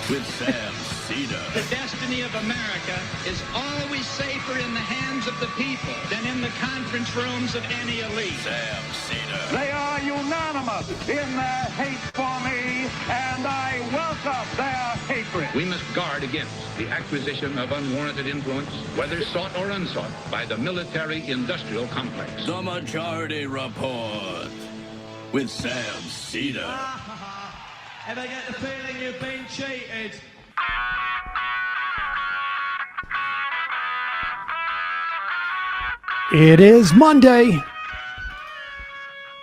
with Sam Seder. The destiny of America is always safer in the hands of the people than in the conference rooms of any elite. Sam Seder. They are unanimous in their hate for me, and I welcome their hatred. We must guard against the acquisition of unwarranted influence, whether sought or unsought, by the military-industrial complex. The Majority Report with Sam Seder. If I get the feeling you've been cheated. It is Monday,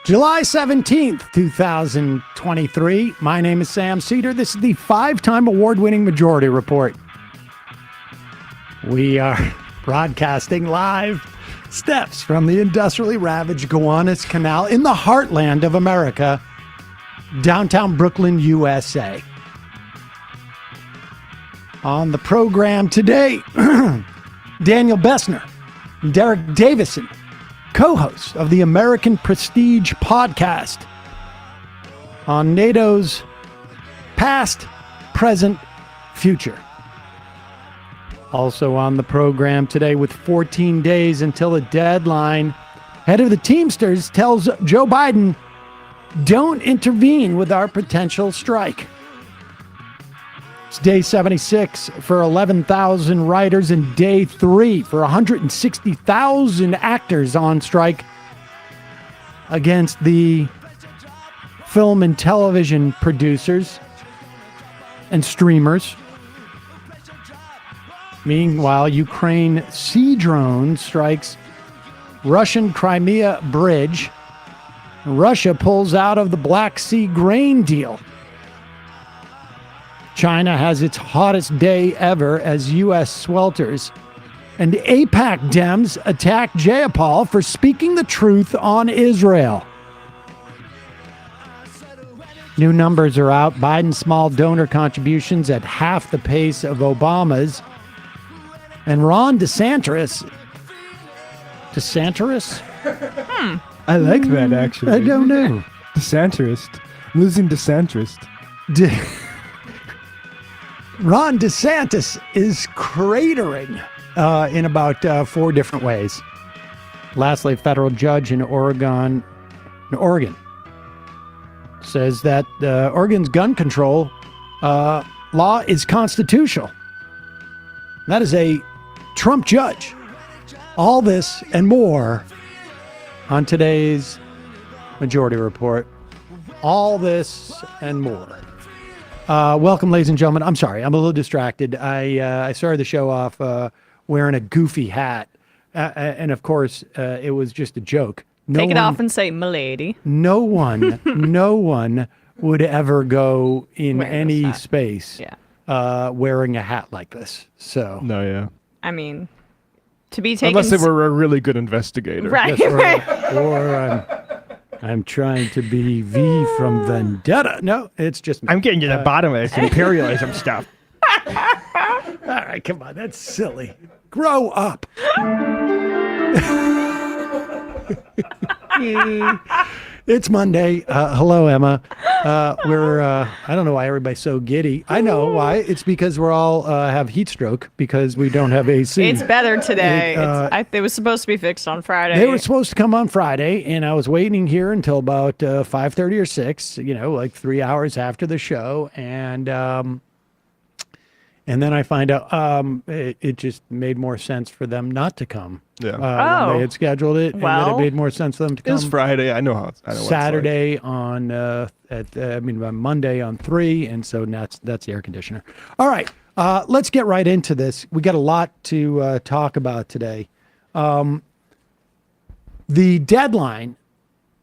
July 17th, 2023. My name is Sam Seder. This is the 5-time award-winning Majority Report. We are broadcasting live steps from the industrially ravaged Gowanus Canal in the heartland of America, downtown Brooklyn, USA. On the program today, Daniel Bessner Derek Davison, co-host of the American Prestige podcast on NATO's past, present, future. Also on the program today with 14 days until the deadline, head of the Teamsters tells Joe Biden, don't intervene with our potential strike. It's day 76 for 11,000 writers and day 3 for 160,000 actors on strike against the film and television producers and streamers. Meanwhile, Ukraine sea drone strikes Russian Crimea bridge. Russia pulls out of the Black Sea grain deal. China has its hottest day ever as U.S. swelters. And AIPAC Dems attack Jayapal for speaking the truth on Israel. New numbers are out. Biden's small donor contributions at half the pace of Obama's. And Ron DeSantis. DeSantis? I like that, actually. I don't know. DeSantis. Losing DeSantis. Ron DeSantis is cratering in about 4 different ways. Lastly, a federal judge in Oregon says that Oregon's gun control law is constitutional. That is a Trump judge. All this and more on today's Majority Report. All this and more. Welcome, ladies and gentlemen. I'm sorry, I'm a little distracted. I started the show off wearing a goofy hat, and of course, it was just a joke. Take it off and say, "Milady." No one would ever go in any space wearing a hat like this. So No, yeah. I mean, to be taken... Unless they were a really good investigator. Right, yes, right. or I'm trying to be V from Vendetta. No, it's just me. I'm getting to the bottom of this imperialism stuff. All right, come on, that's silly. Grow up. It's Monday. Hello, Emma. I don't know why everybody's so giddy. I know why. It's because we're all have heat stroke because we don't have AC. It's better today. It was supposed to be fixed on Friday. They were supposed to come on Friday, and I was waiting here until about 5:30 or 6, like 3 hours after the show, and then I find out it just made more sense for them not to come. Yeah. When they had scheduled it, and then it made more sense for them to come. It's Friday. I know how it's Saturday on Monday on 3, and so that's the air conditioner. All right, let's get right into this. We got a lot to talk about today. The deadline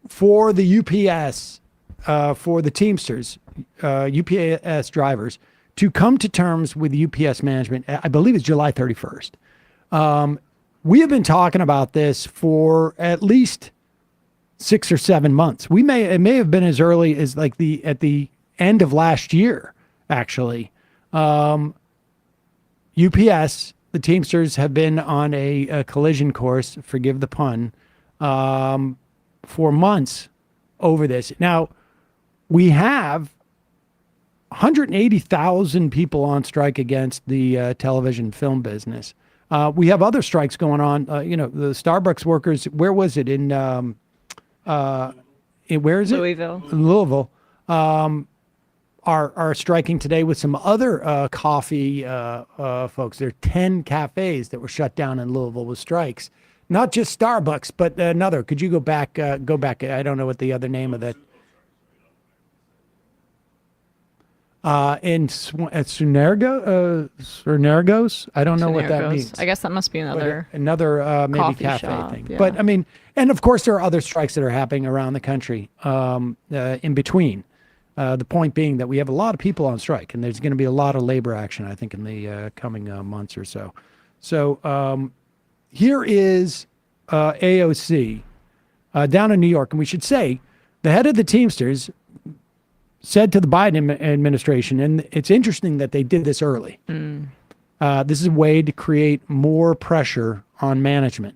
for the UPS, for the Teamsters, UPS drivers, to come to terms with UPS management, I believe it's July 31st. We have been talking about this for at least 6 or 7 months. It may have been as early as at the end of last year, actually. UPS, the Teamsters, have been on a collision course, forgive the pun, for months over this. Now, we have 180,000 people on strike against the television film business. We have other strikes going on. The Starbucks workers. Where was it where is it? Louisville. Are striking today with some other coffee folks. There are 10 cafes that were shut down in Louisville with strikes. Not just Starbucks, but another. Could you go back? I don't know what the other name of that. In Sunergos, I don't know what that means. I guess that must be another maybe coffee cafe shop, thing. yeah. But I mean, and of course there are other strikes that are happening around the country in between. The point being that we have a lot of people on strike, and there's going to be a lot of labor action, I think, in the coming months or so. So here is AOC down in New York, and we should say the head of the Teamsters said to the Biden administration, and it's interesting that they did this early. This is a way to create more pressure on management,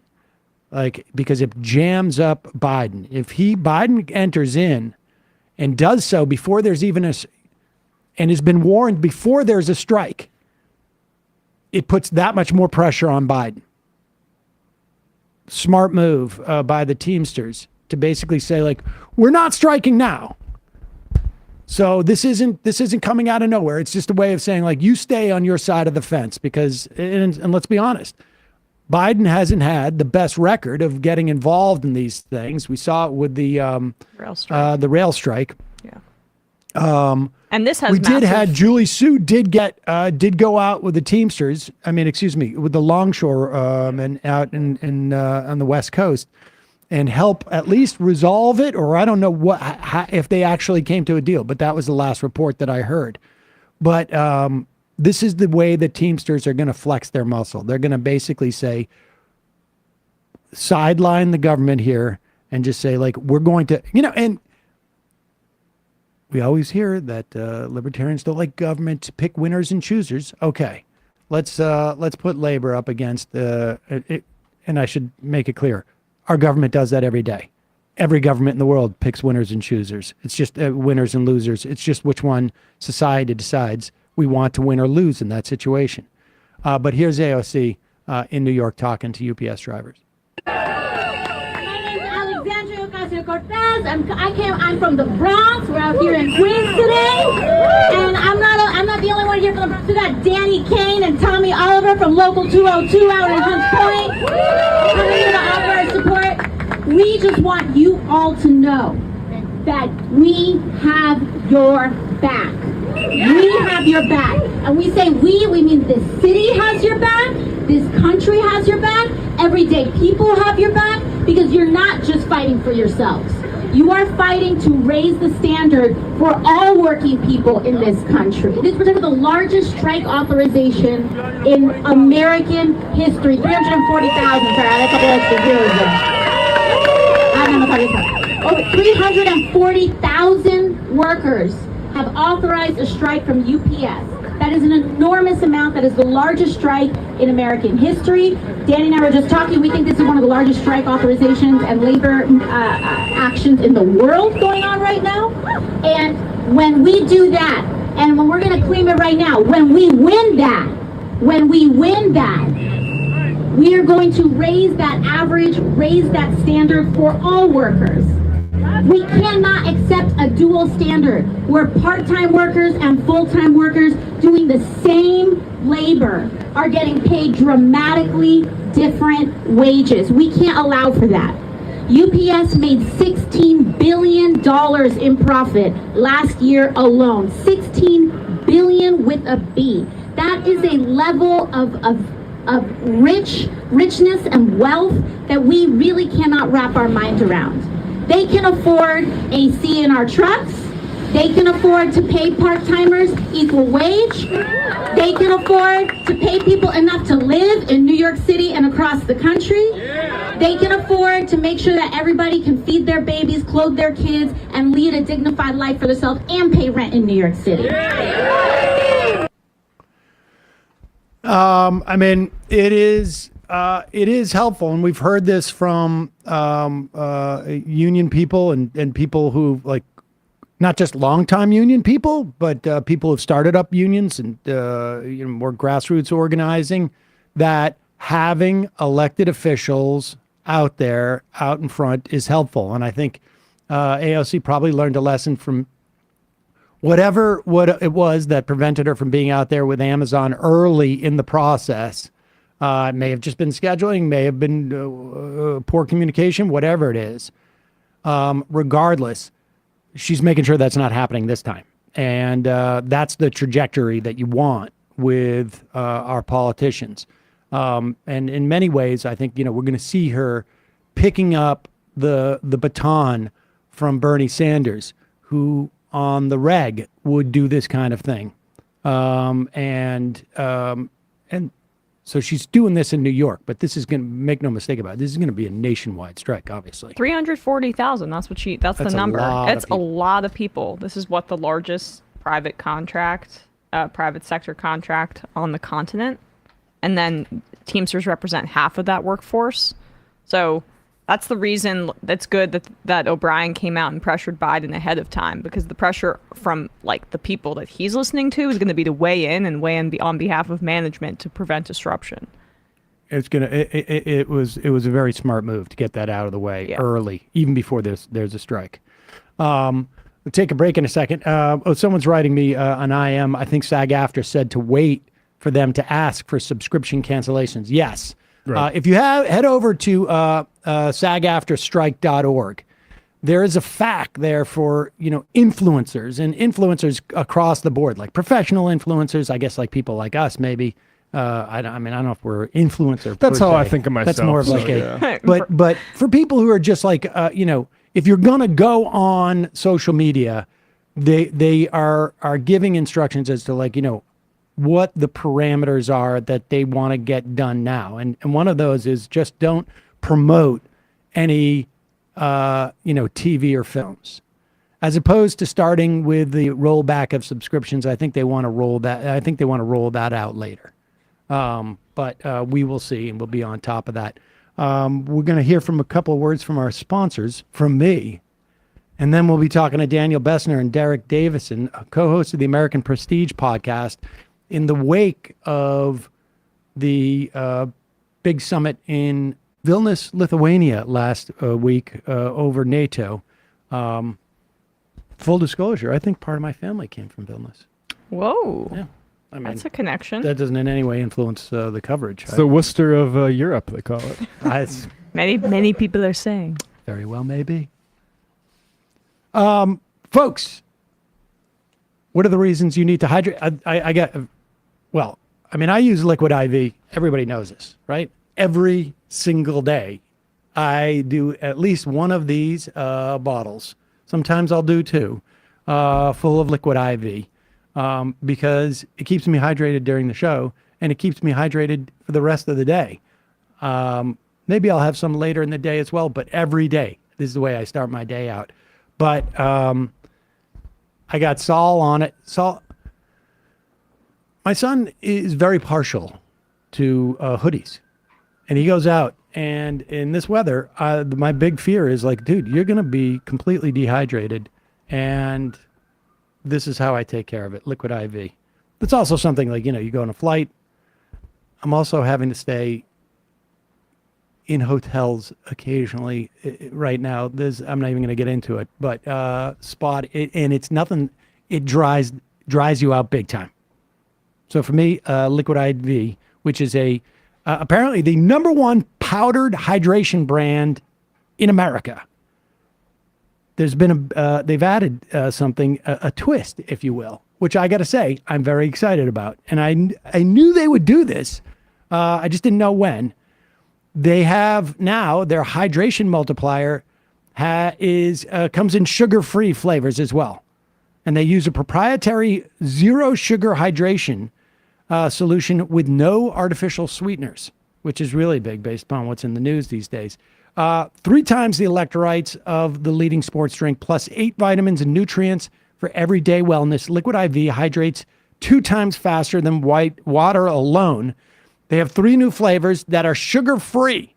because it jams up Biden. If Biden enters in and does so before there's even and has been warned before there's a strike, it puts that much more pressure on Biden. Smart move by the Teamsters to basically say, we're not striking now. So this isn't coming out of nowhere. It's just a way of saying, you stay on your side of the fence, because, and let's be honest, Biden hasn't had the best record of getting involved in these things. We saw it with the rail strike. Yeah. And this has Julie Su did go out with the Teamsters. With the Longshore and out in on the West Coast, and help at least resolve it, or I don't know if they actually came to a deal, but that was the last report that I heard. But this is the way the Teamsters are going to flex their muscle. They're going to basically say, sideline the government here and just say, we're going to, and we always hear that libertarians don't like government to pick winners and choosers. Okay, let's put labor up against it, and I should make it clear. Our government does that every day. Every government in the world picks winners and choosers. It's just winners and losers. It's just which one society decides we want to win or lose in that situation. But here's AOC in New York talking to UPS drivers. Cortez. I'm from the Bronx. We're out here in Queens today, and I'm not the only one here from the Bronx. We got Danny Kane and Tommy Oliver from Local 202 out in Hunts Point. Coming here to offer our support. We just want you all to know that we have your back. We have your back, and we say we mean this city has your back. This country has your back. Everyday people have your back, because you're not just fighting for yourselves. You are fighting to raise the standard for all working people in this country. This is the largest strike authorization in American history. 340,000. Sorry, I had a couple extra zeros there. Over 340,000 workers have authorized a strike from UPS. That is an enormous amount. That is the largest strike in American history. Danny and I were just talking. We think this is one of the largest strike authorizations and labor actions in the world going on right now. And when we do that, and when we're going to claim it right now, when we win that, we are going to raise that average, raise that standard for all workers. We cannot accept a dual standard where part-time workers and full-time workers doing the same labor are getting paid dramatically different wages. We can't allow for that. UPS made $16 billion in profit last year alone. $16 billion with a B. That is a level of richness and wealth that we really cannot wrap our minds around. They can afford AC in our trucks. They can afford to pay part-timers equal wage. They can afford to pay people enough to live in New York City and across the country. They can afford to make sure that everybody can feed their babies, clothe their kids, and lead a dignified life for themselves and pay rent in New York City. It is helpful, and we've heard this from union people and people who not just longtime union people, but people who've started up unions and more grassroots organizing, that having elected officials out there, out in front, is helpful. And I think AOC probably learned a lesson from what it was that prevented her from being out there with Amazon early in the process. It may have just been scheduling, may have been poor communication, whatever it is. Regardless, she's making sure that's not happening this time. And that's the trajectory that you want with our politicians. And in many ways, I think, we're going to see her picking up the baton from Bernie Sanders, who on the reg would do this kind of thing. And so she's doing this in New York, but this is going to, make no mistake about it, this is going to be a nationwide strike, obviously. 340,000. That's the number. It's a lot of people. This is what the largest private sector contract on the continent. And then Teamsters represent half of that workforce. So that's the reason that's good that O'Brien came out and pressured Biden ahead of time, because the pressure from the people that he's listening to is going to be to weigh in on behalf of management to prevent disruption. It was a very smart move to get that out of the way early, even before there's a strike. We'll take a break in a second. Someone's writing me on IM. I think SAG-AFTRA said to wait for them to ask for subscription cancellations. Yes. Right. If you head over to SAG-AFTRAstrike.org, there is a FAQ there for influencers and influencers across the board, like professional influencers. I guess like people like us, maybe. I don't know if we're influencer. That's how I think of myself. That's more of but for people who are just like if you're gonna go on social media, they are giving instructions as to what the parameters are that they want to get done now. And one of those is just don't promote any, TV or films. As opposed to starting with the rollback of subscriptions, I think they want to roll that out later. But we will see, and we'll be on top of that. We're going to hear from a couple of words from our sponsors, from me. And then we'll be talking to Daniel Bessner and Derek Davison, co-host of the American Prestige podcast, in the wake of the big summit in Vilnius, Lithuania last week over NATO. Full disclosure, I think part of my family came from Vilnius. Whoa. Yeah. That's a connection. That doesn't in any way influence the coverage. It's the Worcester of Europe, they call it. Many people are saying. Very well, maybe. Folks, what are the reasons you need to hydrate? I use Liquid IV. Everybody knows this, right? Every single day, I do at least one of these bottles. Sometimes I'll do two, full of Liquid IV, because it keeps me hydrated during the show, and it keeps me hydrated for the rest of the day. Maybe I'll have some later in the day as well, but every day, this is the way I start my day out. But I got Saul on it. Saul, my son is very partial to hoodies, and he goes out, and in this weather, my big fear is dude, you're going to be completely dehydrated, and this is how I take care of it, Liquid IV. It's also something you go on a flight. I'm also having to stay in hotels occasionally right now. I'm not even going to get into it, but and it's nothing. It dries you out big time. So for me, Liquid IV, which is apparently the #1 powdered hydration brand in America. There's been they've added something, a twist, if you will, which I got to say I'm very excited about. And I knew they would do this. I just didn't know when. They have now their hydration multiplier comes in sugar-free flavors as well. And they use a proprietary zero sugar hydration solution with no artificial sweeteners, which is really big based upon what's in the news these days. 3 times the electrolytes of the leading sports drink, plus 8 vitamins and nutrients for everyday wellness. Liquid IV hydrates 2 times faster than white water alone. They have 3 new flavors that are sugar-free.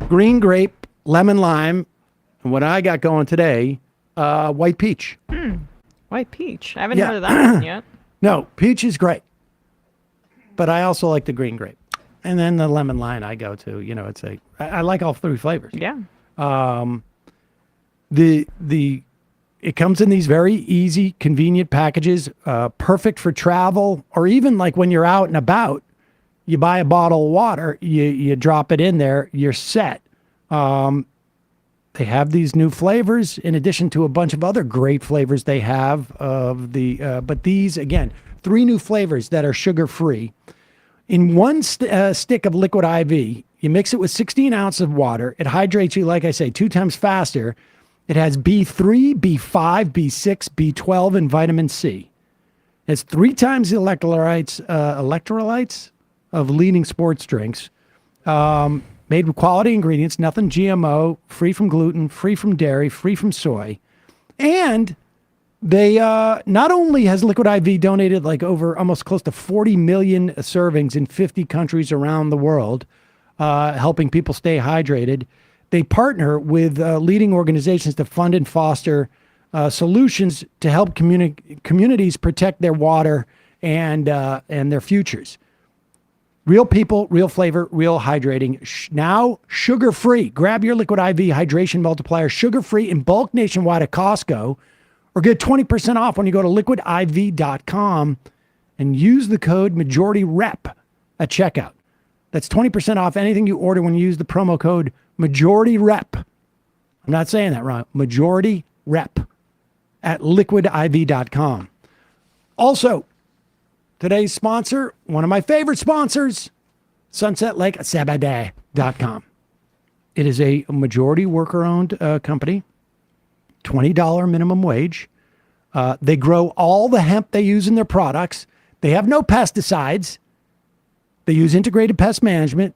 Green grape, lemon lime, and what I got going today, white peach. White peach. I haven't heard of that one yet. No, peach is great. But I also like the green grape. And then the lemon lime I go to, I like all three flavors. Yeah. It comes in these very easy, convenient packages, perfect for travel, or even like when you're out and about, you buy a bottle of water, you drop it in there, you're set. They have these new flavors in addition to a bunch of other great flavors they have but these, again, 3 new flavors that are sugar-free. In one stick of liquid IV, you mix it with 16 ounces of water. It hydrates you, like I say, 2 times faster. It has B3, B5, B6, B12, and vitamin C. It's 3 times the electrolytes of leading sports drinks. Made with quality ingredients, nothing GMO, free from gluten, free from dairy, free from soy. And they not only has Liquid IV donated like over almost close to 40 million servings in 50 countries around the world, helping people stay hydrated. They partner with leading organizations to fund and foster solutions to help communities protect their water and their futures. Real people, real flavor, real hydrating. Now sugar-free. Grab your Liquid IV Hydration Multiplier sugar-free in bulk nationwide at Costco, or get 20% off when you go to liquidiv.com and use the code MajorityRep at checkout. That's 20% off anything you order when you use the promo code MajorityRep. I'm not saying that wrong. MajorityRep at liquidiv.com. Also, today's sponsor, one of my favorite sponsors, SunsetLakeSebede.com. It is a majority worker-owned company, $20 minimum wage. They grow all the hemp they use in their products. They have no pesticides. They use integrated pest management.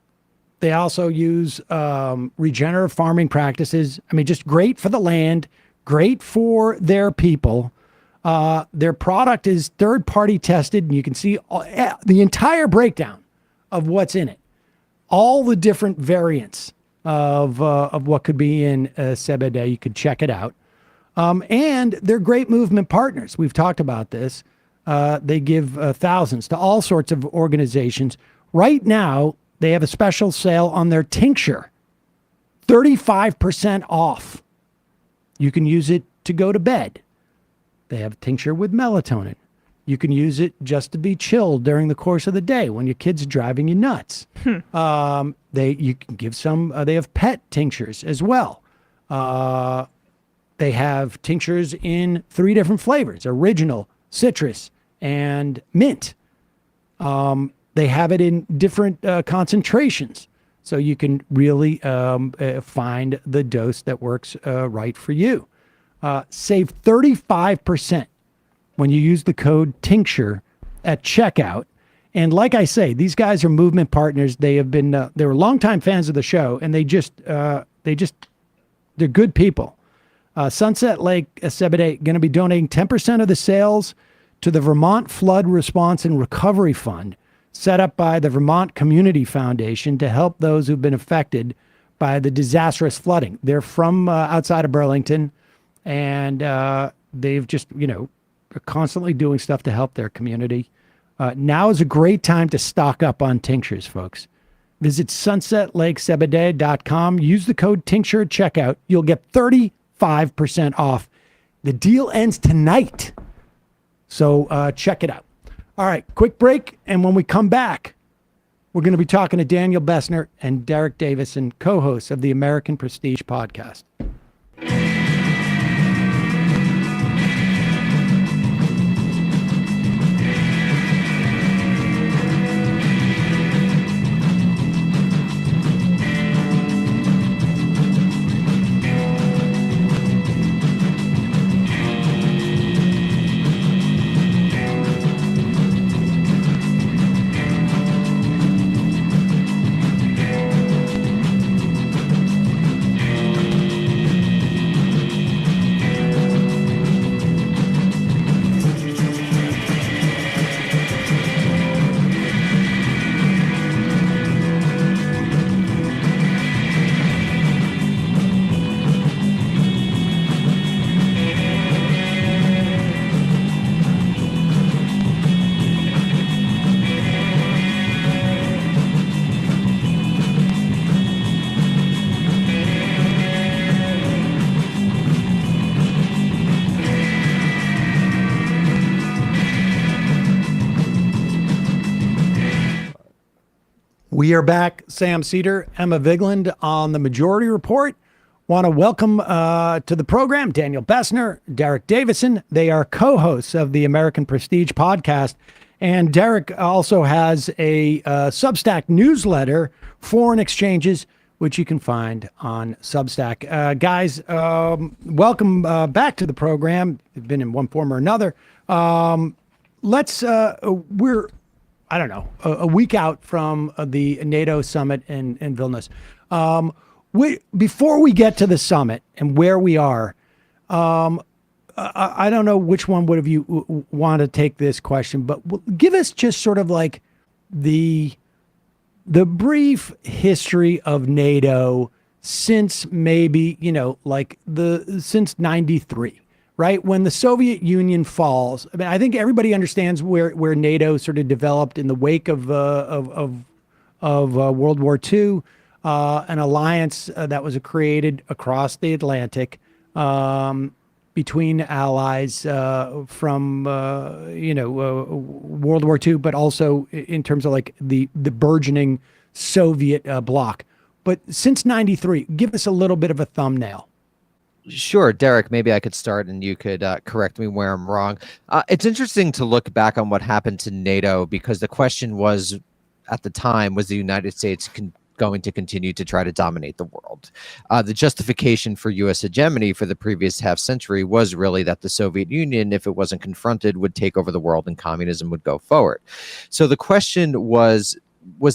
They also use regenerative farming practices. I mean, just great for the land, great for their people. Their product is third-party tested, and you can see the entire breakdown of what's in it. All the different variants of what could be in Sebede. You could check it out. And they're great movement partners. We've talked about this. They give thousands to all sorts of organizations. Right now, they have a special sale on their tincture. 35% off. You can use it to go to bed. They have a tincture with melatonin. You can use it just to be chilled during the course of the day when your kid's driving you nuts. You can give some. They have pet tinctures as well. They have tinctures in 3 different flavors: original, citrus, and mint. They have it in different concentrations, so you can really find the dose that works right for you. Save 35% when you use the code TINCTURE at checkout. And like I say, these guys are movement partners. They have been they were longtime fans of the show, and they're good people. Sunset Lake Sebede going to be donating 10% of the sales to the Vermont Flood Response and Recovery Fund, set up by the Vermont Community Foundation to help those who've been affected by the disastrous flooding. They're from outside of Burlington, and they've just, are constantly doing stuff to help their community. Now is a great time to stock up on tinctures, folks. Visit sunsetlakesebede.com. Use the code TINCTURE at checkout. You'll get 35% off. The deal ends tonight, so check it out. All right, quick break, and when we come back, we're going to be talking to Daniel Bessner and Derek Davison, co-hosts of the American Prestige podcast. We are back. Sam Seder, Emma Vigland on the Majority Report. Want to welcome to the program Daniel Bessner, Derek Davison. They are co-hosts of the American Prestige podcast. And Derek also has a Substack newsletter, Foreign Exchanges, which you can find on Substack. Guys, welcome back to the program. You've been in one form or another. We're I don't know, a week out from the NATO summit in Vilnius. Before we get to the summit and where we are, I don't know which one would of you want to take this question, but give us just sort of like the brief history of NATO since maybe, since 93. Right? When the Soviet Union falls, I mean, I think everybody understands where NATO sort of developed in the wake of World War II, an alliance that was created across the Atlantic between allies from World War II, but also in terms of like the burgeoning Soviet bloc. But since 93, give us a little bit of a thumbnail. Sure, Derek, maybe I could start and you could correct me where I'm wrong. It's interesting to look back on what happened to NATO because the question was, at the time, was the United States going to continue to try to dominate the world? The justification for U.S. hegemony for the previous half century was really that the Soviet Union, if it wasn't confronted, would take over the world and communism would go forward. So the question was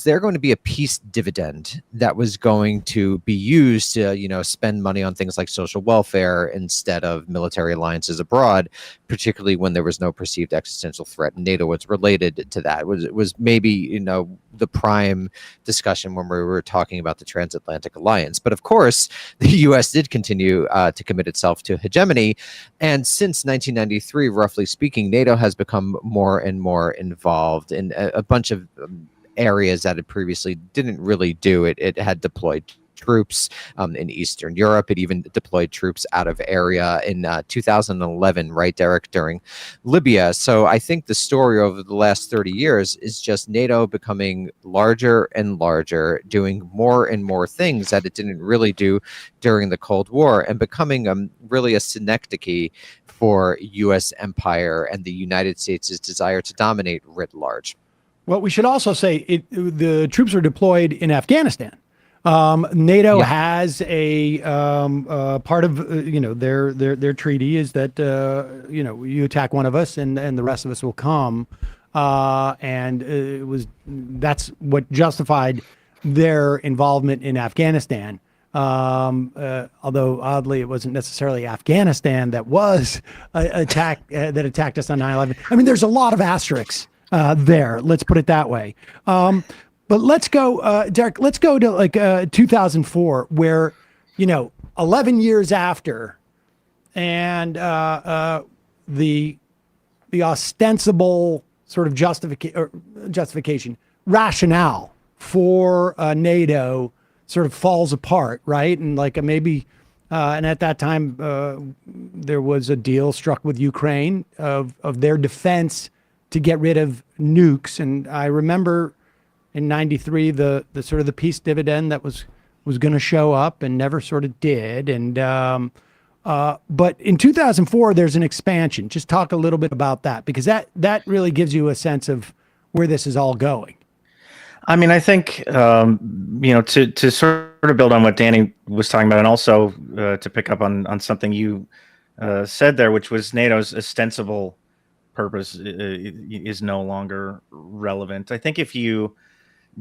there going to be a peace dividend that was going to be used to, spend money on things like social welfare instead of military alliances abroad, particularly when there was no perceived existential threat? And NATO was related to that. It was maybe, the prime discussion when we were talking about the transatlantic alliance. But of course, the U.S. did continue to commit itself to hegemony. And since 1993, roughly speaking, NATO has become more and more involved in a bunch of areas that it previously didn't really do. It had deployed troops in Eastern Europe. It even deployed troops out of area in 2011, right, Derek, during Libya. So I think the story over the last 30 years is just NATO becoming larger and larger, doing more and more things that it didn't really do during the Cold War, and becoming really a synecdoche for U.S. empire and the United States' desire to dominate writ large. Well, we should also say the troops are deployed in Afghanistan. NATO has a part of their treaty is that you attack one of us and the rest of us will come, and that's what justified their involvement in Afghanistan. Although oddly, it wasn't necessarily Afghanistan that was attacked us on 9/11. I mean, there's a lot of asterisks there. Let's put it that way. But let's go, Derek, let's go to 2004, where, 11 years after, and the ostensible sort of justification, rationale for NATO sort of falls apart, right? And maybe, and at that time, there was a deal struck with Ukraine of their defense to get rid of nukes. And I remember in 93, the sort of the peace dividend that was going to show up and never sort of did. And but in 2004, there's an expansion. Just talk a little bit about that, because that really gives you a sense of where this is all going. I mean, I think, to sort of build on what Danny was talking about, and also to pick up on something you said there, which was NATO's ostensible purpose is no longer relevant. I think if you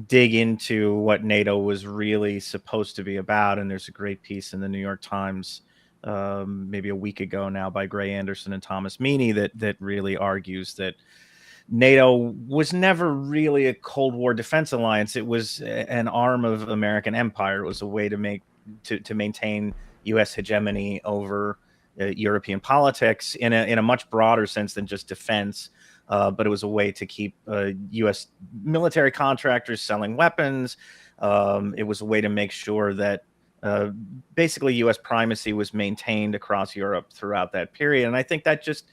dig into what NATO was really supposed to be about, and there's a great piece in the New York Times maybe a week ago now by Gray Anderson and Thomas Meany that really argues that NATO was never really a Cold War defense alliance. It was an arm of American empire. It was a way to maintain U.S. hegemony over European politics in a much broader sense than just defense. But it was a way to keep U.S. military contractors selling weapons. It was a way to make sure that basically U.S. primacy was maintained across Europe throughout that period. And I think that just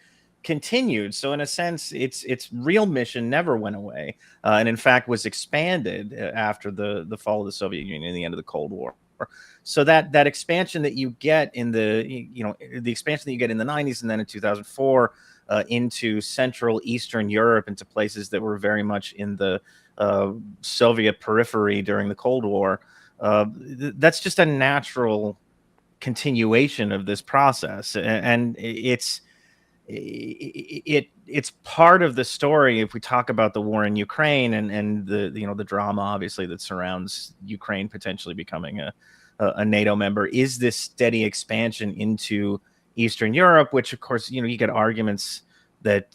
continued. So in a sense, its real mission never went away, and in fact was expanded after the fall of the Soviet Union and the end of the Cold War. So that expansion that you get in the expansion that you get in the 90s and then in 2004 into Central Eastern Europe, into places that were very much in the Soviet periphery during the Cold War, that's just a natural continuation of this process, and it's part of the story. If we talk about the war in Ukraine and the drama obviously that surrounds Ukraine potentially becoming a NATO member, is this steady expansion into Eastern Europe, which of course you get arguments that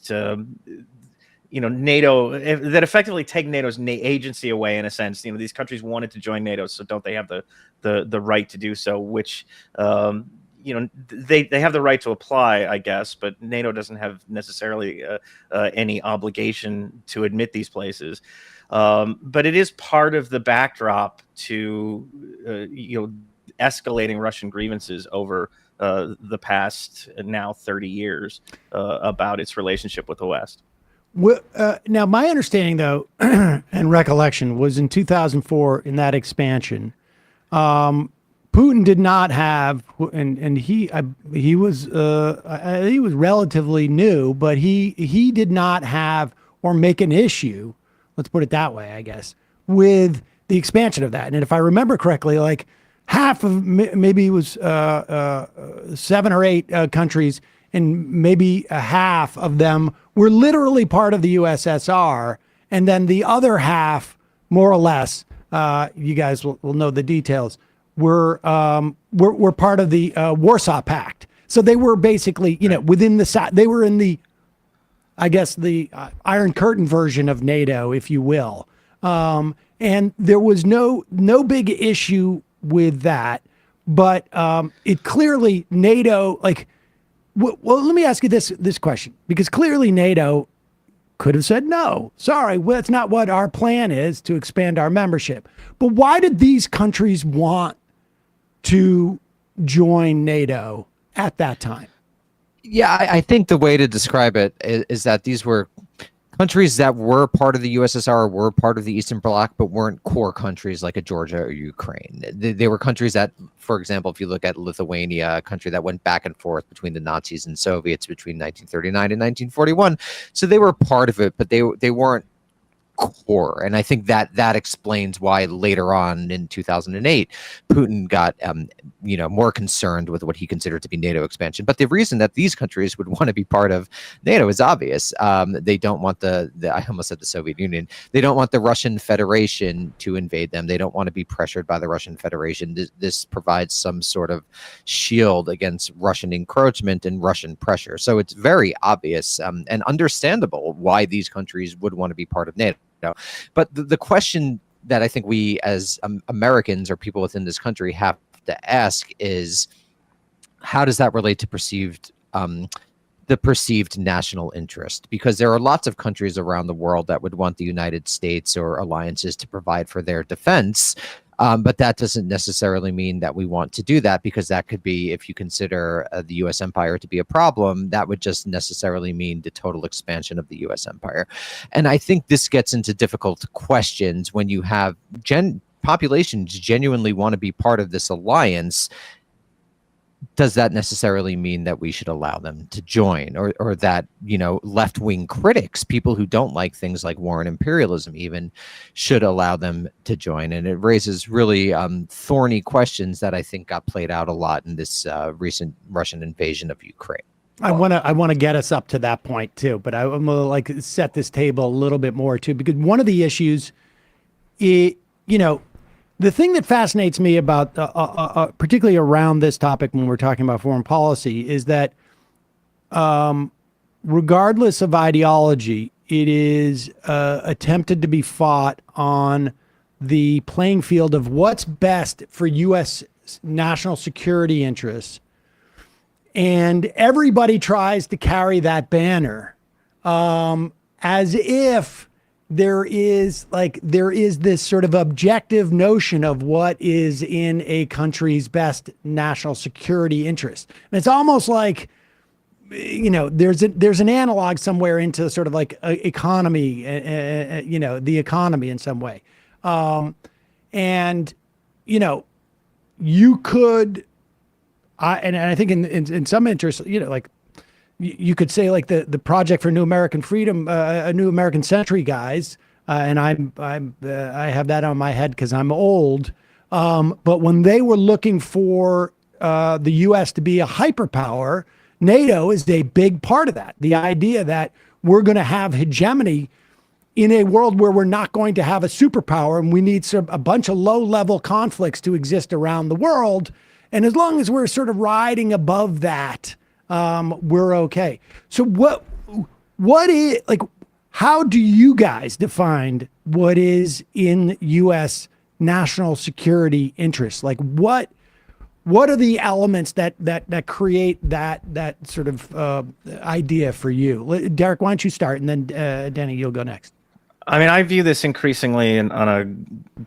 NATO that effectively take NATO's agency away in a sense. These countries wanted to join NATO, so don't they have the right to do so? Which they have the right to apply, I guess, but NATO doesn't have necessarily any obligation to admit these places. But it is part of the backdrop to escalating Russian grievances over the past now 30 years about its relationship with the West. Well, now, my understanding, though, and recollection was in 2004 in that expansion, Putin did not have, and he was relatively new, but he did not have or make an issue, let's put it that way, I guess, with the expansion of that. And if I remember correctly, like half of, maybe it was 7 or 8 countries, and maybe a half of them were literally part of the USSR, and then the other half, more or less, you guys will know the details, were part of the Warsaw Pact. So they were basically, within they were in the, I guess, the Iron Curtain version of NATO, if you will. And there was no big issue with that, but it clearly NATO, like, well, let me ask you this question, because clearly NATO could have said, no, sorry, that's not what our plan is, to expand our membership. But why did these countries want to join NATO at that time? Yeah, I think the way to describe it is that these were countries that were part of the USSR, were part of the Eastern Bloc, but weren't core countries like a Georgia or Ukraine. They were countries that, for example, if you look at Lithuania, a country that went back and forth between the Nazis and Soviets between 1939 and 1941. So they were part of it, but they weren't core. And I think that explains why later on in 2008, Putin got more concerned with what he considered to be NATO expansion. But the reason that these countries would want to be part of NATO is obvious. They don't want I almost said the Soviet Union. They don't want the Russian Federation to invade them. They don't want to be pressured by the Russian Federation. This provides some sort of shield against Russian encroachment and Russian pressure. So it's very obvious and understandable why these countries would want to be part of NATO. But the question that I think we as Americans or people within this country have to ask is, how does that relate to the perceived national interest? Because there are lots of countries around the world that would want the United States or alliances to provide for their defense. But that doesn't necessarily mean that we want to do that, because that could be, if you consider the U.S. empire to be a problem, that would just necessarily mean the total expansion of the U.S. empire. And I think this gets into difficult questions when you have populations genuinely want to be part of this alliance. Does that necessarily mean that we should allow them to join, or that, left-wing critics, people who don't like things like war and imperialism even, should allow them to join? And it raises really thorny questions that I think got played out a lot in this recent Russian invasion of Ukraine. I want to get us up to that point too, but I'm going to set this table a little bit more too, because one of the issues, the thing that fascinates me about, particularly around this topic when we're talking about foreign policy, is that regardless of ideology, it is attempted to be fought on the playing field of what's best for U.S. national security interests. And everybody tries to carry that banner as if there is this sort of objective notion of what is in a country's best national security interest. And it's almost like, there's an analog somewhere into sort of like economy, the economy in some way. And, you could, I think in some interest, like you could say like the Project for New American Freedom, a New American Century guys, and I have that on my head because I'm old. But when they were looking for the U.S. to be a hyperpower, NATO is a big part of that. The idea that we're going to have hegemony in a world where we're not going to have a superpower, and we need a bunch of low-level conflicts to exist around the world. And as long as we're sort of riding above that, we're okay. So what is, like, how do you guys define what is in U.S. national security interests? Like, what are the elements that create that sort of idea for you? Derek, why don't you start, and then Danny, you'll go next. I mean, I view this increasingly on a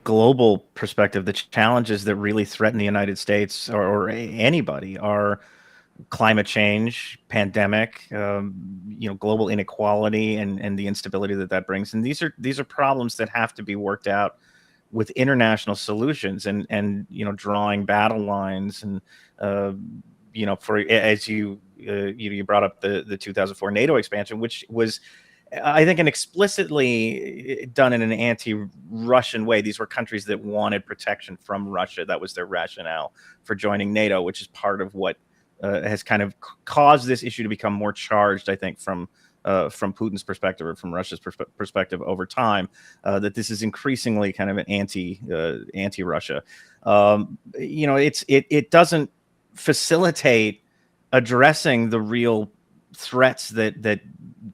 global perspective. The challenges that really threaten the United States or anybody are climate change, pandemic, global inequality, and the instability that brings. And these are problems that have to be worked out with international solutions and drawing battle lines and for, as you brought up the 2004 NATO expansion, which was, I think, an explicitly done in an anti-Russian way. These were countries that wanted protection from Russia. That was their rationale for joining NATO, which is part of what has kind of caused this issue to become more charged, I think, from Putin's perspective or from Russia's perspective over time, that this is increasingly kind of an anti-Russia. It doesn't facilitate addressing the real threats that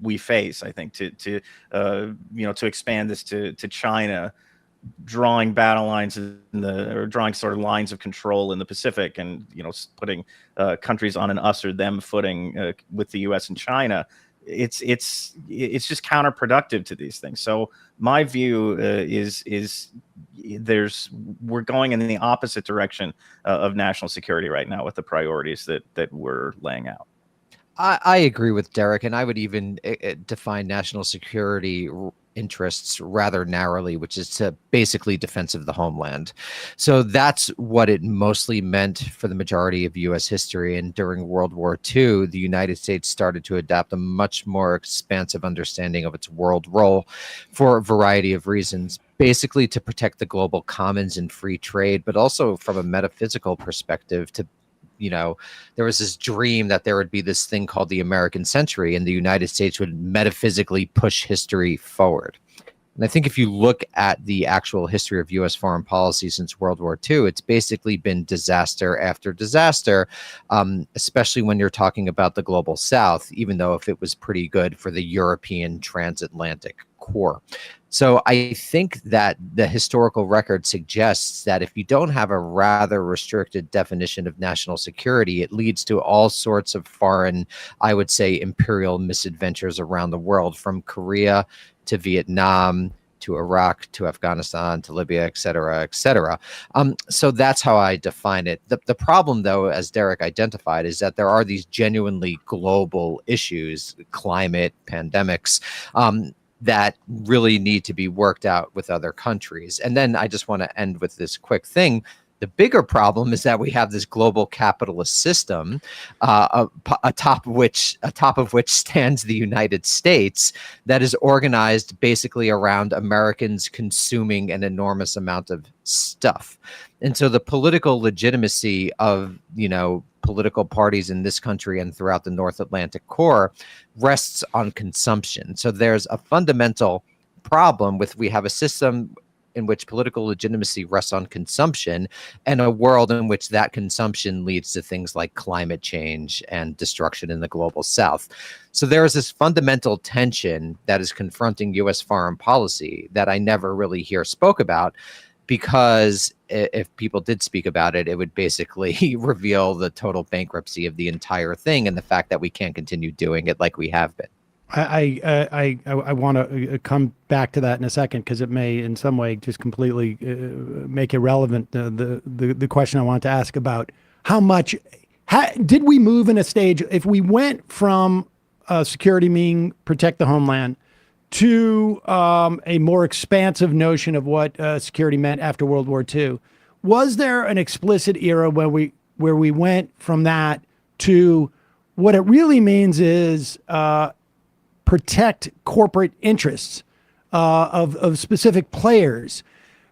we face. I think to expand this to China, drawing battle lines or drawing sort of lines of control in the Pacific, and putting countries on an us or them footing with the U.S. and China. It's just counterproductive to these things. So my view is we're going in the opposite direction of national security right now with the priorities that we're laying out. I agree with Derek, and I would even define national security interests rather narrowly, which is to basically defense of the homeland. So that's what it mostly meant for the majority of U.S. history. And during World War II, the United States started to adopt a much more expansive understanding of its world role for a variety of reasons, basically to protect the global commons and free trade, but also from a metaphysical perspective to there was this dream that there would be this thing called the American century, and the United States would metaphysically push history forward. And I think if you look at the actual history of U.S. foreign policy since World War II, it's basically been disaster after disaster, especially when you're talking about the global South, even though if it was pretty good for the European transatlantic core. So I think that the historical record suggests that if you don't have a rather restricted definition of national security, it leads to all sorts of foreign, I would say, imperial misadventures around the world, from Korea to Vietnam to Iraq to Afghanistan to Libya, et cetera, et cetera. So that's how I define it. The problem, though, as Derek identified, is that there are these genuinely global issues, climate, pandemics, that really need to be worked out with other countries. And then I just want to end with this quick thing. The bigger problem is that we have this global capitalist system, atop of which stands the United States, that is organized basically around Americans consuming an enormous amount of stuff. And so the political legitimacy of, political parties in this country and throughout the North Atlantic core rests on consumption. So there's a fundamental problem we have a system in which political legitimacy rests on consumption, and a world in which that consumption leads to things like climate change and destruction in the global South. So there is this fundamental tension that is confronting U.S. foreign policy that I never really hear spoke about, because if people did speak about it, it would basically reveal the total bankruptcy of the entire thing and the fact that we can't continue doing it like we have been. I want to come back to that in a second, because it may in some way just completely make irrelevant the question I want to ask about how much did we move in a stage, if we went from security meaning protect the homeland to a more expansive notion of what security meant after World War II, was there an explicit era where we went from that to what it really means is protect corporate interests of specific players?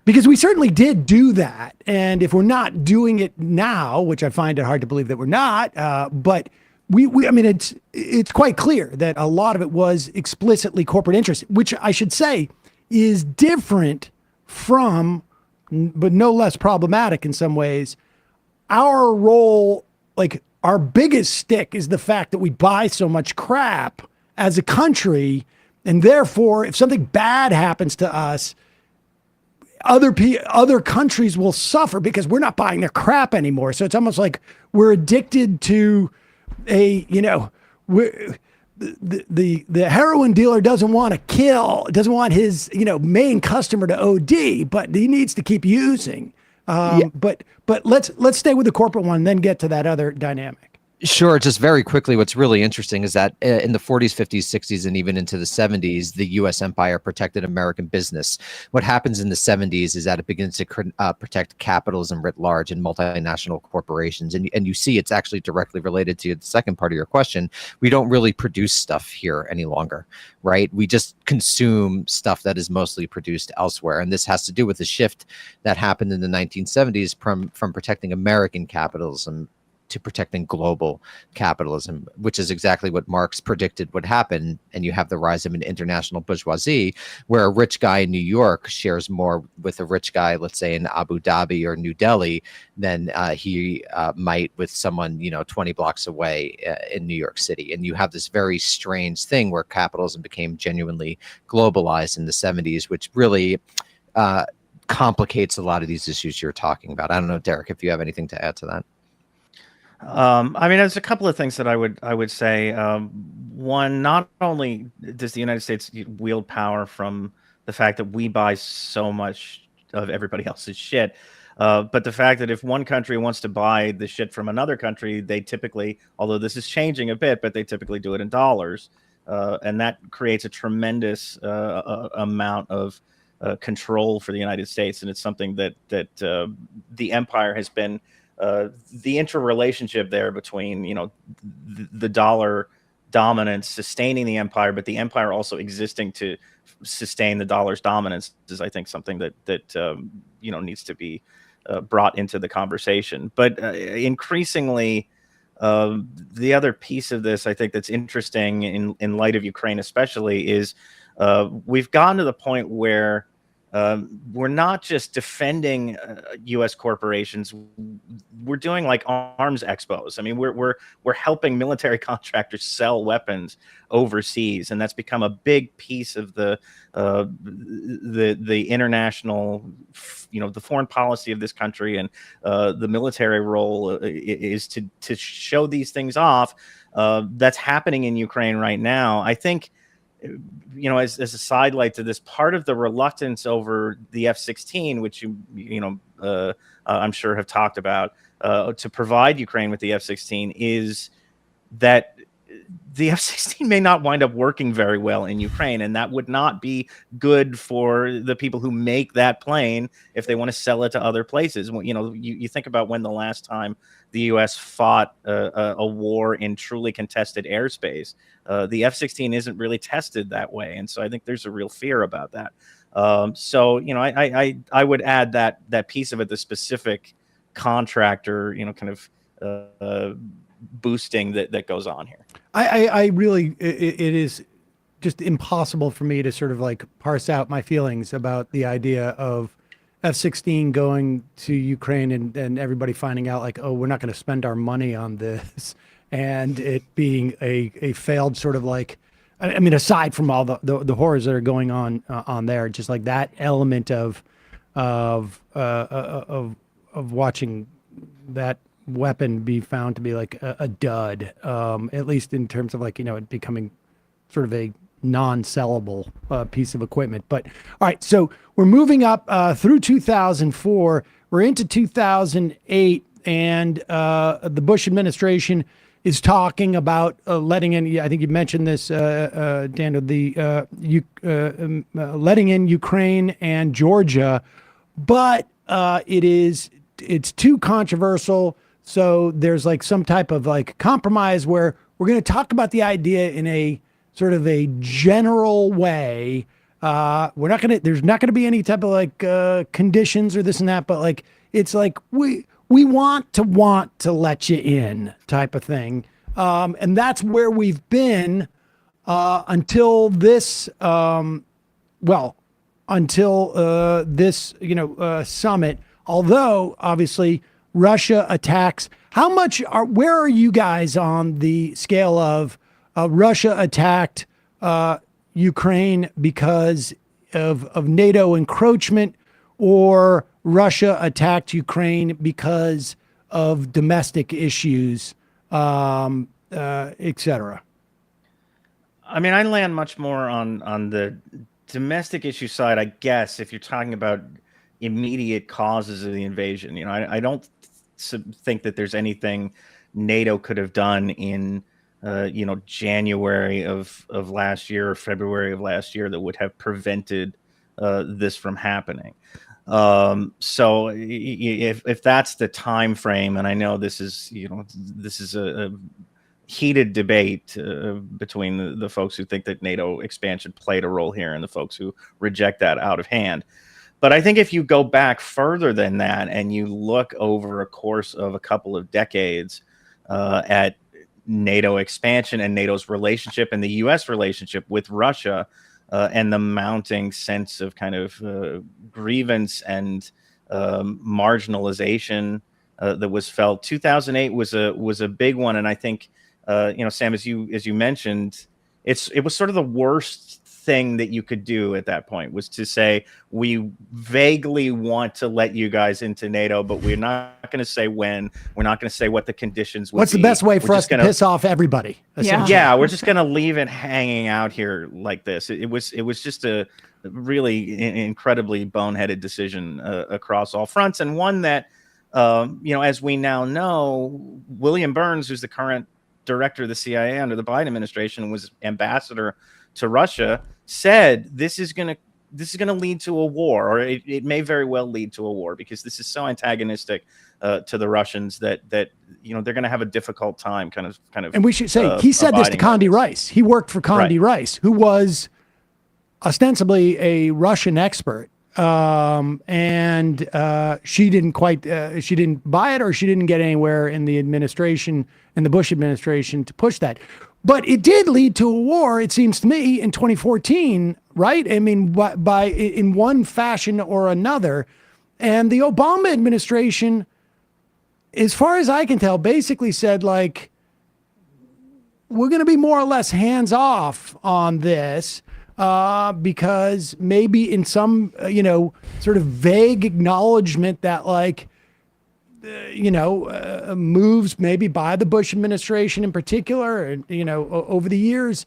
Because we certainly did do that. And if we're not doing it now, which I find it hard to believe that we're not, but I mean, it's quite clear that a lot of it was explicitly corporate interest, which I should say is different from, but no less problematic in some ways. Our role, like our biggest stick, is the fact that we buy so much crap as a country. And therefore, if something bad happens to us, other countries will suffer because we're not buying their crap anymore. So it's almost like we're addicted to the heroin dealer doesn't want his main customer to OD, but he needs to keep using. But let's stay with the corporate one, and then get to that other dynamic. Sure. Just very quickly, what's really interesting is that in the 40s, 50s, 60s, and even into the 70s, the U.S. empire protected American business. What happens in the 70s is that it begins to protect capitalism writ large and multinational corporations. And you see it's actually directly related to the second part of your question. We don't really produce stuff here any longer, right? We just consume stuff that is mostly produced elsewhere. And this has to do with the shift that happened in the 1970s from protecting American capitalism to protecting global capitalism, which is exactly what Marx predicted would happen. And you have the rise of an international bourgeoisie where a rich guy in New York shares more with a rich guy, let's say in Abu Dhabi or New Delhi, than he might with someone, 20 blocks away in New York City. And you have this very strange thing where capitalism became genuinely globalized in the 70s, which really complicates a lot of these issues you're talking about. I don't know, Derek, if you have anything to add to that. I mean, there's a couple of things that I would say. One, not only does the United States wield power from the fact that we buy so much of everybody else's shit, but the fact that if one country wants to buy the shit from another country, they typically, although this is changing a bit, but they typically do it in dollars, and that creates a tremendous amount of control for the United States, and it's something that the empire has been. The interrelationship there between, the dollar dominance sustaining the empire, but the empire also existing to sustain the dollar's dominance is, I think, something that needs to be brought into the conversation. But increasingly, the other piece of this, I think, that's interesting in light of Ukraine especially, is we've gotten to the point where we're not just defending U.S. corporations. We're doing like arms expos. I mean, we're helping military contractors sell weapons overseas, and that's become a big piece of the international, the foreign policy of this country, and the military role is to show these things off. That's happening in Ukraine right now. I think. As a sidelight to this, part of the reluctance over the F-16, which I'm sure have talked about, to provide Ukraine with the F-16, is that the F-16 may not wind up working very well in Ukraine, and that would not be good for the people who make that plane if they want to sell it to other places. You think about when the last time the U.S. fought a war in truly contested airspace. The F-16 isn't really tested that way, and so I think there's a real fear about that. I would add that piece of it, the specific contractor, kind of boosting that goes on here. I really, it is just impossible for me to sort of like parse out my feelings about the idea of F-16 going to Ukraine and everybody finding out like, oh, we're not going to spend our money on this, and it being a failed sort of like, I mean, aside from all the horrors that are going on there, just like that element of watching that weapon be found to be like a dud, at least in terms of like, it becoming sort of a non-sellable piece of equipment. But all right, so we're moving up through 2004. We're into 2008. and the Bush administration is talking about letting in. I think you mentioned this, Daniel. Letting in Ukraine and Georgia, but it's too controversial. So there's like some type of like compromise where we're going to talk about the idea in a sort of a general way. There's not going to be any type of like conditions or this and that, but like, it's like, we want to let you in type of thing. And that's where we've been, until this, summit, although obviously Russia attacks. Where are you guys on the scale of Russia attacked Ukraine because of NATO encroachment, or Russia attacked Ukraine because of domestic issues, etc.? I mean, I land much more on the domestic issue side, I guess, if you're talking about immediate causes of the invasion. I don't think that there's anything NATO could have done in January of last year or February of last year that would have prevented this from happening. So if that's the time frame, and I know this is a heated debate between the folks who think that NATO expansion played a role here and the folks who reject that out of hand. But I think if you go back further than that and you look over a course of a couple of decades at NATO expansion and NATO's relationship and the U.S. relationship with Russia, and the mounting sense of kind of grievance and marginalization that was felt, 2008 was a big one, and I think Sam, as you mentioned, it was sort of the worst thing that you could do at that point, was to say, we vaguely want to let you guys into NATO, but we're not going to say when. We're not going to say what the conditions would be. What's the best way for us to piss off everybody? Yeah, we're just going to leave it hanging out here like this. It was just a really incredibly boneheaded decision across all fronts, and one that, as we now know, William Burns, who's the current director of the CIA under the Biden administration, was ambassador to Russia, said this is going to lead to a war, or it may very well lead to a war, because this is so antagonistic to the Russians that they're going to have a difficult time kind of. And we should say he said this to Condi Rice. He worked for Condi Rice, who was ostensibly a Russian expert, and she didn't buy it, or she didn't get anywhere in the administration, in the Bush administration, to push that. But it did lead to a war, it seems to me, in 2014, right? I mean, in one fashion or another. And the Obama administration, as far as I can tell, basically said, like, we're going to be more or less hands off on this, because maybe in some, sort of vague acknowledgement that, like, moves maybe by the Bush administration in particular, and, over the years,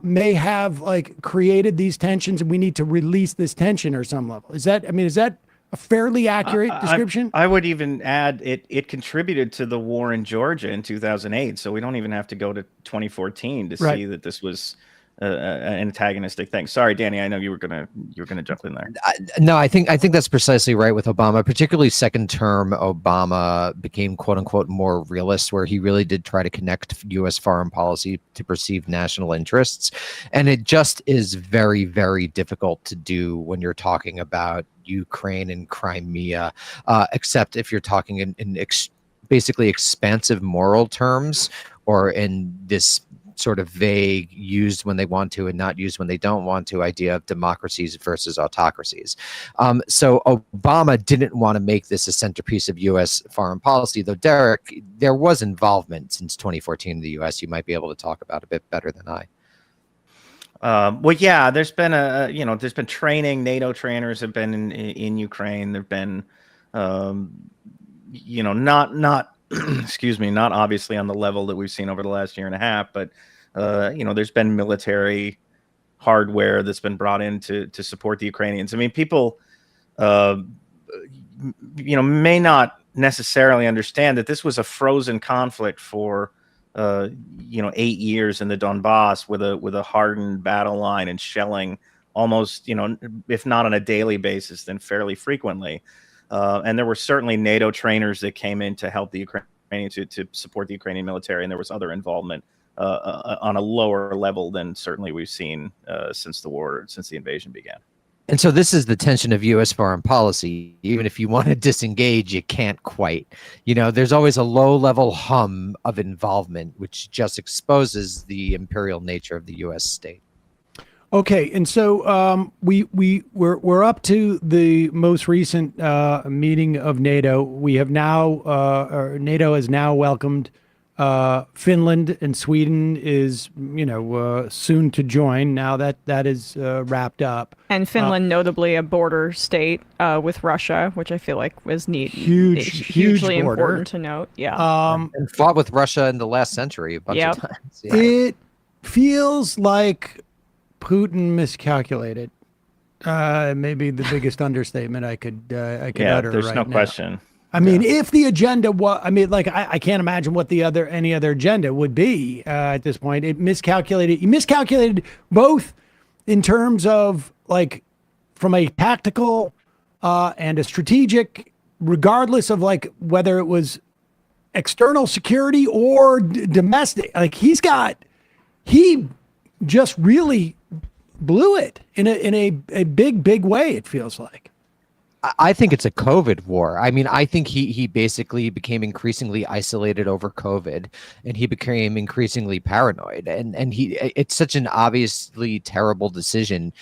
may have like created these tensions, and we need to release this tension or some level. Is that a fairly accurate description? I would even add it contributed to the war in Georgia in 2008. So we don't even have to go to 2014 to see that this was an antagonistic thing. Sorry, Danny, I know you were gonna jump in there. No, I think that's precisely right with Obama. Particularly second term, Obama became quote unquote more realist, where he really did try to connect U.S. foreign policy to perceived national interests, and it just is very, very difficult to do when you're talking about Ukraine and Crimea, except if you're talking in basically expansive moral terms, or in this sort of vague, used when they want to and not used when they don't want to, idea of democracies versus autocracies. So Obama didn't want to make this a centerpiece of U.S. foreign policy, though, Derek, there was involvement since 2014 in the U.S. You might be able to talk about a bit better than I. Well, yeah, there's been there's been training. NATO trainers have been in Ukraine. There've been, not excuse me, not obviously on the level that we've seen over the last year and a half, but there's been military hardware that's been brought in to support the Ukrainians. I mean, people, may not necessarily understand that this was a frozen conflict for 8 years in the Donbass with a hardened battle line and shelling almost, if not on a daily basis, then fairly frequently. And there were certainly NATO trainers that came in to help the Ukrainians to support the Ukrainian military, and there was other involvement on a lower level than certainly we've seen since the invasion began. And so this is the tension of U.S. foreign policy. Even if you want to disengage, you can't quite. There's always a low-level hum of involvement, which just exposes the imperial nature of the U.S. state. Okay, and so we're up to the most recent meeting of NATO. We have now NATO has now welcomed Finland, and Sweden is soon to join. Now that is wrapped up. And Finland, notably a border state with Russia, which I feel like was hugely important to note. Yeah, and fought with Russia in the last century a bunch of times. Yeah. It feels like Putin miscalculated. Maybe the biggest understatement I could utter. There's right no now. question. I mean, if the agenda was, I can't imagine what any other agenda would be at this point. He miscalculated both in terms of from a tactical and a strategic, regardless of whether it was external security or domestic. He just really blew it in a big way. It feels like. I think it's a COVID war. I mean, I think he basically became increasingly isolated over COVID, and he became increasingly paranoid. And it's such an obviously terrible decision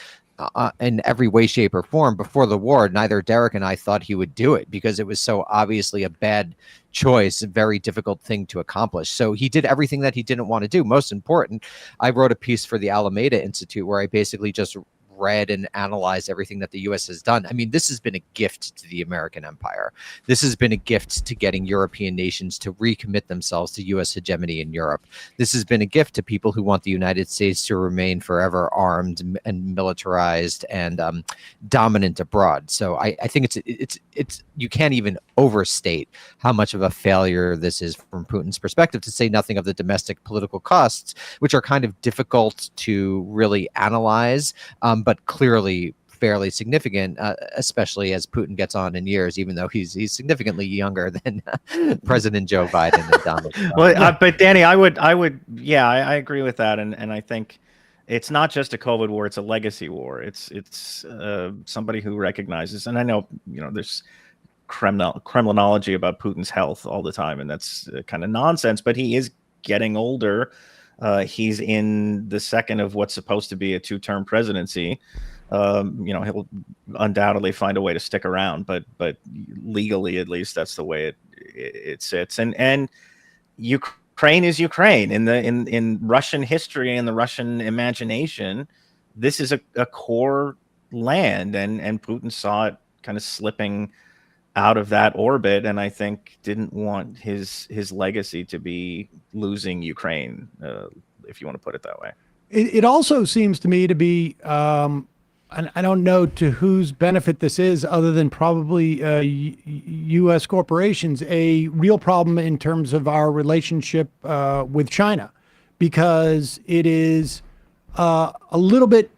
in every way, shape, or form. Before the war, neither Derek and I thought he would do it because it was so obviously a bad choice, a very difficult thing to accomplish. So he did everything that he didn't want to do. Most important, I wrote a piece for the Alameda Institute where I basically just read and analyzed everything that the U.S. has done. I mean, this has been a gift to the American empire. This has been a gift to getting European nations to recommit themselves to U.S. hegemony in Europe. This has been a gift to people who want the United States to remain forever armed and militarized and dominant abroad. So I think it's you can't even overstate how much of a failure this is from Putin's perspective, to say nothing of the domestic political costs, which are kind of difficult to really analyze, but clearly fairly significant, especially as Putin gets on in years, even though he's significantly younger than President Joe Biden and Donald Trump. Well, but Danny, I agree with that, and I think it's not just a COVID war; it's a legacy war. It's somebody who recognizes, and I know there's Kremlinology about Putin's health all the time, and that's kind of nonsense. But he is getting older. He's in the second of what's supposed to be a 2-term presidency. He'll undoubtedly find a way to stick around, but legally, at least, that's the way it sits. And Ukraine is Ukraine in Russian history and the Russian imagination. This is a core land, and Putin saw it kind of slipping out of that orbit, and I think didn't want his legacy to be losing Ukraine, if you want to put it that way. It also seems to me to be, and I don't know to whose benefit this is, other than probably U.S. corporations, a real problem in terms of our relationship with China, because it is a little bit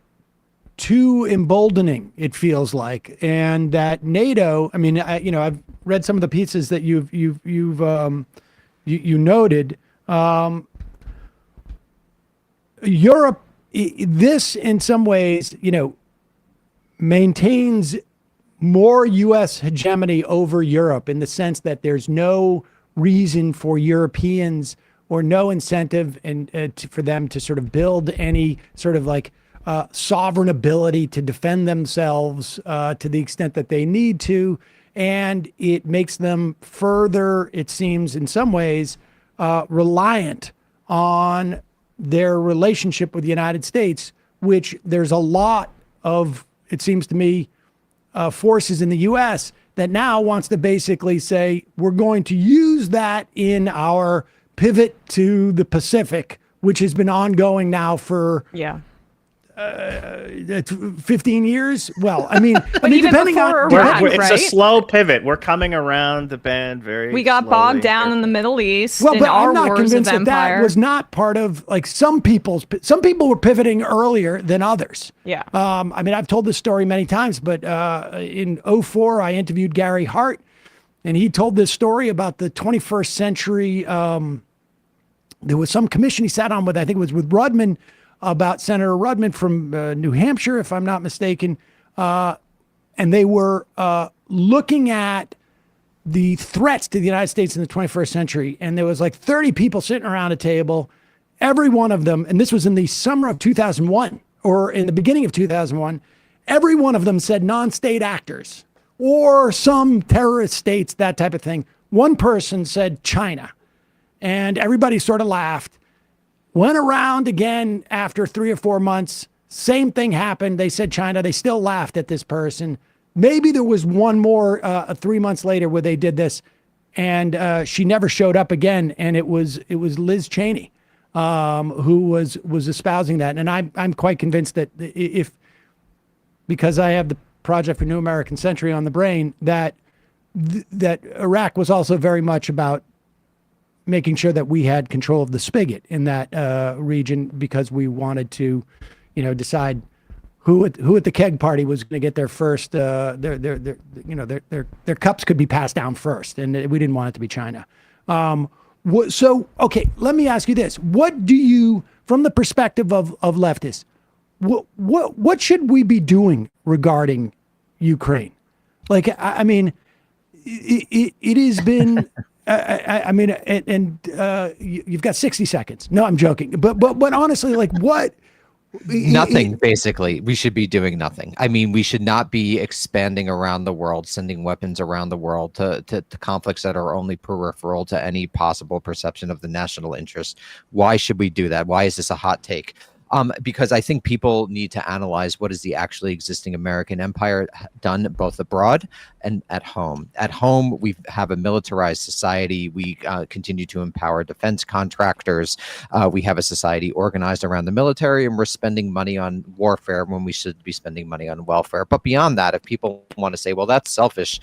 too emboldening, it feels like, and that NATO. I mean, I've read some of the pieces that you noted. Europe, this in some ways, maintains more U.S. hegemony over Europe, in the sense that there's no reason for Europeans, or no incentive for them to sort of build any sort of sovereign ability to defend themselves to the extent that they need to. And it makes them further, it seems in some ways, reliant on their relationship with the United States, which there's a lot of, it seems to me, forces in the U.S. that now wants to basically say, we're going to use that in our pivot to the Pacific, which has been ongoing now for 15 years. Well, I mean, even depending before on Iraq, it's a right? slow pivot. We're coming around the bend very. We got slowly. bogged down in the Middle East. Well, in but our I'm not wars convinced of that empire. that was not part of like some people were pivoting earlier than others. Yeah. I mean, I've told this story many times, but in 2004, I interviewed Gary Hart, and he told this story about the 21st century. There was some commission he sat on with, I think it was with Rudman, about Senator Rudman from New Hampshire, if I'm not mistaken. And they were looking at the threats to the United States in the 21st century. And there was like 30 people sitting around a table, every one of them, and this was in the summer of 2001 or in the beginning of 2001, every one of them said non-state actors or some terrorist states, that type of thing. One person said China, and everybody sort of laughed. Went around again after 3 or 4 months. Same thing happened. They said China. They still laughed at this person. Maybe there was one more 3 months later where they did this, and she never showed up again. And it was Liz Cheney who was espousing that. And I'm quite convinced that because I have the Project for New American Century on the brain, that Iraq was also very much about making sure that we had control of the spigot in that region, because we wanted to, decide who at the keg party was going to get their first, their cups could be passed down first, and we didn't want it to be China. So, okay, let me ask you this: what do you, from the perspective of leftists, what should we be doing regarding Ukraine? Like, I mean, it has been. You've got 60 seconds. No, I'm joking. But honestly, like what? Nothing, basically. We should be doing nothing. I mean, we should not be expanding around the world, sending weapons around the world to conflicts that are only peripheral to any possible perception of the national interest. Why should we do that? Why is this a hot take? Because I think people need to analyze what is the actually existing American empire done both abroad and at home. At home, we have a militarized society. We continue to empower defense contractors. We have a society organized around the military, and we're spending money on warfare when we should be spending money on welfare. But beyond that, if people want to say, well, that's selfish,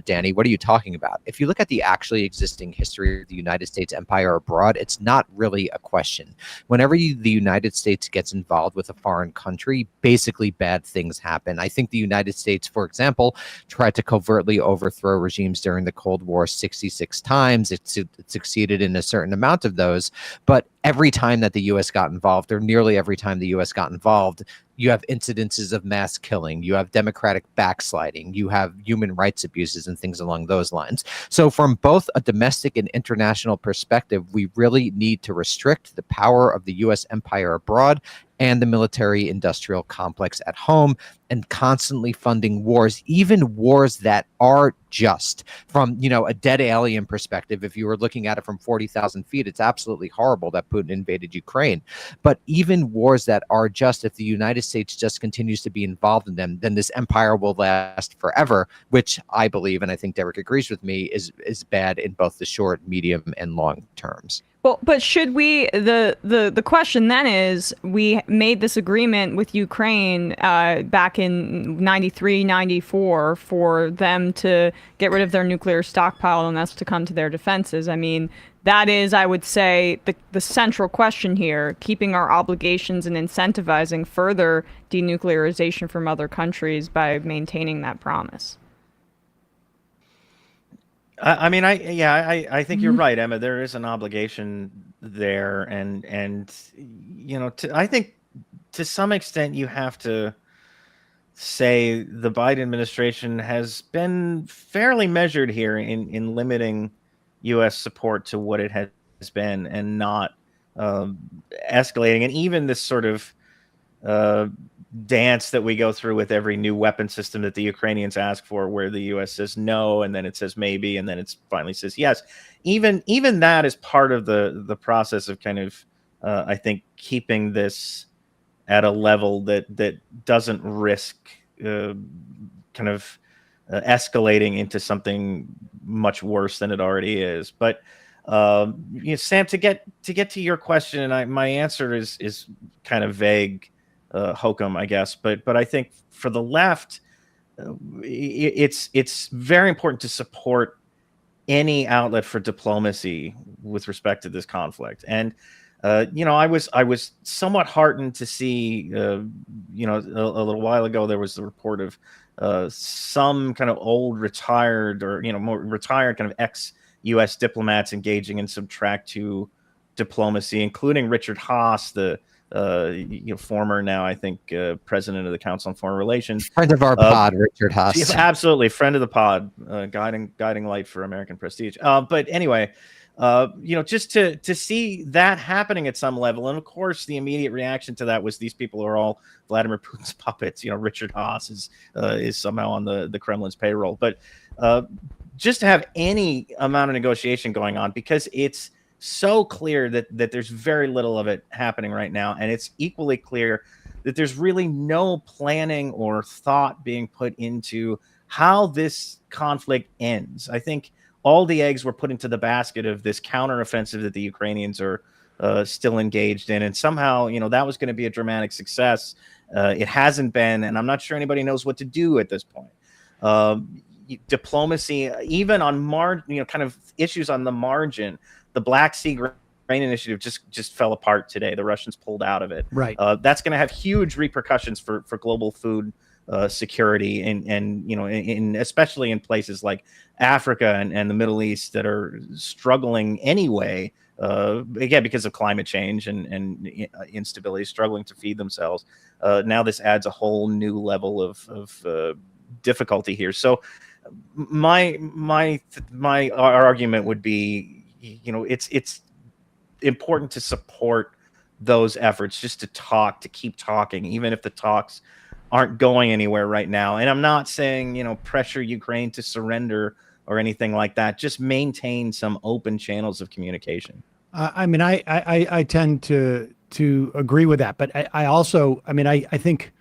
Danny, what are you talking about? If you look at the actually existing history of the United States empire abroad, it's not really a question. Whenever the United States gets involved with a foreign country, basically bad things happen. I think the United States, for example, tried to covertly overthrow regimes during the Cold War 66 times. It succeeded in a certain amount of those, but every time that the U.S. got involved, or nearly every time the U.S. got involved, you have incidences of mass killing, you have democratic backsliding, you have human rights abuses and things along those lines. So from both a domestic and international perspective, we really need to restrict the power of the U.S. empire abroad and the military-industrial complex at home, and constantly funding wars, even wars that are just. From, a dead alien perspective, if you were looking at it from 40,000 feet, it's absolutely horrible that Putin invaded Ukraine. But even wars that are just, if the United States just continues to be involved in them, then this empire will last forever, which I believe, and I think Derek agrees with me, is bad in both the short, medium, and long terms. Well, but should we, the question then is, we made this agreement with Ukraine back in 93, 94 for them to get rid of their nuclear stockpile and us to come to their defenses. I mean, that is, I would say, the central question here, keeping our obligations and incentivizing further denuclearization from other countries by maintaining that promise. I think you're right, Emma. There is an obligation there, and I think to some extent you have to say the Biden administration has been fairly measured here in limiting U.S. support to what it has been, and not escalating. And even this sort of dance that we go through with every new weapon system that the Ukrainians ask for, where the U.S. says no, and then it says maybe, and then it finally says yes. Even that is part of the process of kind of, I think, keeping this at a level that doesn't risk escalating into something much worse than it already is. But Sam, to get to your question, and my answer is kind of vague. hokum, I guess. But I think for the left, it's very important to support any outlet for diplomacy with respect to this conflict. And I was somewhat heartened to see, a little while ago there was the report of some kind of old retired or more retired kind of ex-U.S. diplomats engaging in some track 2 diplomacy, including Richard Haas, the former, now I think president of the Council on Foreign Relations, friend of our pod, Richard Haas. Yes, absolutely, friend of the pod, guiding light for American prestige. But anyway, just to see that happening at some level, and of course, the immediate reaction to that was these people are all Vladimir Putin's puppets. Richard Haas is somehow on the Kremlin's payroll. But just to have any amount of negotiation going on, because it's so clear that there's very little of it happening right now, and it's equally clear that there's really no planning or thought being put into how this conflict ends. I think all the eggs were put into the basket of this counteroffensive that the Ukrainians are still engaged in, and somehow that was going to be a dramatic success. It hasn't been, and I'm not sure anybody knows what to do at this point. Diplomacy, even on kind of issues on the margin. The Black Sea Grain Initiative just fell apart today. The Russians pulled out of it. Right. That's going to have huge repercussions for global food security, and especially in places like Africa and the Middle East that are struggling anyway. Again, because of climate change and instability, struggling to feed themselves. Now this adds a whole new level of difficulty here. So my argument would be, it's important to support those efforts, just to keep talking, even if the talks aren't going anywhere right now. And I'm not saying, pressure Ukraine to surrender or anything like that. Just maintain some open channels of communication. I tend to agree with that, but I also, I think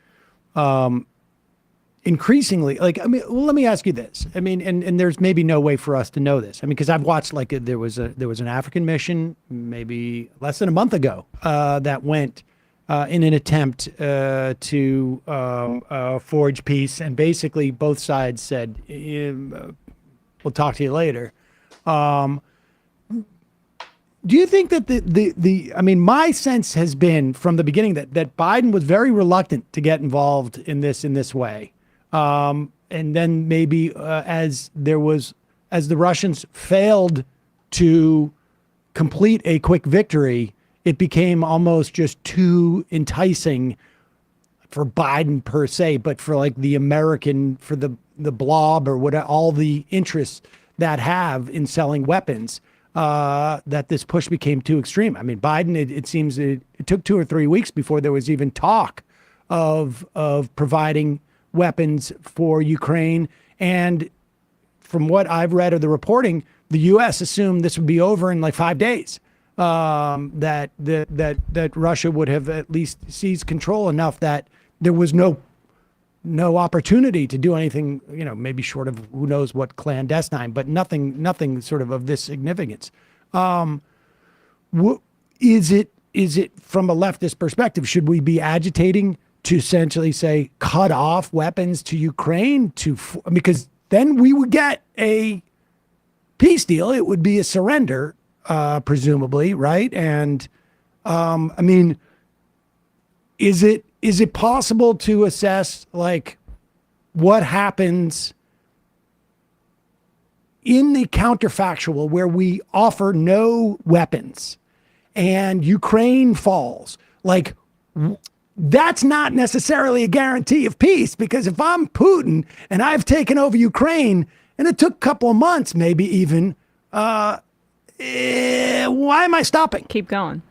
increasingly, let me ask you this. And there's maybe no way for us to know this. because I've watched, there was an African mission maybe less than a month ago that went in an attempt to forge peace, and basically both sides said, "We'll talk to you later." Do you think that my sense has been from the beginning that Biden was very reluctant to get involved in this way. And then maybe as the Russians failed to complete a quick victory, it became almost just too enticing for Biden per se, but for the American, for the blob or what, all the interests that have in selling weapons, that this push became too extreme. Biden, it seems it took 2 or 3 weeks before there was even talk of providing weapons for Ukraine. And from what I've read of the reporting, the U.S. assumed this would be over in 5 days. That Russia would have at least seized control enough that there was no opportunity to do anything, maybe short of who knows what clandestine, but nothing sort of this significance. Is it from a leftist perspective? Should we be agitating to essentially say cut off weapons to Ukraine because then we would get a peace deal? It would be a surrender, presumably, right? And is it possible to assess what happens in the counterfactual where we offer no weapons and Ukraine falls? That's not necessarily a guarantee of peace, because if I'm Putin and I've taken over Ukraine and it took a couple of months, maybe even, why am I stopping? Keep going.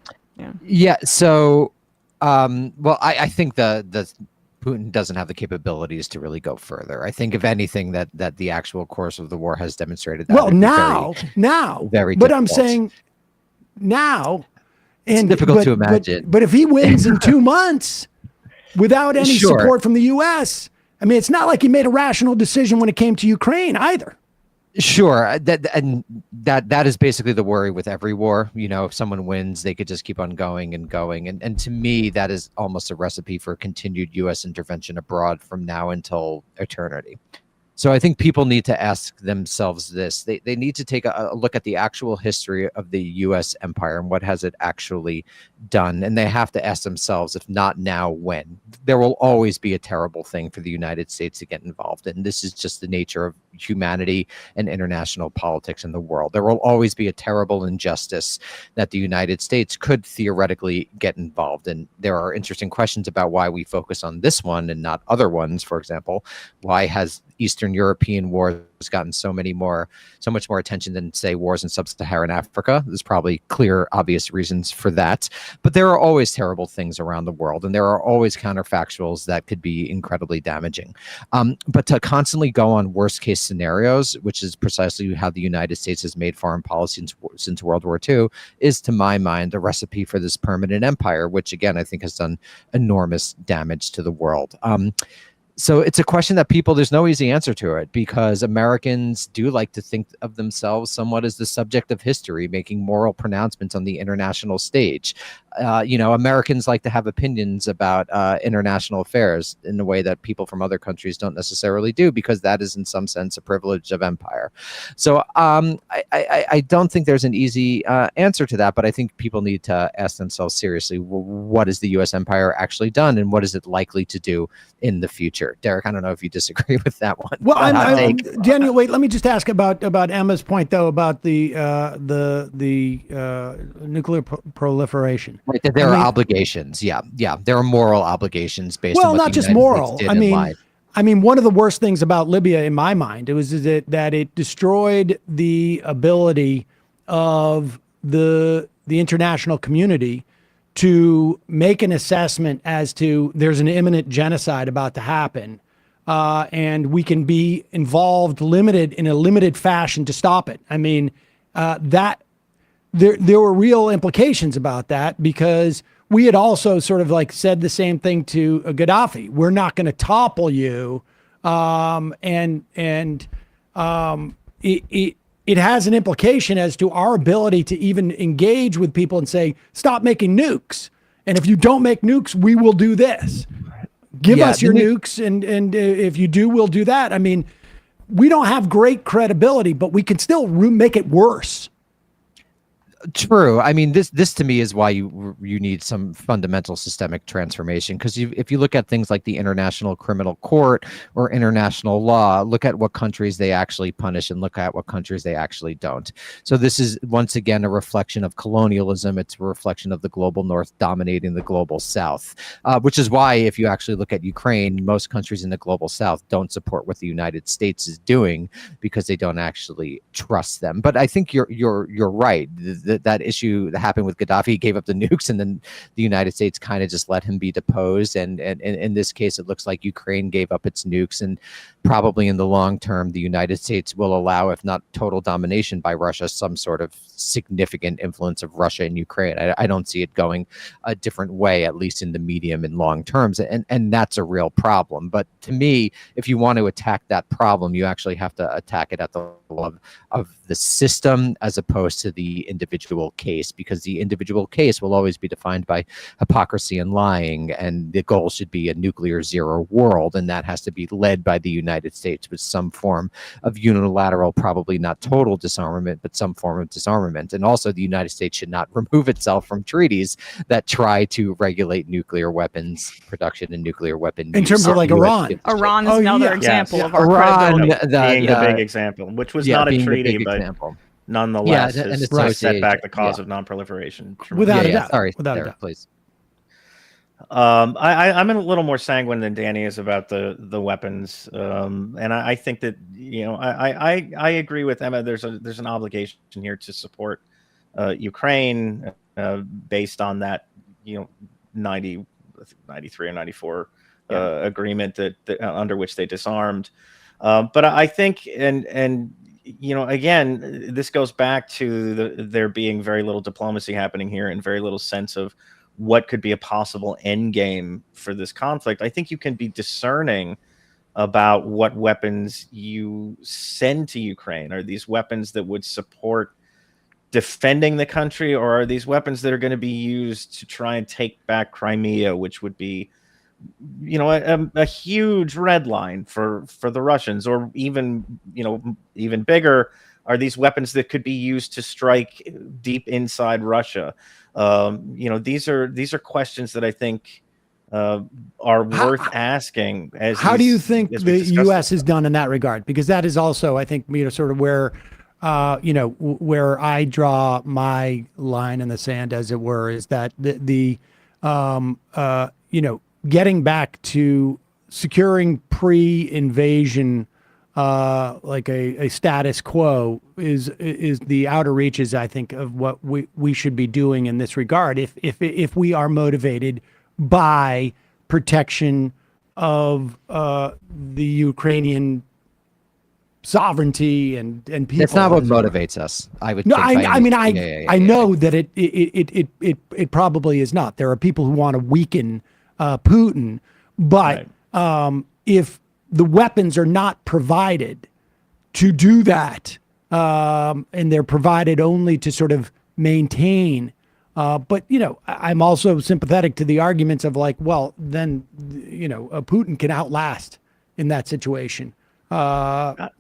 Yeah. So, I think the Putin doesn't have the capabilities to really go further. I think if anything that the actual course of the war has demonstrated that. Well, now, very but difficult. I'm saying now. It's difficult to imagine. But if he wins in 2 months without any support from the U.S., it's not like he made a rational decision when it came to Ukraine either. Sure. That is basically the worry with every war. You know, if someone wins, they could just keep on going and going. And to me, that is almost a recipe for continued U.S. intervention abroad from now until eternity. So I think people need to ask themselves this. They need to take a look at the actual history of the U.S. empire and what has it actually done. And they have to ask themselves, if not now, when? There will always be a terrible thing for the United States to get involved in. This is just the nature of humanity and international politics in the world. There will always be a terrible injustice that the United States could theoretically get involved in. There are interesting questions about why we focus on this one and not other ones. For example, why has Eastern European wars gotten so much more attention than, say, wars in sub-Saharan Africa? There's probably clear, obvious reasons for that. But there are always terrible things around the world, and there are always counterfactuals that could be incredibly damaging. But to constantly go on worst-case scenarios, which is precisely how the United States has made foreign policy since World War II, is, to my mind, a recipe for this permanent empire, which, again, I think has done enormous damage to the world. So it's a question that there's no easy answer to it, because Americans do like to think of themselves somewhat as the subject of history, making moral pronouncements on the international stage. Americans like to have opinions about international affairs in a way that people from other countries don't necessarily do, because that is in some sense a privilege of empire. So I don't think there's an easy answer to that, but I think people need to ask themselves seriously, what has the U.S. empire actually done, and what is it likely to do in the future? Derek, I don't know if you disagree with that one. Well, Daniel, wait, let me just ask about Emma's point, though, about the nuclear proliferation. Right, that there are obligations. Yeah. There are moral obligations based on what not just moral. I mean, one of the worst things about Libya, in my mind, was that it destroyed the ability of the international community to make an assessment as to there's an imminent genocide about to happen, and we can be involved in a limited fashion to stop it. I mean, that there were real implications about that, because we had also sort of like said the same thing to Gaddafi. We're not going to topple you, it has an implication as to our ability to even engage with people and say, stop making nukes. And if you don't make nukes, we will do this. Give us your nukes. And if you do, we'll do that. I mean, we don't have great credibility, but we can still make it worse. True. I mean, this to me is why you need some fundamental systemic transformation, because if you look at things like the International Criminal Court or international law, look at what countries they actually punish and look at what countries they actually don't. So this is, once again, a reflection of colonialism. It's a reflection of the global North dominating the global South, which is why if you actually look at Ukraine, most countries in the global South don't support what the United States is doing because they don't actually trust them. But I think you're right. That issue that happened with Gaddafi, he gave up the nukes, and then the United States kind of just let him be deposed. And in this case, it looks like Ukraine gave up its nukes, and probably in the long term, the United States will allow, if not total domination by Russia, some sort of significant influence of Russia in Ukraine. I don't see it going a different way, at least in the medium and long terms. And that's a real problem. But to me, if you want to attack that problem, you actually have to attack it at the level of the system as opposed to the individual case, because the individual case will always be defined by hypocrisy and lying, and the goal should be a nuclear zero world, and that has to be led by the United States with some form of unilateral, probably not total disarmament, but some form of disarmament. And also the United States should not remove itself from treaties that try to regulate nuclear weapons production and nuclear weapon in use. terms of like Iran. Iran is another example of our Iran credibility. being the big example, which was not a treaty, but nonetheless, has set back the cause of non-proliferation. Without a doubt. Sorry, without a doubt. Please. I'm a little more sanguine than Danny is about the weapons, and I think that I agree with Emma. There's an obligation here to support Ukraine based on that 93 or 94 agreement that under which they disarmed. But I think and again, this goes back to there being very little diplomacy happening here and very little sense of what could be a possible end game for this conflict. I think you can be discerning about what weapons you send to Ukraine. Are these weapons that would support defending the country, or are these weapons that are going to be used to try and take back Crimea, which would be, you know, a huge red line for the Russians? Or even, you know, even bigger, are these weapons that could be used to strike deep inside Russia? You know, these are questions that I think are worth asking. How do you think the U.S. has done in that regard? Because that is also, I think, you know, sort of where, you know, where I draw my line in the sand, as it were, is that the you know, getting back to securing pre-invasion, like a status quo is the outer reaches, I think, of what we should be doing in this regard. If we are motivated by protection of the Ukrainian sovereignty and people. That's not what motivates us. I would. No, think I know that it probably is not. There are people who want to weaken Putin, but if the weapons are not provided to do that, and they're provided only to sort of maintain. But, you know, I'm also sympathetic to the arguments of like, well, then, you know, Putin can outlast in that situation. But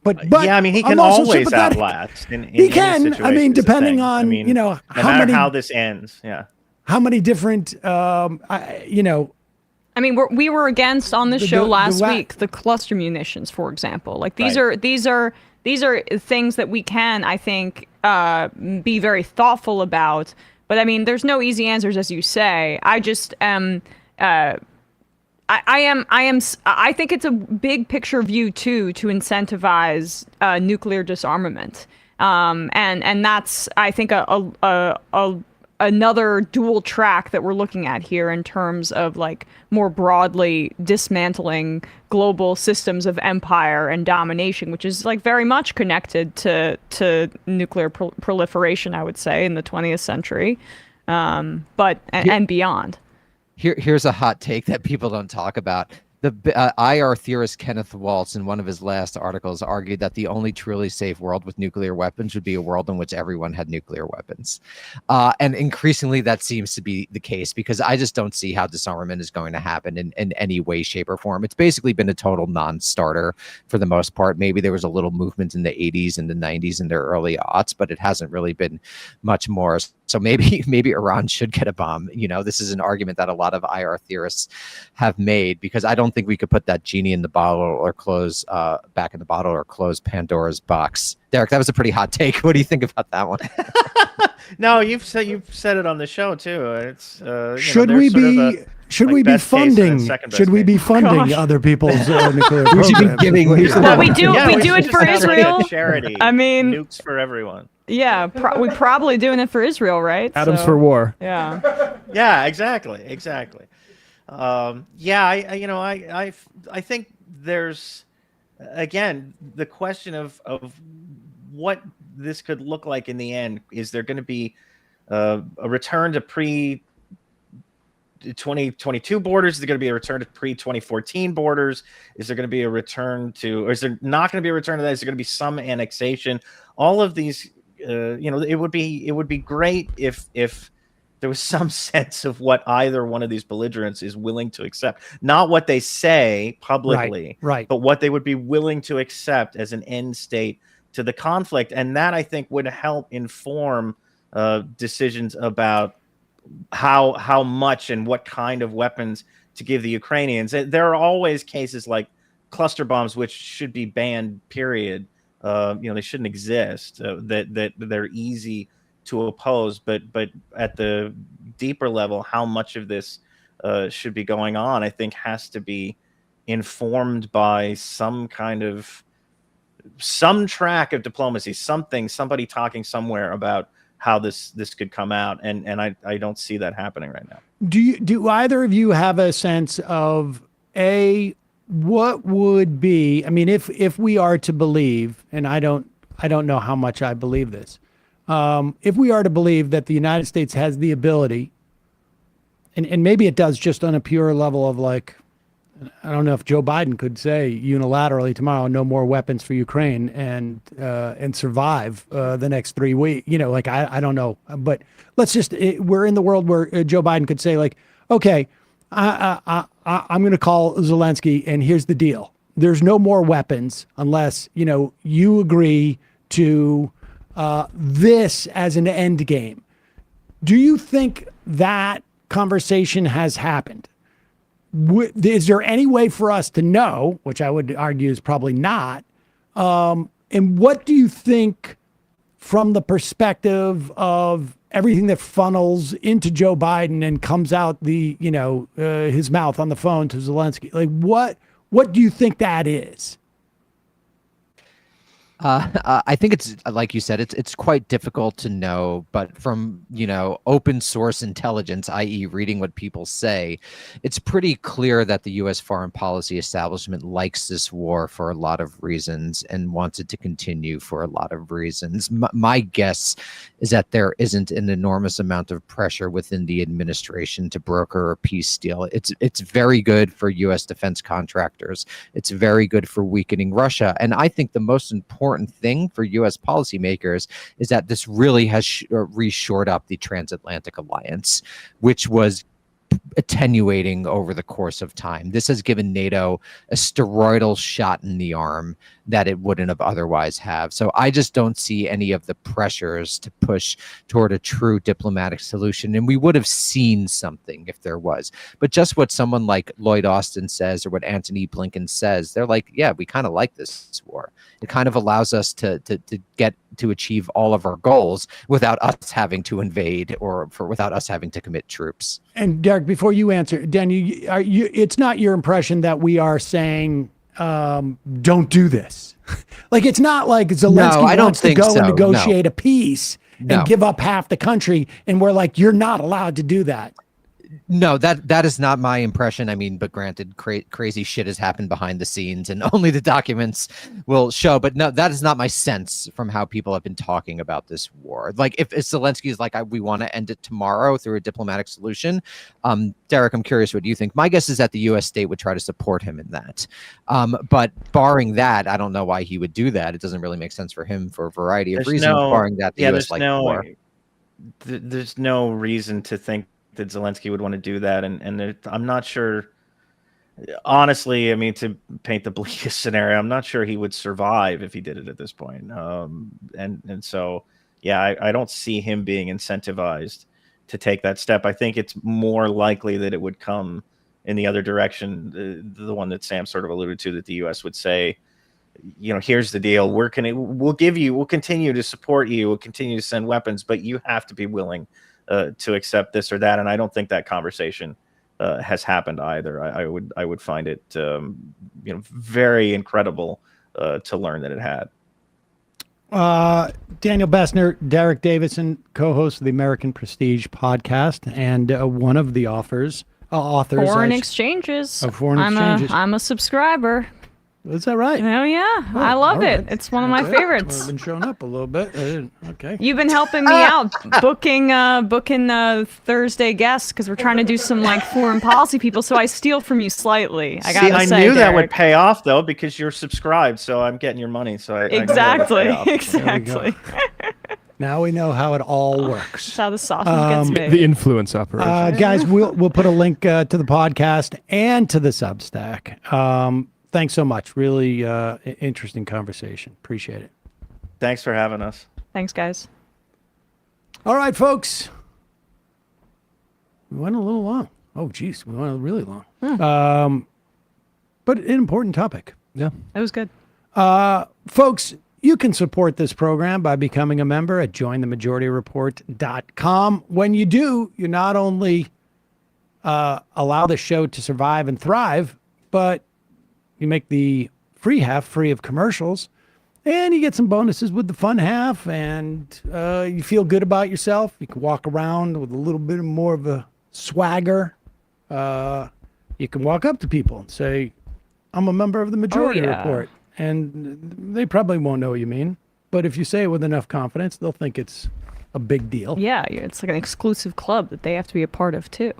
yeah, I mean, he can always outlast. He can. I mean, depending on, you know, how this ends. Yeah. How many different, you know. I mean, we were against on this show last week the cluster munitions, for example. Like these are things that we can, I think, be very thoughtful about. But I mean, there's no easy answers, as you say. I just am. I think it's a big picture view too to incentivize nuclear disarmament, and that's, I think, another dual track that we're looking at here in terms of like more broadly dismantling global systems of empire and domination, which is like very much connected to nuclear proliferation, I would say, in the 20th century, but and beyond. Here's a hot take that people don't talk about. The IR theorist Kenneth Waltz, in one of his last articles, argued that the only truly safe world with nuclear weapons would be a world in which everyone had nuclear weapons. And increasingly, that seems to be the case, because I just don't see how disarmament is going to happen in any way, shape, or form. It's basically been a total non-starter for the most part. Maybe there was a little movement in the 80s and the 90s and the early aughts, but it hasn't really been much more. So maybe Iran should get a bomb. You know, this is an argument that a lot of IR theorists have made, because I don't think we could put that genie in the bottle or close back in the bottle or close Pandora's box. Derek, that was a pretty hot take. What do you think about that one? No, you've said it on the show too. It's should we be funding other people's nuclear programs? We should be giving. We do it for Israel. Charity. I mean, nukes for everyone. Yeah, we're probably doing it for Israel, right? Atoms for war. Yeah. Yeah, exactly. I think there's, again, the question of what this could look like in the end. Is there going to be a return to pre-2022 borders? Is there going to be a return to pre-2014 borders? Is there going to be a return to, or is there not going to be a return to that? Is there going to be some annexation? All of these, it would be great if there was some sense of what either one of these belligerents is willing to accept. Not what they say publicly, right. but what they would be willing to accept as an end state to the conflict. And that, I think, would help inform decisions about how much and what kind of weapons to give the Ukrainians. There are always cases like cluster bombs, which should be banned, period. They shouldn't exist, that they're easy to oppose, but at the deeper level, how much of this should be going on, I think, has to be informed by some track of diplomacy, somebody talking somewhere about how this could come out, and I don't see that happening right now. Do either of you have a sense of what would be, I mean, if we are to believe, and I don't know how much I believe this, if we are to believe that the United States has the ability, and maybe it does just on a pure level of like I don't know if Joe Biden could say unilaterally tomorrow, no more weapons for Ukraine and survive the next 3 weeks. Like, I don't know. But let's just, we're in the world where Joe Biden could say, like, okay, I'm going to call Zelensky, and here's the deal. There's no more weapons unless, you agree to this as an end game. Do you think that conversation has happened? Is there any way for us to know, which I would argue is probably not, and what do you think from the perspective of everything that funnels into Joe Biden and comes out his mouth on the phone to Zelensky? Like, what do you think that is? I think it's like you said, it's quite difficult to know, but from open source intelligence, i.e., reading what people say, it's pretty clear that the U.S. foreign policy establishment likes this war for a lot of reasons and wants it to continue for a lot of reasons. My guess is that there isn't an enormous amount of pressure within the administration to broker a peace deal. It's very good for U.S. defense contractors. It's very good for weakening Russia, and I think the most important thing for U.S. policymakers is that this really has reshored up the transatlantic alliance, which was attenuating over the course of time. This has given NATO a steroidal shot in the arm that it wouldn't have otherwise have. So I just don't see any of the pressures to push toward a true diplomatic solution. And we would have seen something if there was. But just what someone like Lloyd Austin says or what Antony Blinken says, they're like, yeah, we kind of like this war. It kind of allows us to get to achieve all of our goals without us having to invade or without us having to commit troops. And Derek, before you answer, Dan, it's not your impression that we are saying, don't do this. Like, it's not like Zelensky wants to go and negotiate a peace and give up half the country. And we're like, you're not allowed to do that. No, that is not my impression. I mean, but granted, crazy shit has happened behind the scenes and only the documents will show. But no, that is not my sense from how people have been talking about this war. Like, if Zelensky is like, we want to end it tomorrow through a diplomatic solution. Derek, I'm curious, what do you think? My guess is that the U.S. state would try to support him in that. But barring that, I don't know why he would do that. It doesn't really make sense for him for a variety of reasons. Barring that, the U.S. war. There's no reason to think that Zelensky would want to do that, and I'm not sure. Honestly, I mean, to paint the bleakest scenario, I'm not sure he would survive if he did it at this point. And so, yeah, I don't see him being incentivized to take that step. I think it's more likely that it would come in the other direction, the one that Sam sort of alluded to, that the U.S. would say, here's the deal. We'll continue to support you. We'll continue to send weapons, but you have to be willing to accept this or that. And I don't think that conversation has happened either. I would find it very incredible to learn that it had. Daniel Bessner, Derek Davison, co-host of the American Prestige podcast, and one of the authors Foreign exchanges. Of foreign exchanges. I'm a subscriber. Is that right? Oh, yeah. I love it. It's one of my favorites. I've been showing up a little bit. Okay. You've been helping me out booking Thursday guests because we're trying to do some foreign policy people. So I steal from you slightly. I knew that would pay off though because you're subscribed. So I'm getting your money. So exactly. Now we know how it all works. That's how the sausage gets made. The influence operation. Guys, we'll put a link to the podcast and to the Substack. Thanks so much. Really interesting conversation. Appreciate it. Thanks for having us. Thanks, guys. All right, folks. We went a little long. Oh, geez. We went really long. But an important topic. Yeah. It was good. Folks, you can support this program by becoming a member at jointhemajorityreport.com. When you do, you not only allow the show to survive and thrive, but you make the free half free of commercials, and you get some bonuses with the fun half, and you feel good about yourself. You can walk around with a little bit more of a swagger. You can walk up to people and say, I'm a member of the Majority Report. And they probably won't know what you mean. But if you say it with enough confidence, they'll think it's a big deal. Yeah, it's like an exclusive club that they have to be a part of, too.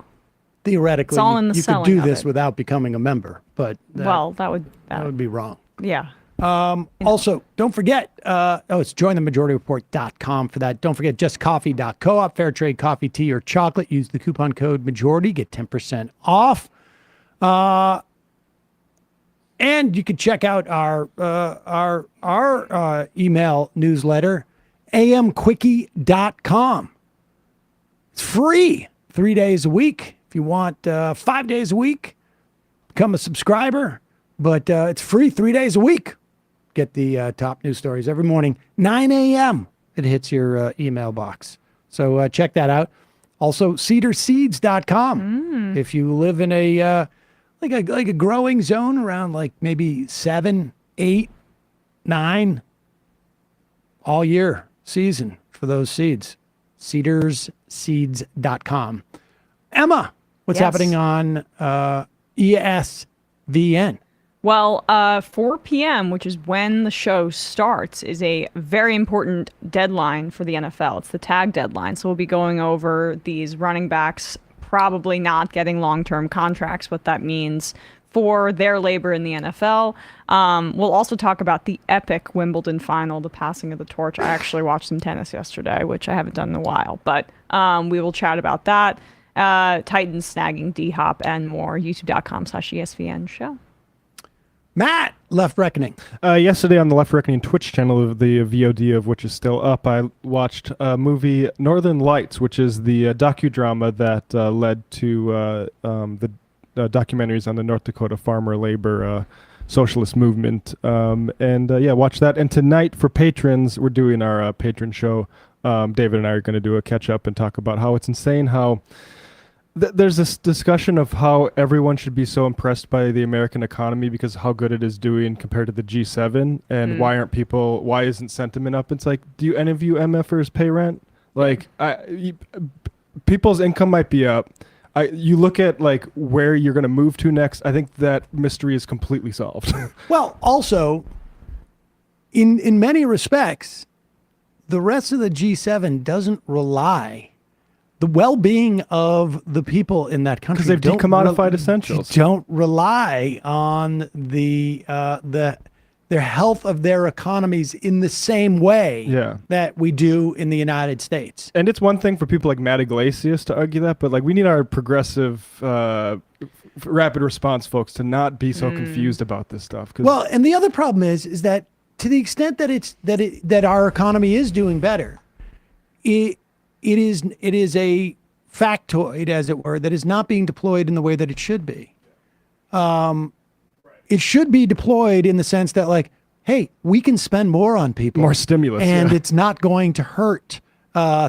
theoretically, It's all in the you could selling do of this it. without becoming a member, but that would be wrong. Yeah. Also, don't forget, it's jointhemajority.report.com for that. Don't forget justcoffee.coop, fair trade coffee, tea, or chocolate. Use the coupon code majority, get 10% off. And you can check out our email newsletter, amquickie.com. It's free 3 days a week. If you want 5 days a week, become a subscriber. But it's free 3 days a week. Get the top news stories every morning, 9 a.m. It hits your email box. So check that out. Also, cedarseeds.com. If you live in a like a growing zone around like maybe 7, 8, 9 all year season for those seeds. cedarseeds.com. Emma, what's happening on ESVN? Well, 4 p.m., which is when the show starts, is a very important deadline for the NFL. It's the tag deadline. So we'll be going over these running backs probably not getting long-term contracts, what that means for their labor in the NFL. We'll also talk about the epic Wimbledon final, the passing of the torch. I actually watched some tennis yesterday, which I haven't done in a while. But we will chat about that. Titans snagging D-Hop and more. YouTube.com/ESVN show. Matt, Left Reckoning. Yesterday on the Left Reckoning Twitch channel, the VOD of which is still up, I watched a movie, Northern Lights, which is the docudrama that led to the documentaries on the North Dakota farmer labor socialist movement. Watch that. And tonight for patrons, we're doing our patron show. David and I are going to do a catch up and talk about how it's insane how there's this discussion of how everyone should be so impressed by the American economy because of how good it is doing compared to the G7, and why isn't sentiment up? It's like, do any of you MFers pay rent? Like, people's income might be up. You look at like where you're going to move to next. I think that mystery is completely solved. Well, also, in many respects, the rest of the G7 doesn't rely. The well-being of the people in that country, because they've decommodified essentials, don't rely on their health of their economies in the same way that we do in the United States. And it's one thing for people like Matt Iglesias to argue that, but like we need our progressive rapid response folks to not be so confused about this stuff. Well, and the other problem is that to the extent that that our economy is doing better, it is a factoid, as it were, that is not being deployed in the way that it should be. It should be deployed in the sense that, like, hey, we can spend more on people, more stimulus, and it's not going to hurt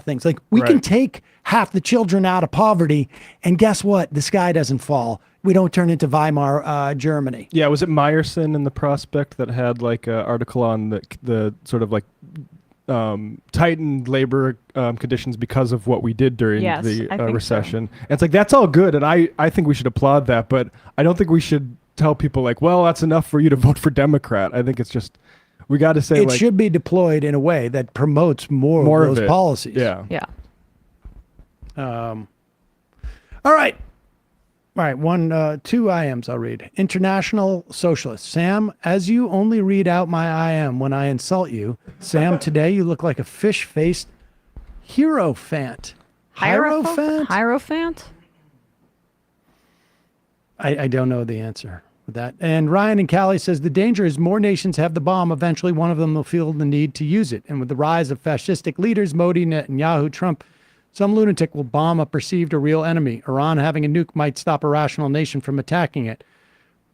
things. Like, we can take half the children out of poverty, and guess what? The sky doesn't fall. We don't turn into Weimar, Germany. Yeah, was it Meyerson in the Prospect that had like an article on the sort of like tightened labor conditions because of what we did during the recession? So. And it's like, that's all good, and I think we should applaud that, but I don't think we should tell people like, well, that's enough for you to vote for Democrat. I think it's just, we got to say it should be deployed in a way that promotes more of those policies. Yeah. All right. Two IMs I'll read. International Socialist. Sam, as you only read out my IM when I insult you, Sam, today you look like a fish-faced hierophant. Hierophant? I don't know the answer with that. And Ryan in Cali says, the danger is more nations have the bomb. Eventually, one of them will feel the need to use it. And with the rise of fascistic leaders, Modi, Netanyahu, Trump, some lunatic will bomb a perceived or real enemy. Iran having a nuke might stop a rational nation from attacking it.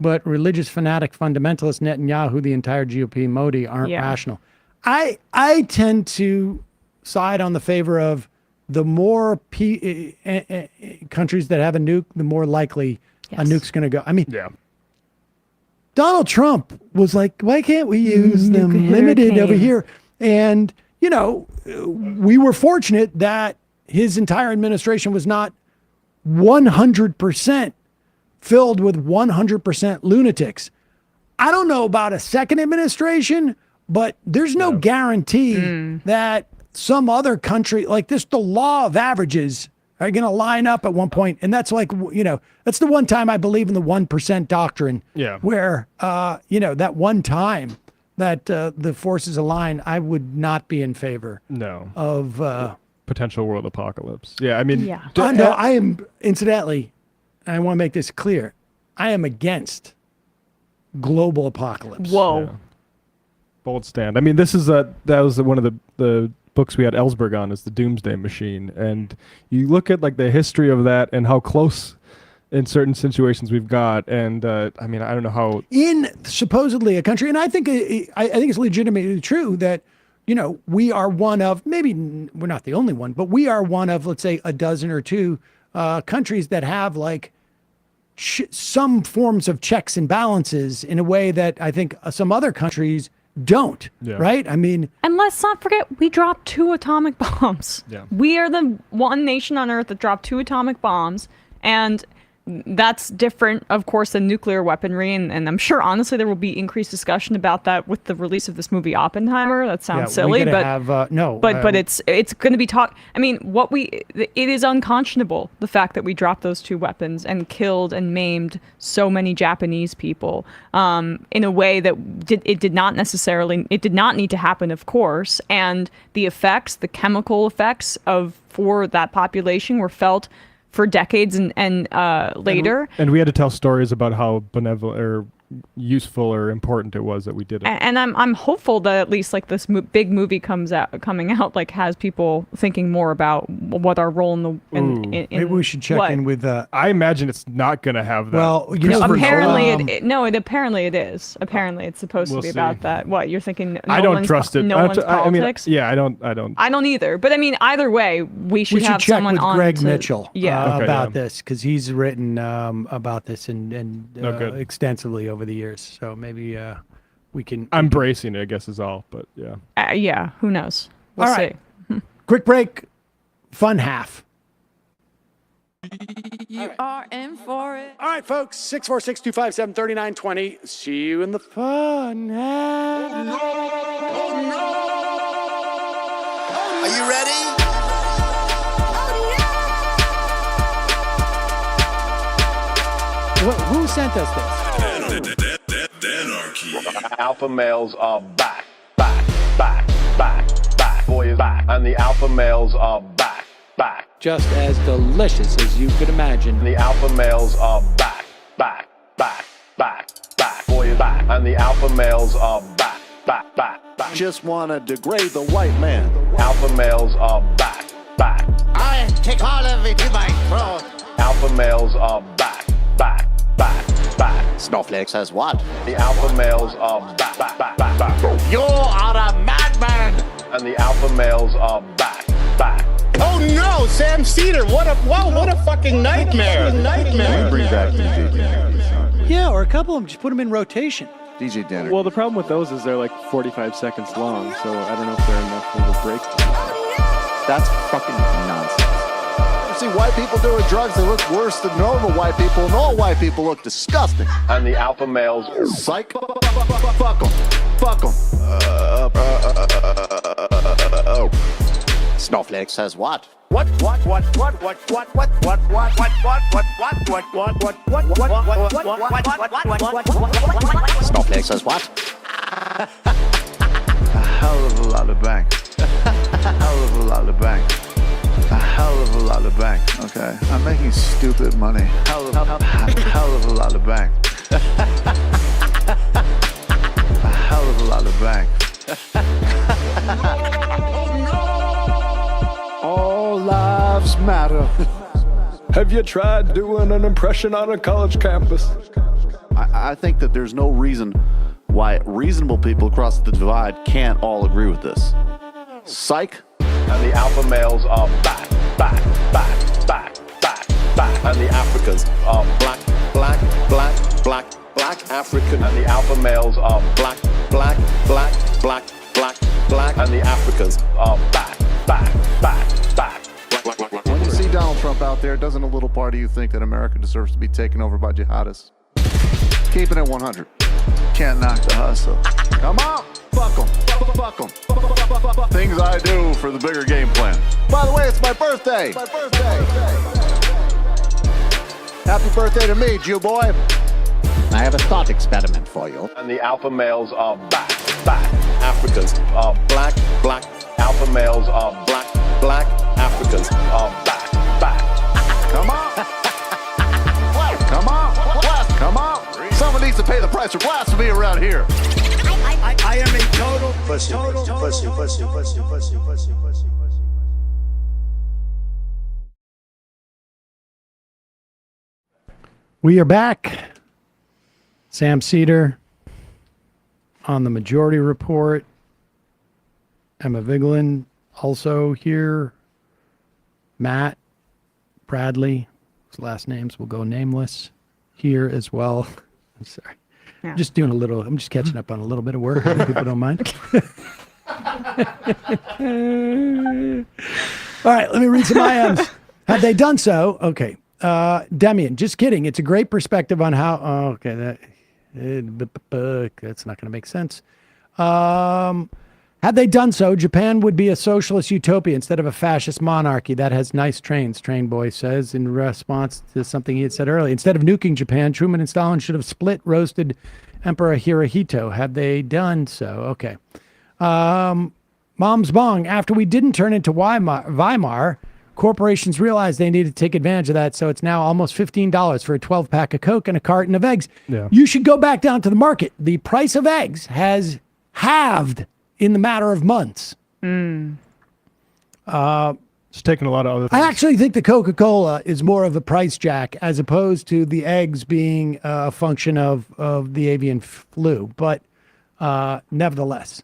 But religious fanatic fundamentalist Netanyahu, the entire GOP, Modi aren't rational. I tend to side on the favor of the more countries that have a nuke, the more likely a nuke's going to go. I mean, Donald Trump was like, why can't we use them limited over here? And, you know, we were fortunate that his entire administration was not 100% filled with 100% lunatics. I don't know about a second administration, but there's no guarantee that some other country like this, the law of averages are going to line up at one point. And that's like, that's the one time I believe in the 1% doctrine. Yeah. Where, that one time that the forces align, I would not be in favor of potential world apocalypse. Yeah, I mean, I am, incidentally, I want to make this clear, I am against global apocalypse. Whoa. Yeah. Bold stand. I mean, that was one of the books we had Ellsberg on, is the Doomsday Machine, and you look at like the history of that and how close in certain situations we've got, and I mean, I don't know how in supposedly a country, and I think it's legitimately true that we are one of, maybe we're not the only one, but we are one of, let's say, a dozen or two countries that have like some forms of checks and balances in a way that I think some other countries don't, right? I mean, and let's not forget, we dropped 2 atomic bombs. Yeah. We are the one nation on Earth that dropped 2 atomic bombs, and that's different, of course, than nuclear weaponry, and I'm sure, honestly, there will be increased discussion about that with the release of this movie Oppenheimer. That sounds silly, but but it's going to be talked. I mean, it is unconscionable, the fact that we dropped those 2 weapons and killed and maimed so many Japanese people in a way that it did not need to happen, of course, and the effects, the chemical effects for that population were felt for decades and later. And we had to tell stories about how benevolent or useful or important it was that we did it. And I'm hopeful that at least like this big movie coming out like has people thinking more about what our role in the maybe we should check in with I imagine it's not going to have that. Well, apparently apparently it is. Apparently it's supposed to be about that. What you're thinking? I don't trust it. No one's politics. I don't. I don't either. But I mean, either way, we should have check someone with on Greg Mitchell about this, this, because he's written about this and extensively over the years. So maybe we can. I'm bracing it, I guess, is all. But yeah. Who knows? We'll all right. Quick break. Fun half. You are in for it. All right, folks. 646-257-3920. See you in the fun half. Are you ready? Who sent us this? Alpha males are back. Boy is back. And the alpha males are back. Just as delicious as you could imagine. The alpha males are back. Boy is back. And the alpha males are back. Just wanna degrade the white man. Alpha males are back. I take all of it to my throat. Alpha males are back. Snowflake says what? The alpha males are back. You are a madman. And the alpha males are back. Oh no, Sam Cedar! What a fucking nightmare! Can we bring back DJ Danner? Yeah, or a couple of them. Just put them in rotation. DJ Danner. Well, the problem with those is they're like 45 seconds long, so I don't know if they're enough of a break. That's fucking nonsense. You see white people doing drugs, they look worse than normal white people, and all white people look disgusting. And the alpha males... Psych. Fuck them. Snowflake says what? Snowflake says what? A hell of a lot of bank. A hell of a lot of bank. A hell of a lot of bank. Okay, I'm making stupid money. Hell of a lot of bank. A hell of a lot of bank. All lives matter. Have you tried doing an impression on a college campus? I think that there's no reason why reasonable people across the divide can't all agree with this. Psych. And the alpha males are back. And the Africans are black African. And the alpha males are black. And the Africans are back. When you see Donald Trump out there, doesn't a little part of you think that America deserves to be taken over by jihadists? Keeping it 100. Can't knock the hustle. Come on. Fuck 'em. Things I do for the bigger game plan. By the way, it's my birthday. Happy birthday to me, Jew boy. I have a thought experiment for you. And the alpha males are back. Africans are black. Alpha males are black. Africans are back. Come on. Someone needs to pay the price for blasphemy around here. I am a total pussy. We are back. Sam Seder on the Majority Report. Emma Vigeland also here. Matt Bradley, whose last names will go nameless, here as well. I'm sorry. Yeah. I'm just catching up on a little bit of work, if people don't mind. All right, let me read some IMs. Have they done so? Okay. Demian, just kidding. It's a great perspective on how. That's not going to make sense. Had they done so, Japan would be a socialist utopia instead of a fascist monarchy. That has nice trains, Train Boy says in response to something he had said earlier. Instead of nuking Japan, Truman and Stalin should have split roasted Emperor Hirohito. Had they done so? Okay. Mom's Bong, after we didn't turn into Weimar, corporations realized they needed to take advantage of that, so it's now almost $15 for a 12-pack of Coke and a carton of eggs. Yeah. You should go back down to the market. The price of eggs has halved in the matter of months. It's taken a lot of other I things. actually think the Coca-Cola is more of a price jack as opposed to the eggs being a function of the avian flu. But nevertheless,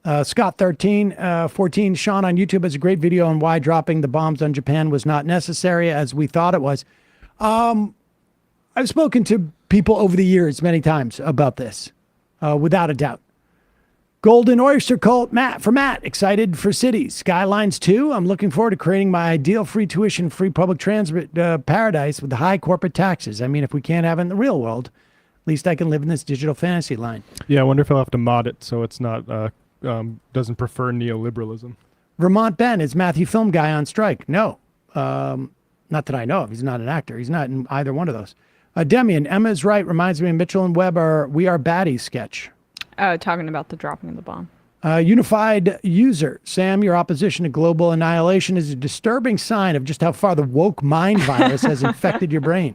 Scott1314, Sean on YouTube has a great video on why dropping the bombs on Japan was not necessary as we thought it was. I've spoken to people over the years many times about this, without a doubt. Golden Oyster Cult, Matt, excited for cities. Skylines 2, I'm looking forward to creating my ideal free tuition, free public transit paradise with high corporate taxes. I mean, if we can't have it in the real world, at least I can live in this digital fantasy line. Yeah, I wonder if I'll have to mod it so it's not doesn't prefer neoliberalism. Vermont Ben, is Matthew Film Guy on strike? No. Not that I know of. He's not an actor. He's not in either one of those. Demian, Emma is right. Reminds me of Mitchell and Webb We Are Baddies sketch. Talking about the dropping of the bomb. Unified user, Sam, your opposition to global annihilation is a disturbing sign of just how far the woke mind virus has infected your brain.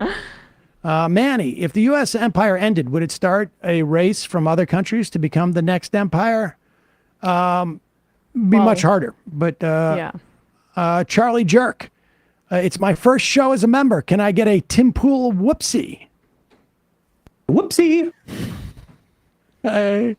Manny, if the U.S. empire ended, would it start a race from other countries to become the next empire? Much harder. But yeah. Charlie Jerk, it's my first show as a member. Can I get a Tim Pool whoopsie? Whoopsie. You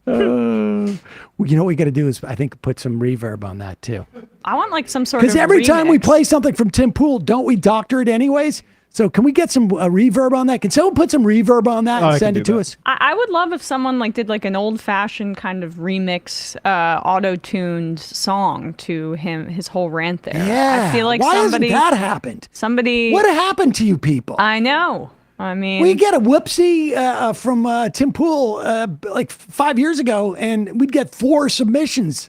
know what we got to do is, I think, put some reverb on that too. I want like some sort of Because every time we remix. play something from Tim Pool, don't we doctor it anyways? So can we get some reverb on that? Can someone put some reverb on that and send it to us? I would love if someone like did like an old-fashioned kind of remix, auto-tuned song to his whole rant there. Yeah. I feel like Why somebody hasn't that happened? Somebody. What happened to you people? I know. I mean, we get a whoopsie from Tim Pool like 5 years ago, and we'd get 4 submissions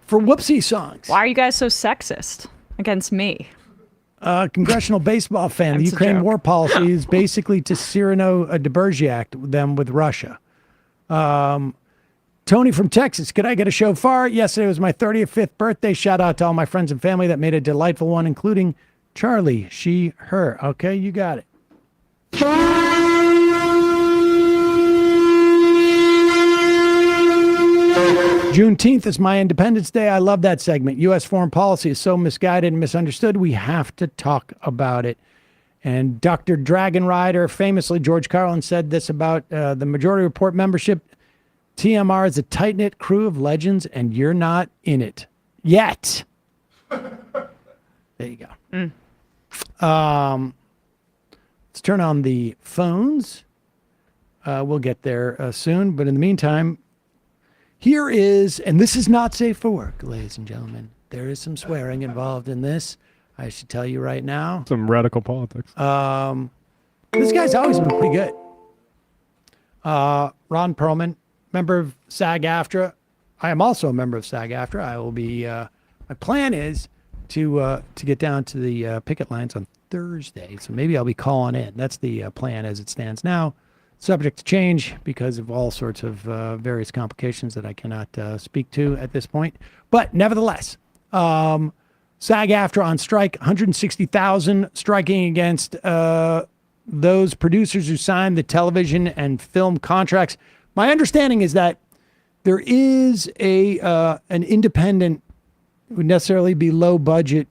for whoopsie songs. Why are you guys so sexist against me? Congressional baseball fan. The That's a Ukraine joke. war policy is basically to Cyrano de Bergerac them with Russia. Tony from Texas. Could I get a shofar? Yesterday was my 35th birthday. Shout out to all my friends and family that made a delightful one, including Charlie, she, her. Okay, you got it. Juneteenth is my Independence Day. I love that segment. U.S. foreign policy is so misguided and misunderstood. We have to talk about it. And Dr. Dragon Rider, famously, George Carlin said this about the Majority Report membership. TMR is a tight-knit crew of legends, and you're not in it yet. There you go. Let's turn on the phones. We'll get there soon. But in the meantime, here is, and this is not safe for work, ladies and gentlemen. There is some swearing involved in this. I should tell you right now. Some radical politics. This guy's always been pretty good. Ron Perlman, member of SAG-AFTRA. I am also a member of SAG-AFTRA. I will be. My plan is to get down to the picket lines on Thursday, so maybe I'll be calling in. That's the plan as it stands now. Subject to change because of all sorts of various complications that I cannot speak to at this point. But nevertheless, SAG-AFTRA on strike, 160,000 striking against those producers who signed the television and film contracts. My understanding is that there is an independent, would necessarily be low budget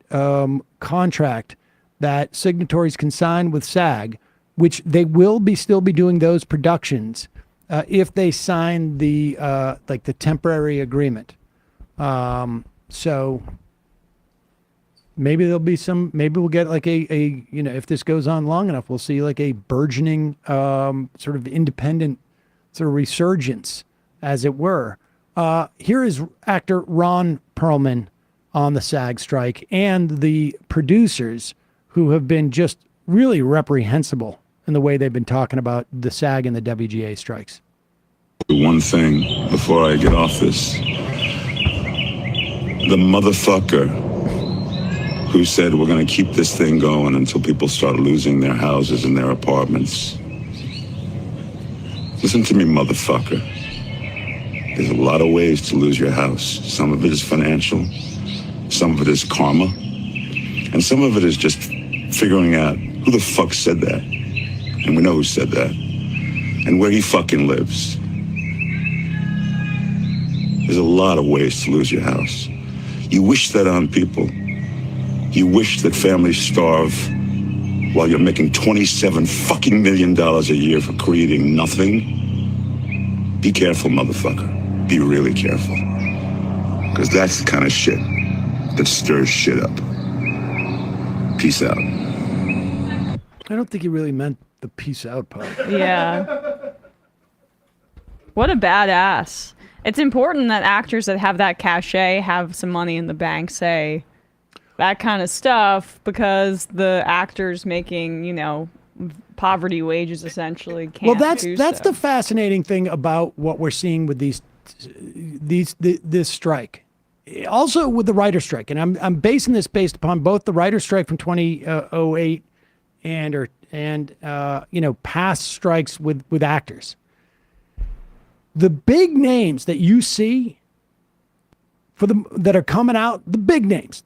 contract that signatories can sign with SAG, which they will still be doing those productions if they sign the temporary agreement. So maybe there'll be maybe we'll get like if this goes on long enough, we'll see like a burgeoning sort of independent sort of resurgence, as it were. Here is actor Ron Perlman on the SAG strike and the producers who have been just really reprehensible in the way they've been talking about the SAG and the WGA strikes. One thing before I get off this. The motherfucker who said we're going to keep this thing going until people start losing their houses and their apartments. Listen to me, motherfucker. There's a lot of ways to lose your house. Some of it is financial, some of it is karma, and some of it is just figuring out who the fuck said that. And we know who said that, and where he fucking lives. There's a lot of ways to lose your house. You wish that on people. You wish that families starve while you're making $27 fucking million a year for creating nothing. Be careful, motherfucker. Be really careful. Because that's the kind of shit that stirs shit up. Peace out. I don't think he really meant the peace out part. Yeah. What a badass. It's important that actors that have that cachet have some money in the bank say that kind of stuff, because the actors making, poverty wages essentially can't. Well, that's the fascinating thing about what we're seeing with this strike. Also with the writer's strike, and I'm basing this based upon both the writer's strike from 2008 and past strikes with actors. The big names that you see that are coming out, the big names,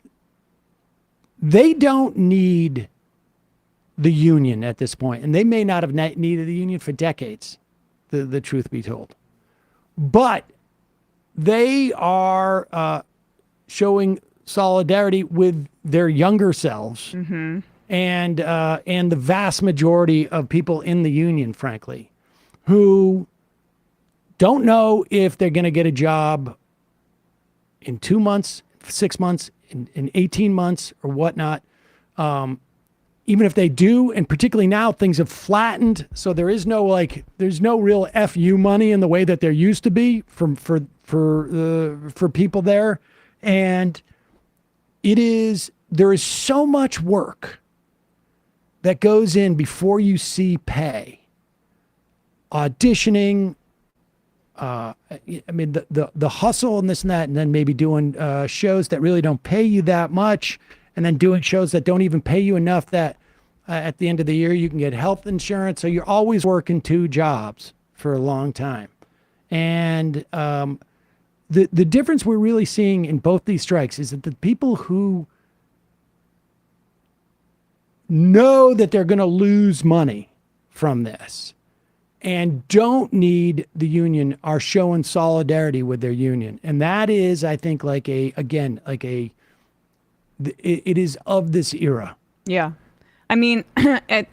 they don't need the union at this point, and they may not have needed the union for decades, the truth be told. But they are showing solidarity with their younger selves, mm-hmm. and the vast majority of people in the union, frankly, who don't know if they're going to get a job in 2 months, 6 months, in 18 months or whatnot. Even if they do, and particularly now things have flattened, so there's no real FU money in the way that there used to be for people there. And there is so much work that goes in before you see pay. Auditioning, the hustle and this and that, and then maybe doing shows that really don't pay you that much, and then doing shows that don't even pay you enough that at the end of the year you can get health insurance. So you're always working 2 jobs for a long time. And the difference we're really seeing in both these strikes is that the people who know that they're going to lose money from this and don't need the union are showing solidarity with their union. And that is, I think, it is of this era. Yeah. I mean, I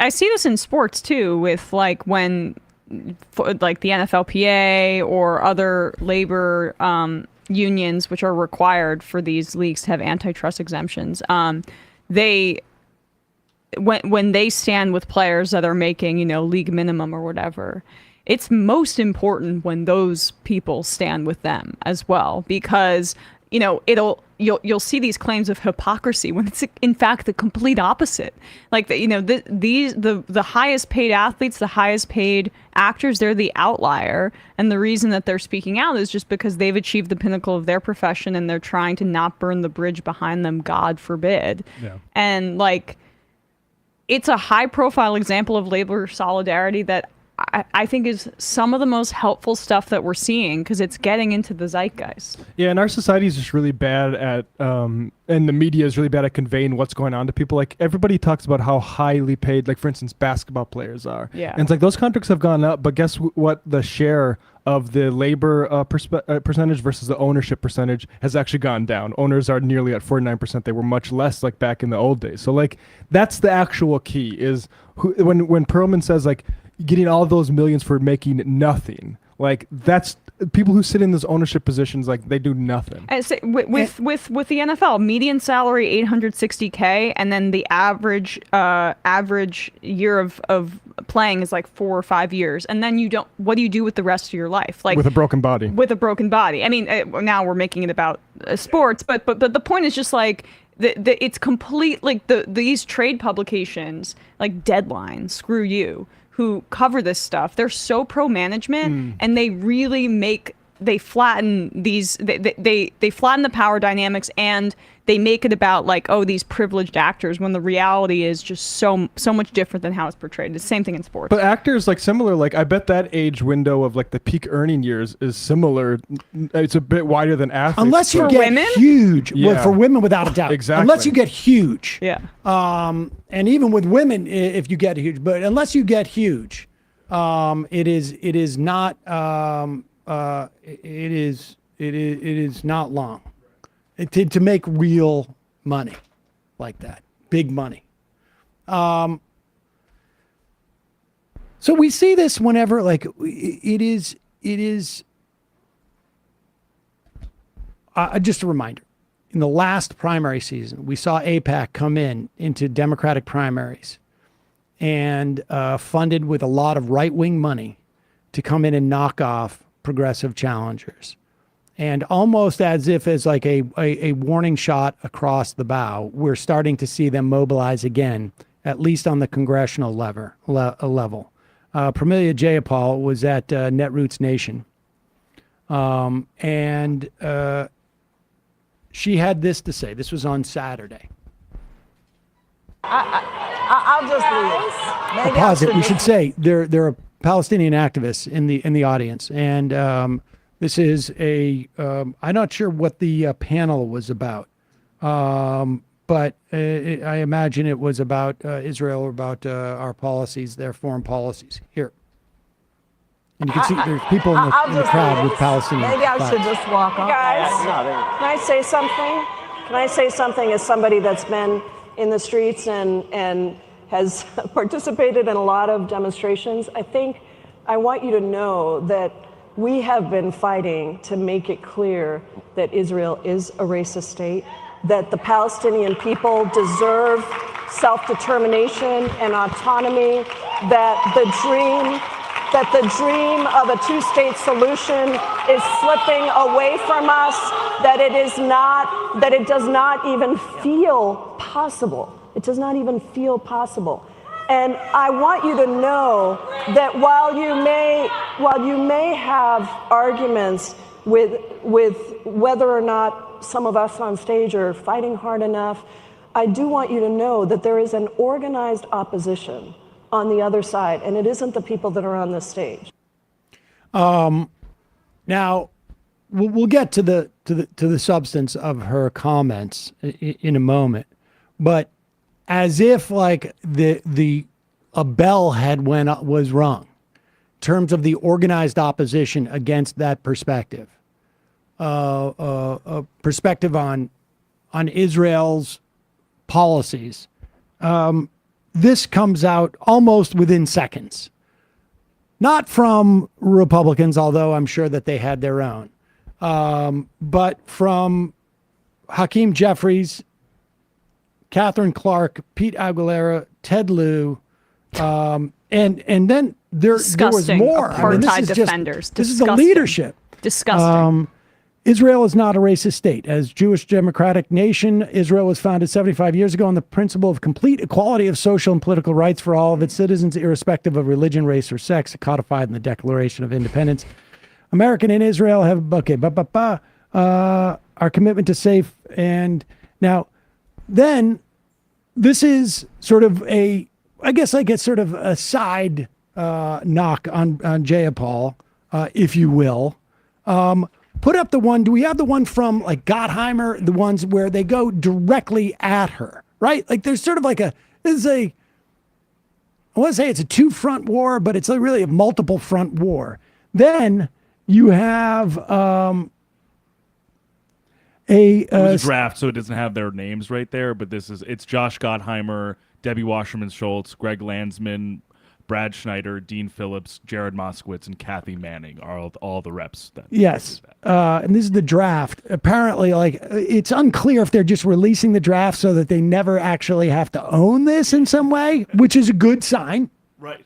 see this in sports too, with the NFLPA or other labor unions, which are required for these leagues to have antitrust exemptions. When they stand with players that are making, league minimum or whatever, it's most important when those people stand with them as well, because, you'll see these claims of hypocrisy when it's in fact the complete opposite. Like the highest paid athletes, the highest paid actors, they're the outlier, and the reason that they're speaking out is just because they've achieved the pinnacle of their profession and they're trying to not burn the bridge behind them, God forbid. Yeah. And like, it's a high profile example of labor solidarity that I think is some of the most helpful stuff that we're seeing, because it's getting into the zeitgeist. Yeah, and our society is just really bad at, and the media is really bad at conveying what's going on to people. Like, everybody talks about how highly paid, like, for instance, basketball players are. Yeah. And it's like, those contracts have gone up, but guess what the share of the labor percentage versus the ownership percentage has actually gone down. Owners are nearly at 49%. They were much less, like, back in the old days. So, like, that's the actual key, is when Perlman says, like, getting all those millions for making nothing, like, that's people who sit in those ownership positions, like, they do nothing. And so with the NFL, median salary $860K, and then the average year of playing is like 4 or 5 years, and then what do you do with the rest of your life? Like, with a broken body. I mean, now we're making it about sports, but the point is just like, it's complete, like, these trade publications like Deadline, Screw You, who cover this stuff, they're so pro management, and they really they flatten they flatten the power dynamics, and they make it about, like, oh, these privileged actors, when the reality is just so much different than how it's portrayed. It's the same thing in sports. But actors, like, similar, like, I bet that age window of, like, the peak earning years is similar. It's a bit wider than athletes. Unless you get huge. Yeah. Well, for women, without a doubt. Exactly. Unless you get huge. Yeah. And even with women, if you get huge, but unless you get huge, it is not long. To make real money like that, big money. So we see this whenever, like, it is just a reminder. In the last primary season, we saw AIPAC come into Democratic primaries and funded with a lot of right-wing money to come in and knock off progressive challengers. And almost as if as like a warning shot across the bow, we're starting to see them mobilize again, at least on the congressional level. Pramila Jayapal was at Netroots Nation. And she had this to say. This was on Saturday. I'll just leave. Maybe I'll pause it. We should say there are Palestinian activists in the audience, and this is I'm not sure what the panel was about, but I imagine it was about Israel, or about our policies, their foreign policies. Here. And you can see there's people in the crowd with Palestinian Maybe I flags. should just walk off. Guys, can I say something? Can I say something as somebody that's been in the streets and has participated in a lot of demonstrations? I think I want you to know that we have been fighting to make it clear that Israel is a racist state, that the Palestinian people deserve self-determination and autonomy, that the dream of a two-state solution is slipping away from us, that it does not even feel possible. It does not even feel possible. And I want you to know that while you may have arguments with whether or not some of us on stage are fighting hard enough, I do want you to know that there is an organized opposition on the other side, and it isn't the people that are on this stage. Now, we'll get to the substance of her comments in a moment, but as if like a bell was rung in terms of the organized opposition against that perspective, a perspective on Israel's policies. This comes out almost within seconds, not from Republicans, although I'm sure that they had their own, but from Hakeem Jeffries, Catherine Clark, Pete Aguilera, Ted Lieu, and then there was more. Apartheid defenders. This is the leadership. Disgusting. Israel is not a racist state. As Jewish democratic nation, Israel was founded 75 years ago on the principle of complete equality of social and political rights for all of its citizens, irrespective of religion, race, or sex, codified in the Declaration of Independence. American and Israel have, our commitment to safe. And now, then, this is sort of a, I guess sort of a side knock on Jayapal, if you will. Put up the one. Do we have the one from like Gottheimer? The ones where they go directly at her, right? Like there's sort of like I want to say it's a two-front war, but it's really a multiple front war. Then you have it was a draft, so it doesn't have their names right there, but it's Josh Gottheimer, Debbie Wasserman Schultz, Greg Landsman, Brad Schneider, Dean Phillips, Jared Moskowitz, and Kathy Manning are all the reps. Yes. And this is the draft. Apparently, it's unclear if they're just releasing the draft so that they never actually have to own this in some way, which is a good sign. Right.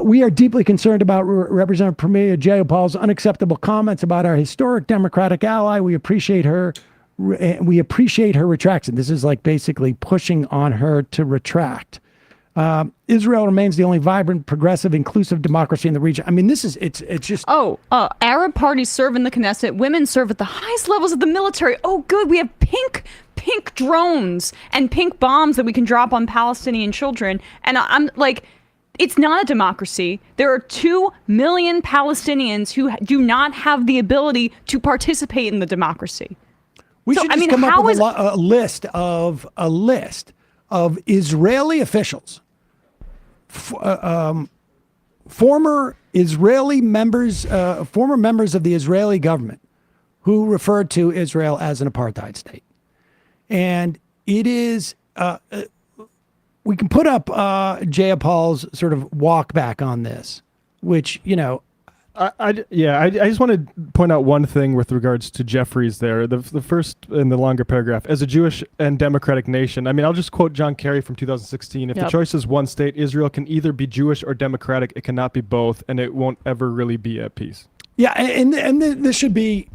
We are deeply concerned about Representative Premier Jayapal's unacceptable comments about our historic Democratic ally. We appreciate her retraction. This is like basically pushing on her to retract. Israel remains the only vibrant, progressive, inclusive democracy in the region. I mean, it's just... Arab parties serve in the Knesset. Women serve at the highest levels of the military. Oh, good. We have pink drones and pink bombs that we can drop on Palestinian children. And I'm like, it's not a democracy. There are 2 million Palestinians who do not have the ability to participate in the democasy. We should just come up with a list of Israeli officials, former Israeli members, former members of the Israeli government who referred to Israel as an apartheid state. And it is, we can put up Jayapal's sort of walk back on this, which, I just want to point out one thing with regards to Jeffries there. The first in the longer paragraph, as a Jewish and democratic nation, I mean, I'll just quote John Kerry from 2016. If the choice is one state, Israel can either be Jewish or democratic. It cannot be both, and it won't ever really be at peace. Yeah, and this should be,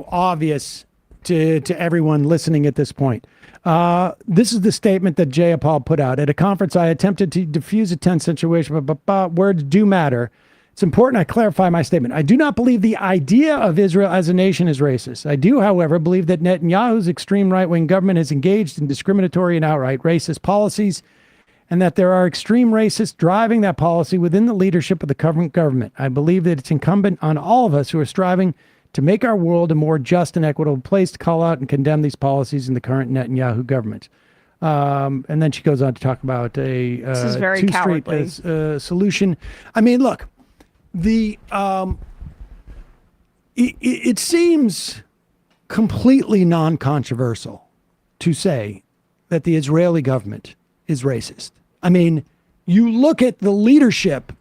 obvious to everyone listening at this point. This is the statement that Jayapal put out. At a conference, I attempted to diffuse a tense situation, but words do matter. It's important I clarify my statement. I do not believe the idea of Israel as a nation is racist. I do, however, believe that Netanyahu's extreme right-wing government has engaged in discriminatory and outright racist policies, and that there are extreme racists driving that policy within the leadership of the current government. I believe that it's incumbent on all of us who are striving to make our world a more just and equitable place to call out and condemn these policies in the current Netanyahu government. And then she goes on to talk about a two-state solution. I mean, look. It seems completely non-controversial to say that the Israeli government is racist. I mean, you look at the leadership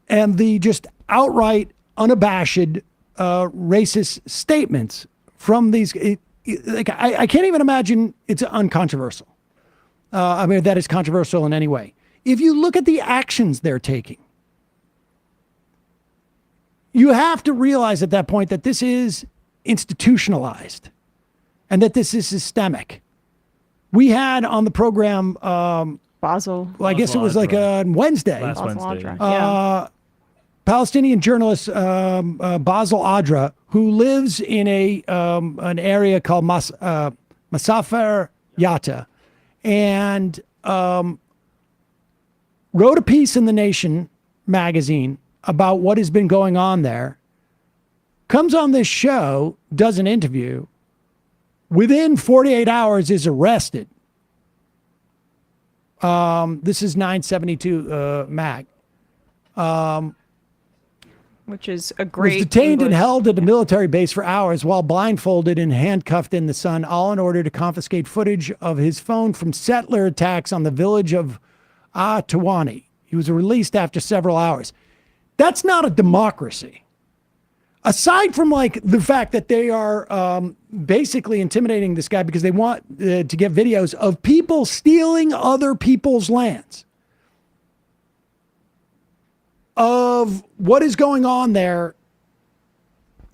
and the just outright, unabashed, racist statements from these. I can't even imagine it's uncontroversial. I mean, that is controversial in any way. If you look at the actions they're taking, you have to realize at that point that this is institutionalized and that this is systemic. We had on the program Basel. Well, I guess it was like on Wednesday. Last Wednesday. Palestinian journalist Basel Adra, who lives in an area called Masafer Yatta, and wrote a piece in The Nation magazine about what has been going on there, comes on this show, does an interview, within 48 hours is arrested. This is 972 Mag. Which is a great... Was detained and held at a military base for hours while blindfolded and handcuffed in the sun, all in order to confiscate footage of his phone from settler attacks on the village of Tawani. He was released after several hours. That's not a democracy. Aside from the fact that they are basically intimidating this guy because they want to get videos of people stealing other people's lands, of what is going on there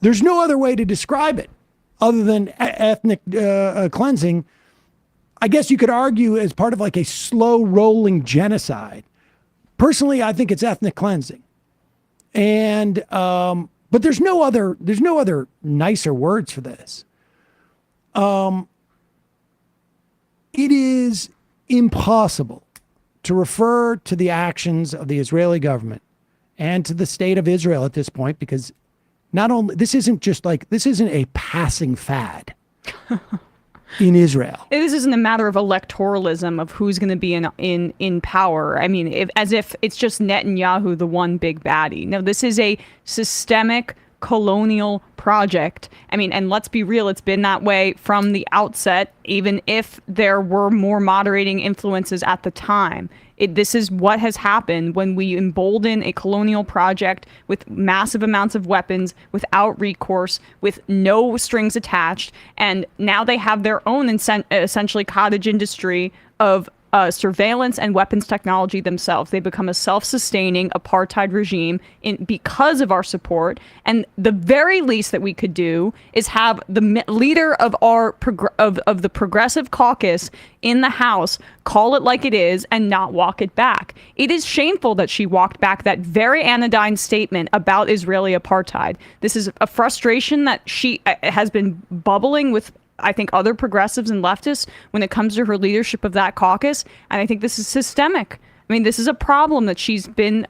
There's no other way to describe it other than ethnic cleansing. I guess you could argue as part of like a slow rolling genocide. Personally, I think it's ethnic cleansing. And but there's no other nicer words for this. It is impossible to refer to the actions of the Israeli government and to the state of Israel at this point, because not only this isn't a passing fad in Israel. This isn't a matter of electoralism of who's going to be in power. I mean, as if it's just Netanyahu, the one big baddie. No, this is a systemic colonial project. I mean, and let's be real, it's been that way from the outset, even if there were more moderating influences at the time. This is what has happened when we embolden a colonial project with massive amounts of weapons, without recourse, with no strings attached. And now they have their own essentially cottage industry of surveillance and weapons technology themselves. They become a self-sustaining apartheid regime because of our support. And the very least that we could do is have the leader of of the Progressive Caucus in the House call it like it is and not walk it back. It is shameful that she walked back that very anodyne statement about Israeli apartheid. This is a frustration that she has been bubbling with, I think, other progressives and leftists when it comes to her leadership of that caucus. And I think this is systemic. I mean, this is a problem that she's been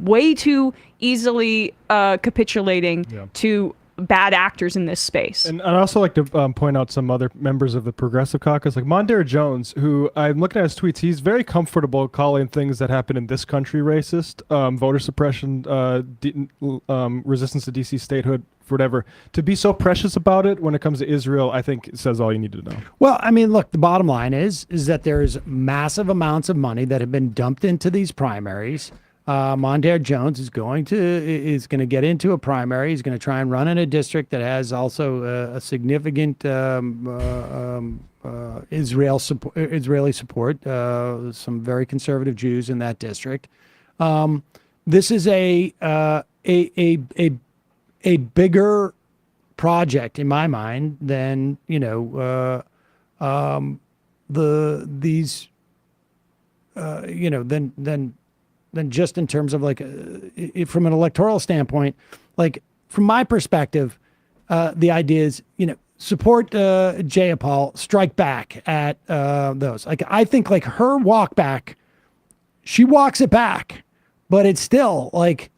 way too easily capitulating to bad actors in this space. And I'd also like to point out some other members of the Progressive Caucus, like Mondaire Jones, who I'm looking at his tweets. He's very comfortable calling things that happen in this country racist, voter suppression, resistance to DC statehood, whatever. To be so precious about it when it comes to Israel, I think it says all you need to know. Well, I mean, look, the bottom line is that there's massive amounts of money that have been dumped into these primaries. Mondaire Jones is going to get into a primary. He's going to try and run in a district that has also a significant Israeli support. Some very conservative Jews in that district. This is a bigger project in my mind than than just in terms of like from an electoral standpoint. Like from my perspective, the idea is support Jayapal, strike back at those. Like I think like her walk back, she walks it back, but it's still like,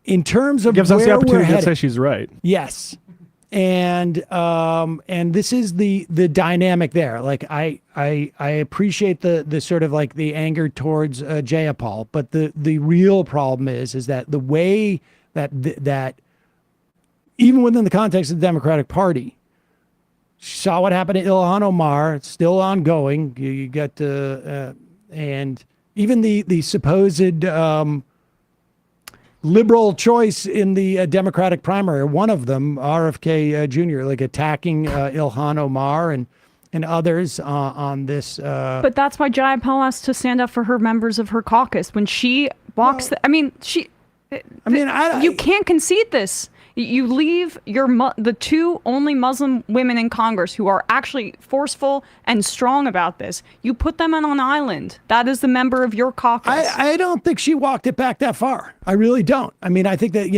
in terms of gives us the opportunity to say she's right. Yes. And this is the dynamic there. Like I appreciate the sort of like the anger towards Jayapal, but the real problem is that the way that even within the context of the Democratic Party, saw what happened to Ilhan Omar. It's still ongoing. You got and even the supposed liberal choice in the Democratic primary, one of them, RFK Jr., like attacking Ilhan Omar and others on this. But that's why Jayapal has to stand up for her members of her caucus when she walks. You can't concede this. You leave the two only Muslim women in Congress who are actually forceful and strong about this. You put them on an island. That is the member of your caucus. I don't think she walked it back that far. I really don't. I mean, I think that,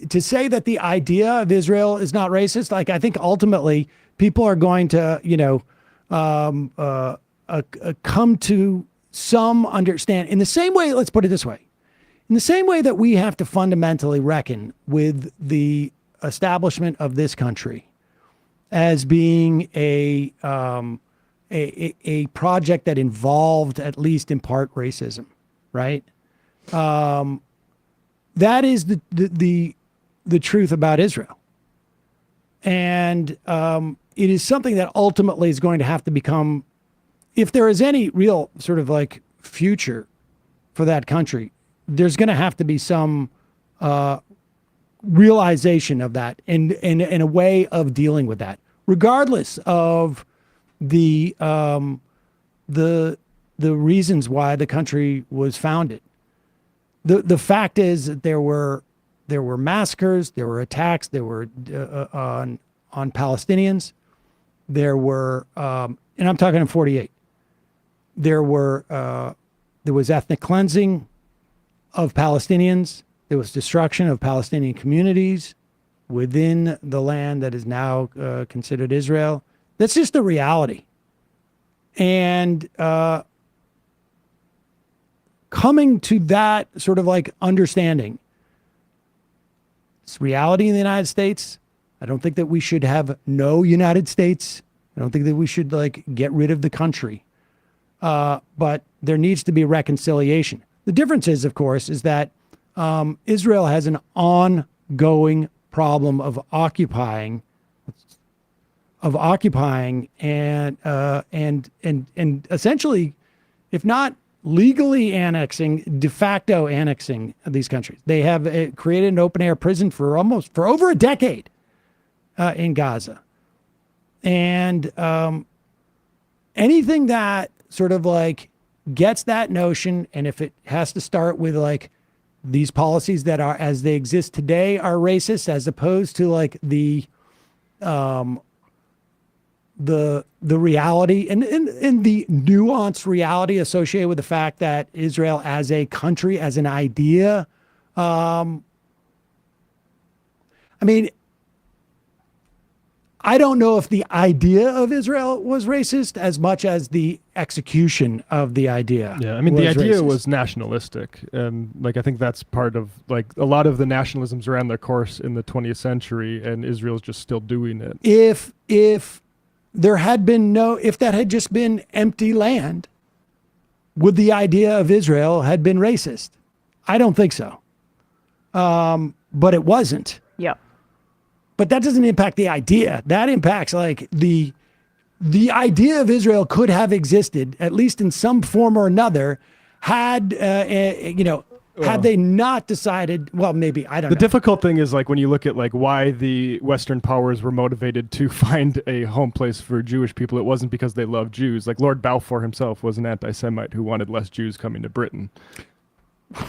to say that the idea of Israel is not racist, like I think ultimately people are going to, come to some understand in the same way. Let's put it this way. In the same way that we have to fundamentally reckon with the establishment of this country as being a project that involved, at least in part, racism, right? That is the truth about Israel, and it is something that ultimately is going to have to become, if there is any real sort of like future for that country, there's going to have to be some realization of that and a way of dealing with that, regardless of the reasons why the country was founded. The fact is that were massacres, there were attacks, there were on Palestinians, there were, and I'm talking in 48. There was ethnic cleansing of Palestinians. There was destruction of Palestinian communities within the land that is now considered Israel. That's just the reality. And coming to that sort of like understanding, it's reality in the United States. I don't think that we should have no United States. I don't think that we should like get rid of the country. But there needs to be reconciliation. The difference is, of course, is that Israel has an ongoing problem of occupying and essentially, if not legally annexing, de facto annexing these countries. They have created an open air prison for over a decade in Gaza. And anything that sort of like gets that notion, and if it has to start with like these policies that are as they exist today are racist, as opposed to like the reality and the nuanced reality associated with the fact that Israel as a country, as an idea, I mean, I don't know if the idea of Israel was racist as much as the execution of the idea. Yeah, I mean, the idea racist. was nationalistic. And like, I think that's part of like a lot of the nationalisms ran their course in the 20th century, and Israel's just still doing it. If there had been if that had just been empty land, would the idea of Israel had been racist? I don't think so. But it wasn't. Yep. But that doesn't impact the idea. That impacts like the idea of Israel could have existed, at least in some form or another, had had they not decided. Well, maybe I don't know. The difficult thing is like when you look at like why the Western powers were motivated to find a home place for Jewish people. It wasn't because they loved Jews. Like Lord Balfour himself was an anti-Semite who wanted less Jews coming to Britain.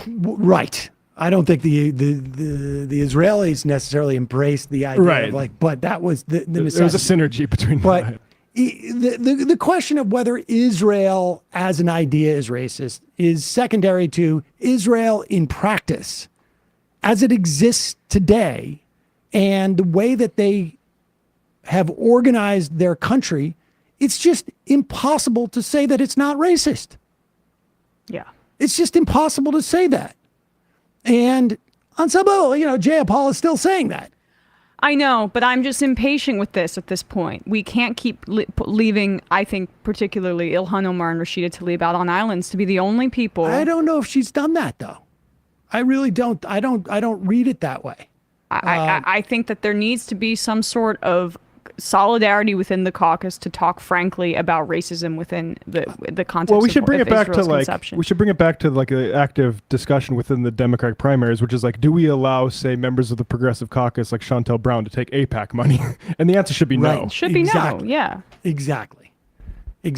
Right. I don't think the Israelis necessarily embraced the idea of like, but that was the necessity. There was a synergy between but the question of whether Israel as an idea is racist is secondary to Israel in practice as it exists today and the way that they have organized their country. It's just impossible to say that it's not racist. Yeah. It's just impossible to say that. And on some level, Jayapal is still saying that. I know, but I'm just impatient with this at this point. We can't keep leaving, I think, particularly Ilhan Omar and Rashida Tlaib out on islands to be the only people. I don't know if she's done that, though. I really don't. I don't read it that way. I think that there needs to be some sort of solidarity within the caucus to talk frankly about racism within the context. Well, we should bring of it back Israel's to like conception. we should bring it back to like an active discussion within the Democratic primaries, which is like, do we allow, say, members of the Progressive Caucus like Chantel Brown to take AIPAC money? And the answer should be no. It should be no. Yeah. Exactly. It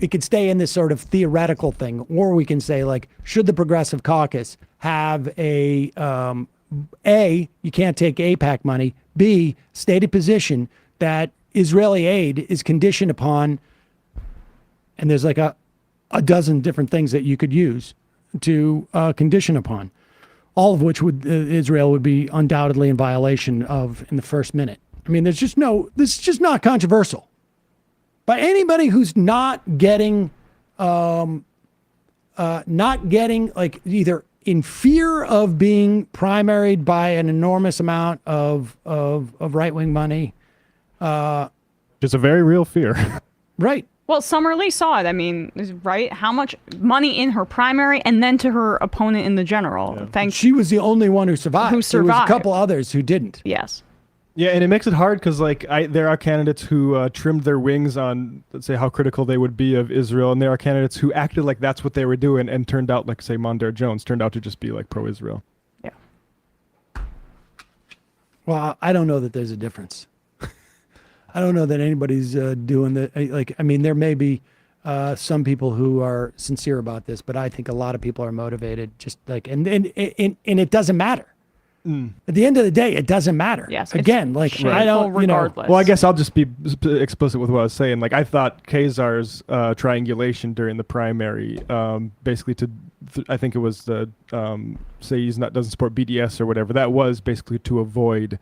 could stay in this sort of theoretical thing, or we can say like, should the Progressive Caucus have a you can't take AIPAC money. B, stated position that Israeli aid is conditioned upon, and there's like a dozen different things that you could use to condition upon, all of which Israel would be undoubtedly in violation of in the first minute. I mean, this is just not controversial. By anybody who's not getting like either in fear of being primaried by an enormous amount of right-wing money. It's a very real fear. Right. Well, Summer Lee saw it. I mean, right? How much money in her primary and then to her opponent in the general. Yeah. She was the only one who survived. There was a couple others who didn't. Yes. Yeah, and it makes it hard because like there are candidates who trimmed their wings on, let's say, how critical they would be of Israel, and there are candidates who acted like that's what they were doing and turned out, like, say, Mondaire Jones turned out to just be like pro-Israel. Yeah. Well, I don't know that there's a difference. I don't know that anybody's doing that. Like, I mean, there may be some people who are sincere about this, but I think a lot of people are motivated. Just like and it doesn't matter. At the end of the day, it doesn't matter. Yes. Again, like I don't, regardless. Well, I guess I'll just be explicit with what I was saying. Like I thought Khazar's triangulation during the primary, basically I think it was the say he's doesn't support BDS or whatever. That was basically to avoid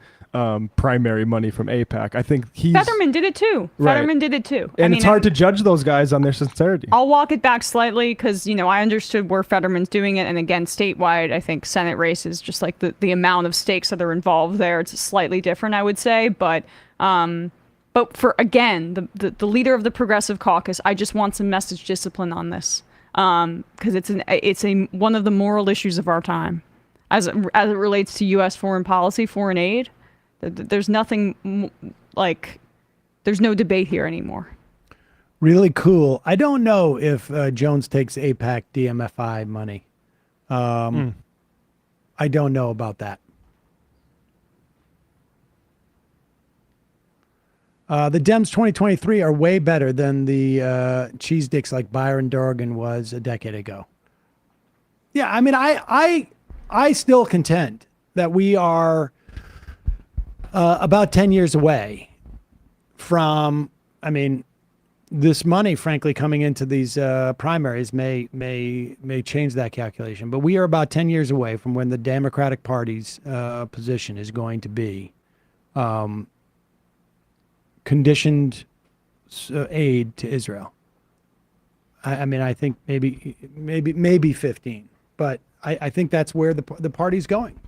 primary money from AIPAC. I think Fetterman did it too. Right. Fetterman did it too. And it's hard to judge those guys on their sincerity. I'll walk it back slightly because, I understood where Fetterman's doing it. And again, statewide, I think Senate races, just like the amount of stakes that are involved there, it's slightly different, I would say. But for, again, the leader of the Progressive Caucus, I just want some message discipline on this. Because it's one of the moral issues of our time as it relates to U.S. foreign policy, foreign aid. There's nothing there's no debate here anymore. Really cool. I don't know if Jones takes AIPAC DMFI money. I don't know about that. The Dems 2023 are way better than the cheese dicks like Byron Dorgan was a decade ago. Yeah, I mean, I still contend that we are about 10 years away from, this money, frankly, coming into these primaries may change that calculation. But we are about 10 years away from when the Democratic Party's position is going to be conditioned aid to Israel. I think maybe 15, but I think that's where the party's going.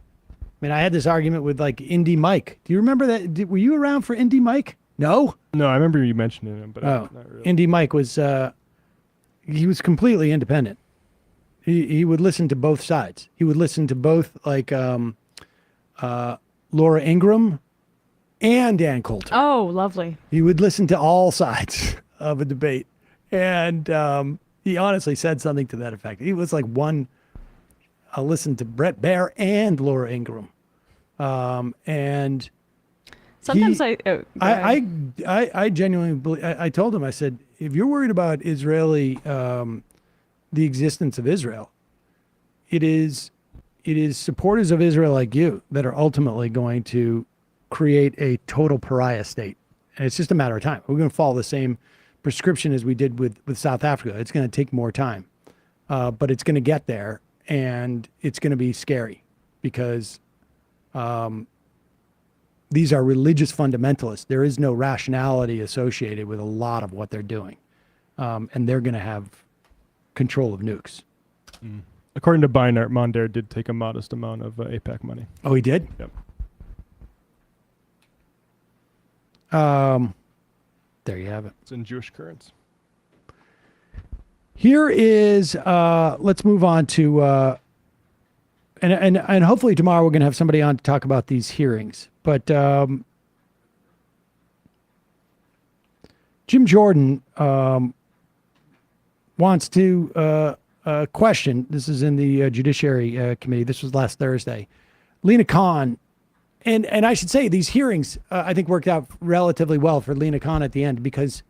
I had this argument with like Indy Mike. Do you remember that? Were you around for Indy Mike? No, I remember you mentioning him, but not really. Indy Mike was he was completely independent. He would listen to both sides. He would listen to both like Laura Ingraham and Dan Coulter. Oh, lovely. He would listen to all sides of a debate, and he honestly said something to that effect. He was like I'll listen to Brett Baer and Laura Ingraham, and sometimes I genuinely believe. I told him, I said, if you're worried about Israeli, the existence of Israel, it is supporters of Israel like you that are ultimately going to create a total pariah state, and it's just a matter of time. We're going to follow the same prescription as we did with South Africa. It's going to take more time, but it's going to get there. And it's going to be scary because these are religious fundamentalists. There is no rationality associated with a lot of what they're doing. And they're going to have control of nukes. According to Beinart, Mondare did take a modest amount of AIPAC money. Oh, he did? Yep. There you have it. It's in Jewish currents. Here is, let's move on to, and hopefully tomorrow we're going to have somebody on to talk about these hearings. But Jim Jordan wants to question, this is in the Judiciary Committee, this was last Thursday, Lena Khan, and I should say these hearings, I think worked out relatively well for Lena Khan at the end because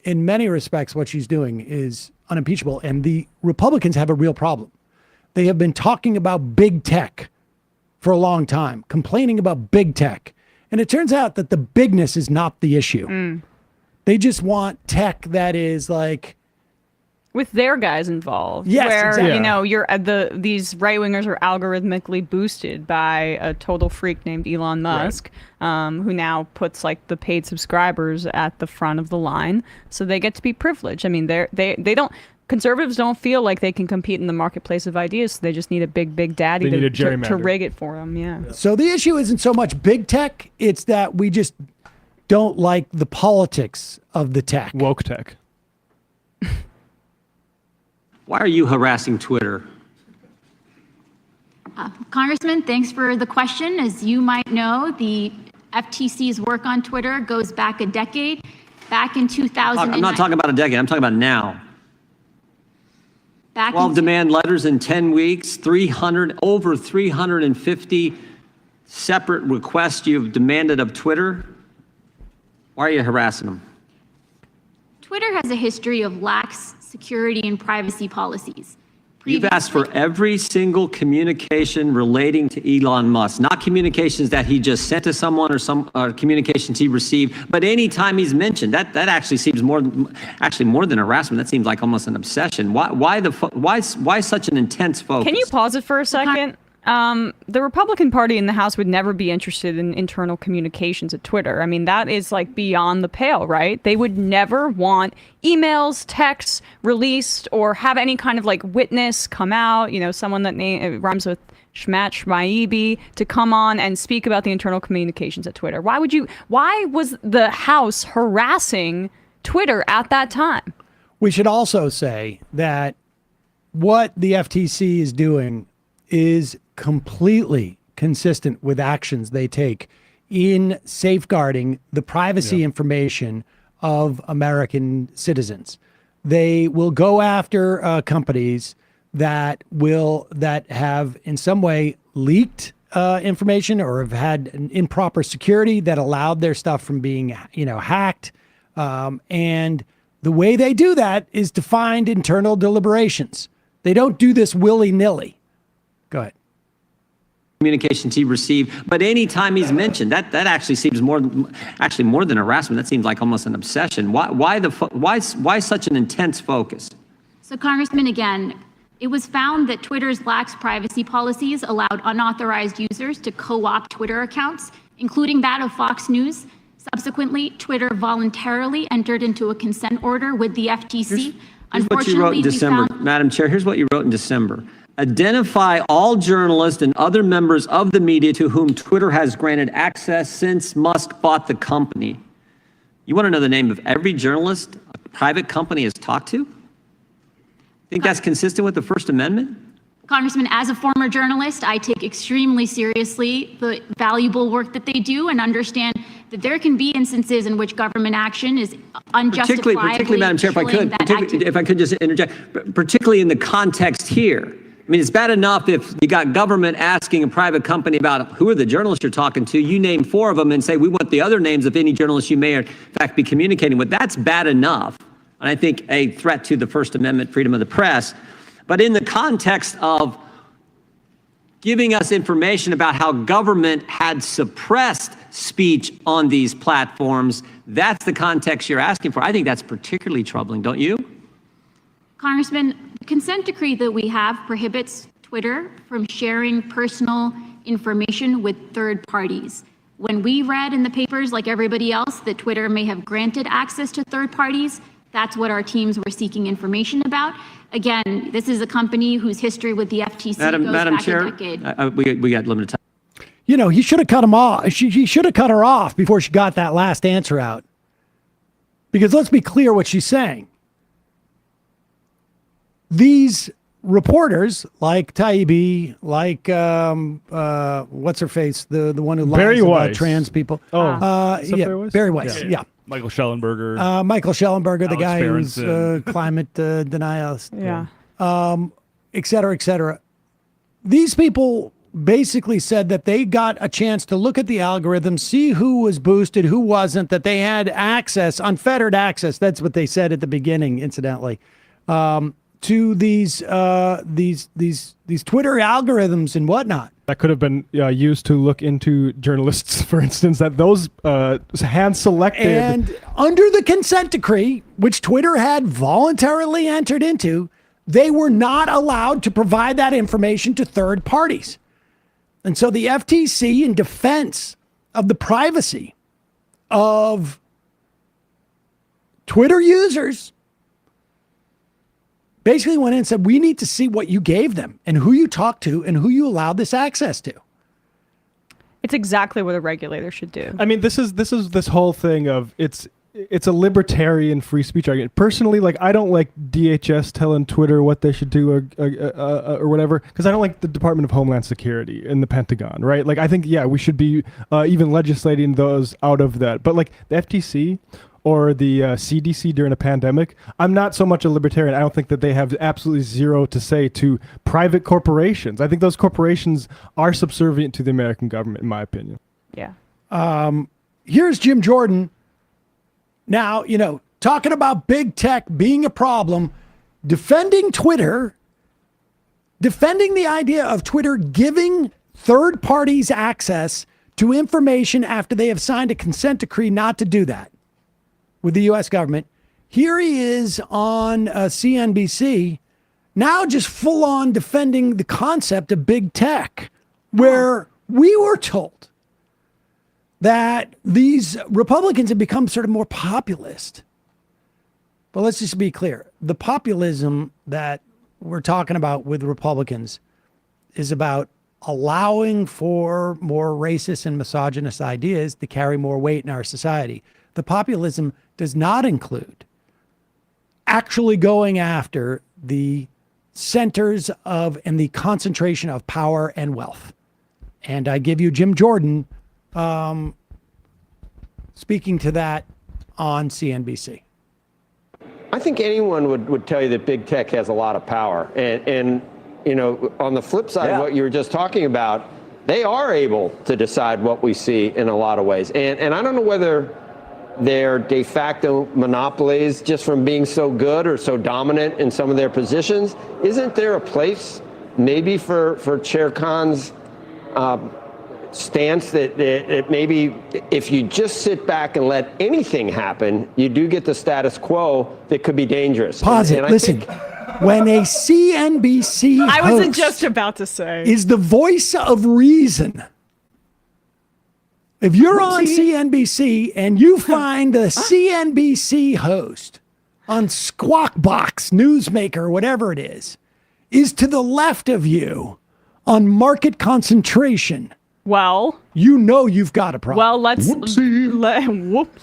in many respects, what she's doing is unimpeachable. And the Republicans have a real problem. They have been talking about big tech for a long time, complaining about big tech. And it turns out that the bigness is not the issue. They just want tech that is like, with their guys involved. Yes, where, exactly. You're these right-wingers are algorithmically boosted by a total freak named Elon Musk, who now puts like the paid subscribers at the front of the line. So they get to be privileged. They don't, conservatives don't feel like they can compete in the marketplace of ideas. So they just need a big daddy to rig it for them. Yeah. So the issue isn't so much big tech. It's that we just don't like the politics of the tech. Woke tech. Why are you harassing Twitter? Congressman, thanks for the question. As you might know, the FTC's work on Twitter goes back a decade. Back in 2009. I'm not talking about a decade. I'm talking about now. 12 demand letters in 10 weeks, over 350 separate requests you've demanded of Twitter. Why are you harassing them? Twitter has a history of lax security and privacy policies. You've asked for every single communication relating to Elon Musk, not communications that he just sent to someone or some communications he received, but anytime he's mentioned, that actually seems more than harassment. That seems like almost an obsession. Why such an intense focus? Can you pause it for a second? The Republican Party in the House would never be interested in internal communications at Twitter. I mean, that is like beyond the pale, right? They would never want emails, texts released or have any kind of like witness come out, someone that rhymes with Shmat Shmaibi to come on and speak about the internal communications at Twitter. Why was the House harassing Twitter at that time? We should also say that what the FTC is doing is completely consistent with actions they take in safeguarding the privacy information of American citizens. They will go after companies that have in some way leaked information or have had an improper security that allowed their stuff from being hacked. And the way they do that is to find internal deliberations. They don't do this willy-nilly. Go ahead. Communications he received, but anytime he's mentioned, that actually seems more than harassment. That seems like almost an obsession. Why such an intense focus? So, Congressman, again, it was found that Twitter's lax privacy policies allowed unauthorized users to co-opt Twitter accounts, including that of Fox News. Subsequently, Twitter voluntarily entered into a consent order with the FTC. Here's what you wrote in December, Madam Chair. Here's what you wrote in December. Identify all journalists and other members of the media to whom Twitter has granted access since Musk bought the company. You want to know the name of every journalist a private company has talked to? Think that's consistent with the First Amendment? Congressman, as a former journalist, I take extremely seriously the valuable work that they do and understand that there can be instances in which government action is unjustifiably particularly, Madam Chair, if I could just interject, particularly in the context here. I mean, it's bad enough if you got government asking a private company about who are the journalists you're talking to, you name 4 of them and say, we want the other names of any journalists you may in fact be communicating with. That's bad enough. And I think a threat to the First Amendment, freedom of the press. But in the context of giving us information about how government had suppressed speech on these platforms, that's the context you're asking for. I think that's particularly troubling, don't you? Congressman, the consent decree that we have prohibits Twitter from sharing personal information with third parties. When we read in the papers, like everybody else, that Twitter may have granted access to third parties, that's what our teams were seeking information about. Again, this is a company whose history with the FTC goes Madam back Chair, a decade. we got limited time. He should have cut him off. He should have cut her off before she got that last answer out. Because let's be clear what she's saying. These reporters like Taibbi, like what's her face, the one who lies about trans people. Barry Weiss. Yeah. Michael Schellenberger. Michael Schellenberger, the Alex guy Berenson. who's climate denialist. Yeah. Et cetera, et cetera. These people basically said that they got a chance to look at the algorithm, see who was boosted, who wasn't, that they had access, unfettered access. That's what they said at the beginning, incidentally, to these Twitter algorithms and whatnot. That could have been used to look into journalists, for instance, that those hand-selected. And under the consent decree, which Twitter had voluntarily entered into, they were not allowed to provide that information to third parties. And so the FTC, in defense of the privacy of Twitter users, basically went in and said, we need to see what you gave them and who you talked to and who you allowed this access to. It's exactly what a regulator should do. I mean, this whole thing of it's a libertarian free speech argument. Personally, like, I don't like DHS telling Twitter what they should do or whatever, because I don't like the Department of Homeland Security and the Pentagon, right? Like, I think, we should be even legislating those out of that. But like the FTC or the CDC during a pandemic, I'm not so much a libertarian. I don't think that they have absolutely zero to say to private corporations. I think those corporations are subservient to the American government, in my opinion. Yeah. Here's Jim Jordan. Now, talking about big tech being a problem, defending Twitter, defending the idea of Twitter giving third parties access to information after they have signed a consent decree not to do that with the U.S. government. Here he is on CNBC, now just full on defending the concept of big tech, where we were told that these Republicans have become sort of more populist. But let's just be clear. The populism that we're talking about with Republicans is about allowing for more racist and misogynist ideas to carry more weight in our society. The populism does not include actually going after the centers of and the concentration of power and wealth. And I give you Jim Jordan speaking to that on CNBC. I think anyone would tell you that big tech has a lot of power. And you know, on the flip side of what you were just talking about, they are able to decide what we see in a lot of ways. And I don't know whether they're de facto monopolies just from being so good or so dominant in some of their positions. Isn't there a place maybe for Chair Khan's stance that maybe if you just sit back and let anything happen, you do get the status quo that could be dangerous? Pause it. Listen. When a CNBC host I wasn't just about to say is the voice of reason. If you're on CNBC and you find a CNBC host on Squawk Box, Newsmaker, whatever it is to the left of you on market concentration, well, you know you've got a problem. Well, let's whoops.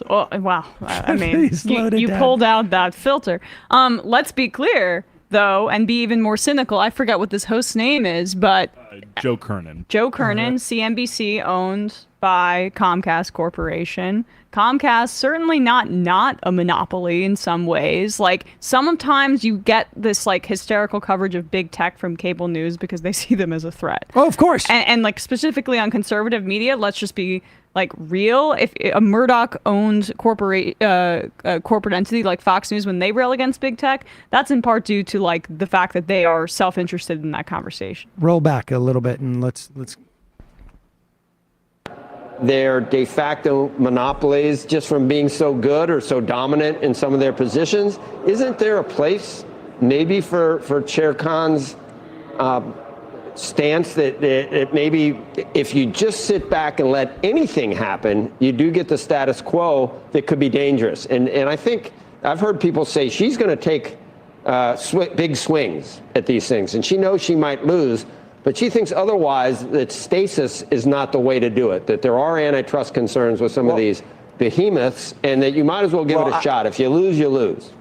Oh, wow. I mean, you pulled out that filter. Let's be clear, though, and be even more cynical. I forget what this host's name is, but Joe Kernan. Joe Kernan, CNBC, owned by Comcast Corporation. Comcast certainly not a monopoly in some ways. Like sometimes you get this like hysterical coverage of big tech from cable news because they see them as a threat. Oh, of course. And like specifically on conservative media, let's just be like real. If a Murdoch-owned corporate entity like Fox News, when they rail against big tech, that's in part due to like the fact that they are self-interested in that conversation. Roll back a little bit and let's. They're de facto monopolies just from being so good or so dominant in some of their positions. Isn't there a place maybe for Chair Khan's stance that maybe if you just sit back and let anything happen, you do get the status quo that could be dangerous? And I think I've heard people say she's going to take big swings at these things, and she knows she might lose, but she thinks otherwise, that stasis is not the way to do it, that there are antitrust concerns with some of these behemoths, and that you might as well give it a shot. If you lose, you lose.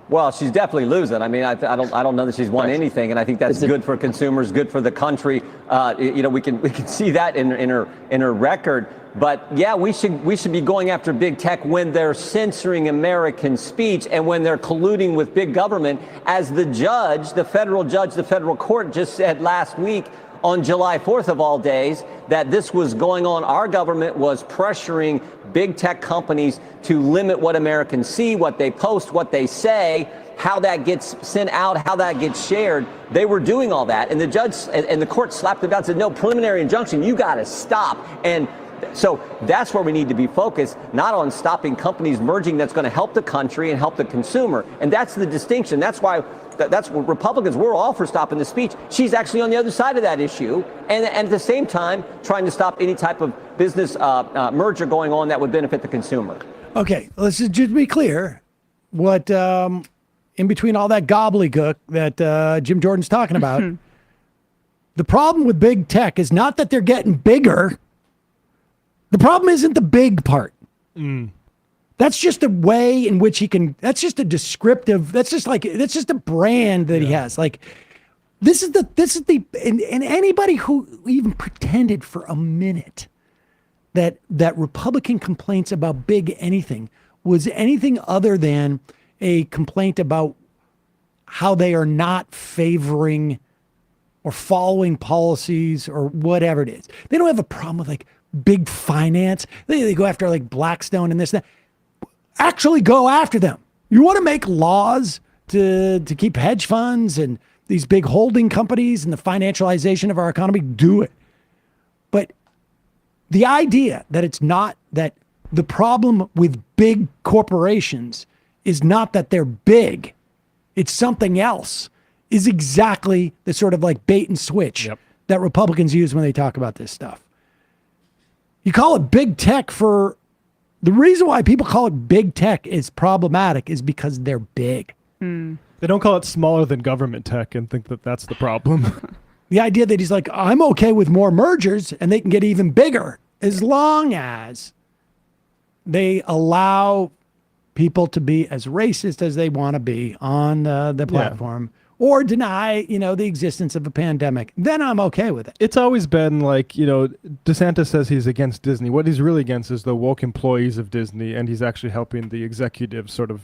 Well, she's definitely losing. I mean, I don't know that she's won anything, and I think that's good for consumers, good for the country. You know, we can see that in her record. But yeah, we should be going after big tech when they're censoring American speech and when they're colluding with big government, as the federal court just said last week on July 4th of all days, that this was going on. Our government was pressuring big tech companies to limit what Americans see, what they post, what they say, how that gets sent out, how that gets shared. They were doing all that. And the judge and the court slapped them down and said, no, preliminary injunction, you got to stop. And so that's where we need to be focused, not on stopping companies merging that's going to help the country and help the consumer. And that's the distinction. That's why that's what Republicans, we're all for stopping the speech. She's actually on the other side of that issue. And at the same time, trying to stop any type of business merger going on that would benefit the consumer. Okay, let's just be clear. What in between all that gobbledygook that Jim Jordan's talking about, the problem with big tech is not that they're getting bigger. The problem isn't the big part. That's just a way in which he can, that's just a descriptive, that's just a brand that he has. Like, this is and anybody who even pretended for a minute that Republican complaints about big anything was anything other than a complaint about how they are not favoring or following policies or whatever it is. They don't have a problem with like big finance. They go after like Blackstone and this and that. actually go after them. You want to make laws to keep hedge funds and these big holding companies and the financialization of our economy, do it. But the idea that it's not that the problem with big corporations is not that they're big, it's something else, is exactly the sort of like bait and switch that Republicans use when they talk about this stuff. You call it big tech for the reason why people call it big tech is problematic is because they're big. They don't call it smaller than government tech and think that that's the problem. The idea that he's like, I'm okay with more mergers and they can get even bigger as long as they allow people to be as racist as they want to be on the platform or deny, the existence of a pandemic. Then I'm okay with it. It's always been like, DeSantis says he's against Disney. What he's really against is the woke employees of Disney, and he's actually helping the executives sort of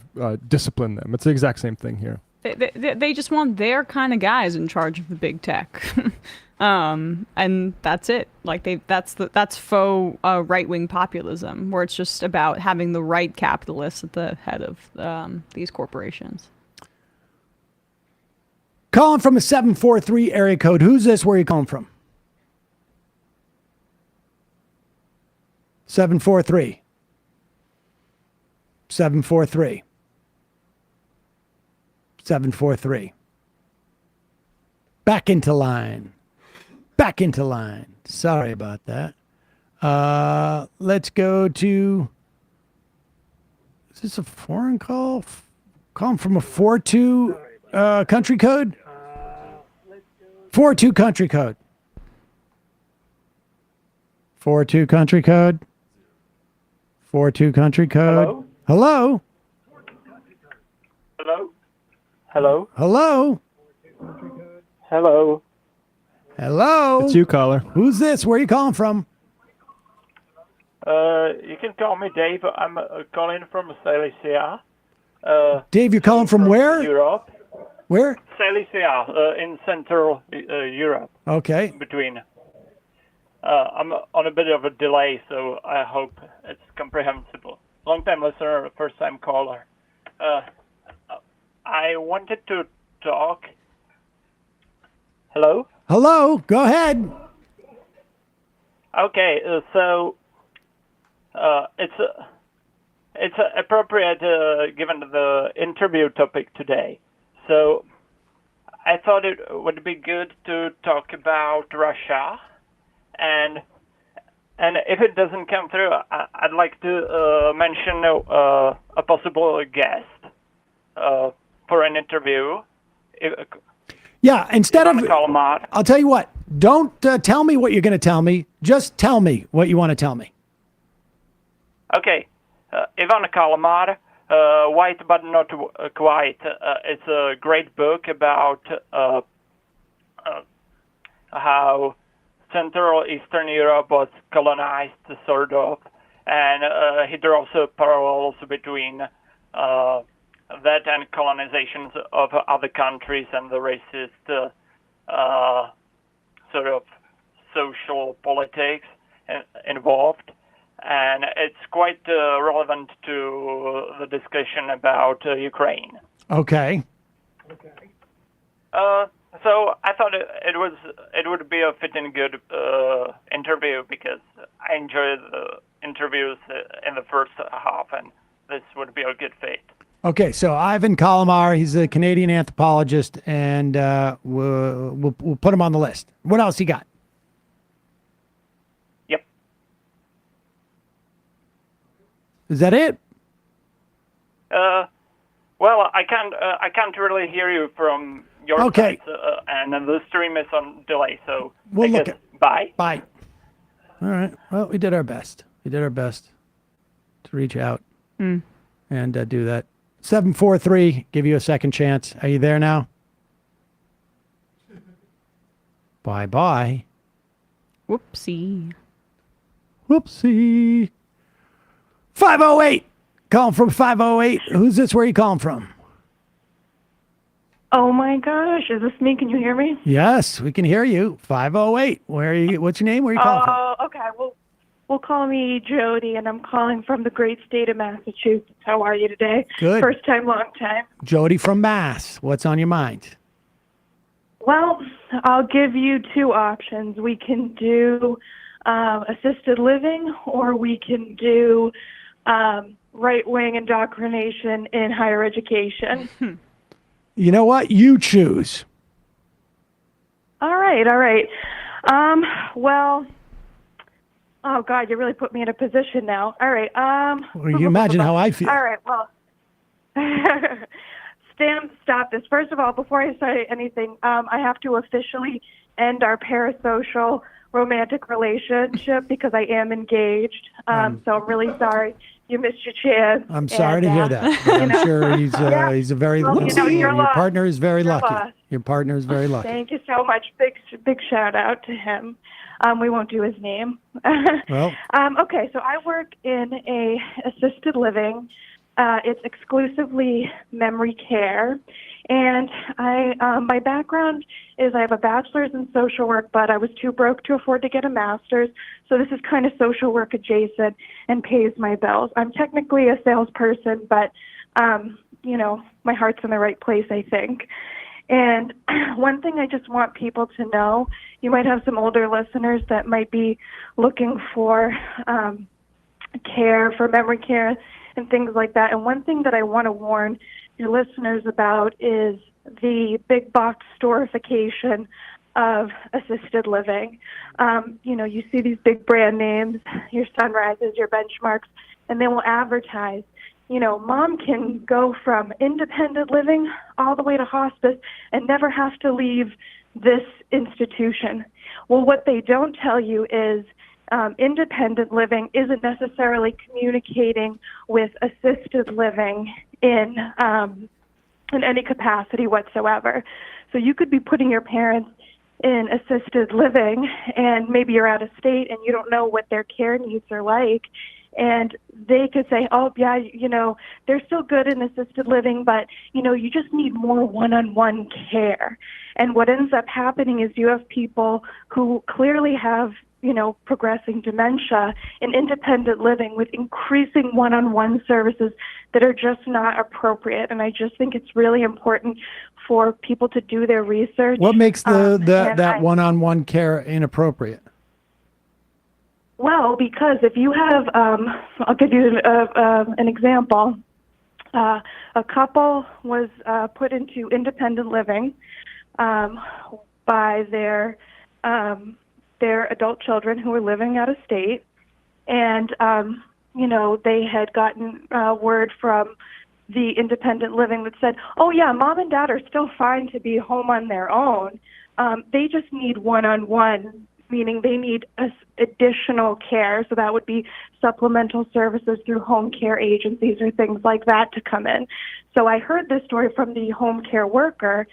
discipline them. It's the exact same thing here. They just want their kind of guys in charge of the big tech. And that's it. Like that's faux right-wing populism, where it's just about having the right capitalists at the head of these corporations. Calling from a 743 area code. Who's this? Where are you calling from? 743. 743. 743. Back into line. Back into line. Sorry about that. Let's go to... Is this a foreign call? Calling from a 42 country code? 42 country code. 42 country code. 42 country code. Hello? Hello? Hello? Hello? Hello? Hello? It's you, caller. Who's this? Where are you calling from? You can call me Dave. I'm calling from Silesia. Dave, you're calling from where? Europe. Where? Silesia, in Central Europe. Okay. Between. I'm on a bit of a delay, so I hope it's comprehensible. Long-time listener, first-time caller. I wanted to talk. Hello? Hello? Go ahead. Okay, so it's appropriate given the interview topic today. So I thought it would be good to talk about Russia, and if it doesn't come through, I'd like to mention a possible guest for an interview. Yeah, instead of... Kalamar. I'll tell you what. Don't tell me what you're going to tell me. Just tell me what you want to tell me. Okay. Ivan Kalamar, White But Not Quite. It's a great book about how Central Eastern Europe was colonized, sort of, and he draws parallels between that and colonizations of other countries and the racist sort of social politics involved. And it's quite relevant to the discussion about Ukraine. Okay. So I thought it would be a fitting good interview because I enjoyed the interviews in the first half, and this would be a good fit. Okay, so Ivan Kalamar, he's a Canadian anthropologist, and we'll put him on the list. What else you got? Yep. Is that it? Well, I can't really hear you from your side, and the stream is on delay, so we'll I look guess bye. Bye. All right. Well, we did our best. We did our best to reach out and do that. 743, give you a second chance. Are you there now? Bye-bye. Whoopsie. Whoopsie. 508. Calling from 508. Who's this? Where are you calling from? Oh my gosh, is this me? Can you hear me? Yes, we can hear you. 508. Where are you? What's your name? Where are you calling from? Okay. Well, Well, call me Jody, and I'm calling from the great state of Massachusetts. How are you today? Good. First time, long time. Jody from Mass. What's on your mind? Well, I'll give you two options. We can do assisted living, or we can do right-wing indoctrination in higher education. You know what? You choose. All right, all right. Well, oh God, you really put me in a position now. All right. Well, you imagine how I feel. All right. Well, Stan, stop this. First of all, before I say anything, I have to officially end our parasocial romantic relationship because I am engaged. So I'm really sorry you missed your chance. I'm sorry to hear that. But I'm sure he's a very Well, your lost. partner is very You're lucky. lost. Your partner is very lucky. Thank you so much. Big shout out to him. We won't do his name. Well, okay, so I work in a assisted living. It's exclusively memory care, and my background is I have a bachelor's in social work, but I was too broke to afford to get a master's, so this is kind of social work adjacent and pays my bills. I'm technically a salesperson, but my heart's in the right place, I think. And one thing I just want people to know, you might have some older listeners that might be looking for care, for memory care and things like that. And one thing that I want to warn your listeners about is the big box storification of assisted living. You see these big brand names, your Sunrises, your Benchmarks, and they will advertise, mom can go from independent living all the way to hospice and never have to leave this institution. Well, what they don't tell you is independent living isn't necessarily communicating with assisted living in any capacity whatsoever. So you could be putting your parents in assisted living, and maybe you're out of state and you don't know what their care needs are like. And they could say, oh, yeah, they're still good in assisted living, but, you just need more one-on-one care. And what ends up happening is you have people who clearly have, progressing dementia in independent living with increasing one-on-one services that are just not appropriate. And I just think it's really important for people to do their research. What makes that one-on-one care inappropriate? Well, because if you have, I'll give you an example. A couple was put into independent living by their adult children who were living out of state, and they had gotten word from the independent living that said, "Oh yeah, mom and dad are still fine to be home on their own. They just need one-on-one." Meaning they need additional care. So that would be supplemental services through home care agencies or things like that to come in. So I heard this story from the home care worker.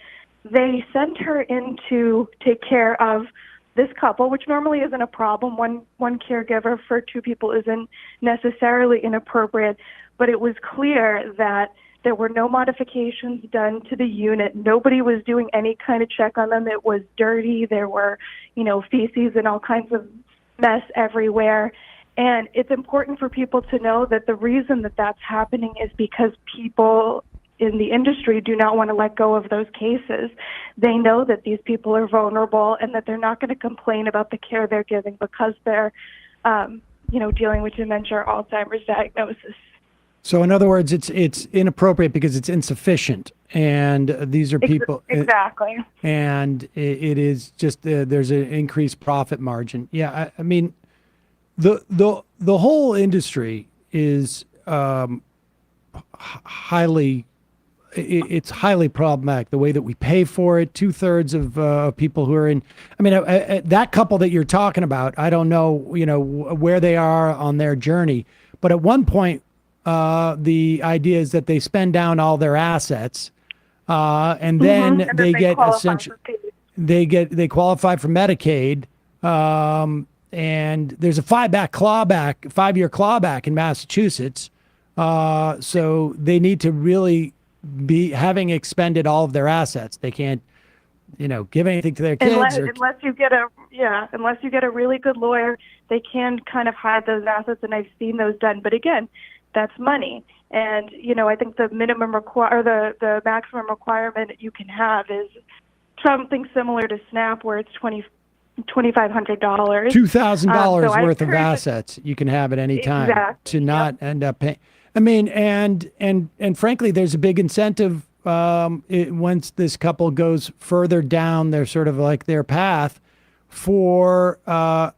They sent her in to take care of this couple, which normally isn't a problem. One caregiver for two people isn't necessarily inappropriate, but it was clear that there were no modifications done to the unit. Nobody was doing any kind of check on them. It was dirty. There were, feces and all kinds of mess everywhere. And it's important for people to know that the reason that that's happening is because people in the industry do not want to let go of those cases. They know that these people are vulnerable and that they're not going to complain about the care they're giving because they're, dealing with dementia or Alzheimer's diagnosis. So in other words, it's inappropriate because it's insufficient, and these are people exactly. And it is just there's an increased profit margin. Yeah, I mean, the whole industry is highly problematic. The way that we pay for it, 2/3 of people who are in. I mean, that couple that you're talking about, I don't know, where they are on their journey, but at one point. The idea is that they spend down all their assets, and then they get essentially they qualify for Medicaid, and there's a 5-year clawback in Massachusetts. So they need to really be having expended all of their assets. They can't give anything to their kids. Unless you get a really good lawyer, they can kind of hide those assets, and I've seen those done. But again, that's money. And, I think the minimum the maximum requirement you can have is something similar to SNAP, where it's $2,500. $2,000 worth of assets you can have at any time to not end up paying. I mean, and frankly, there's a big incentive once this couple goes further down their sort of like their path for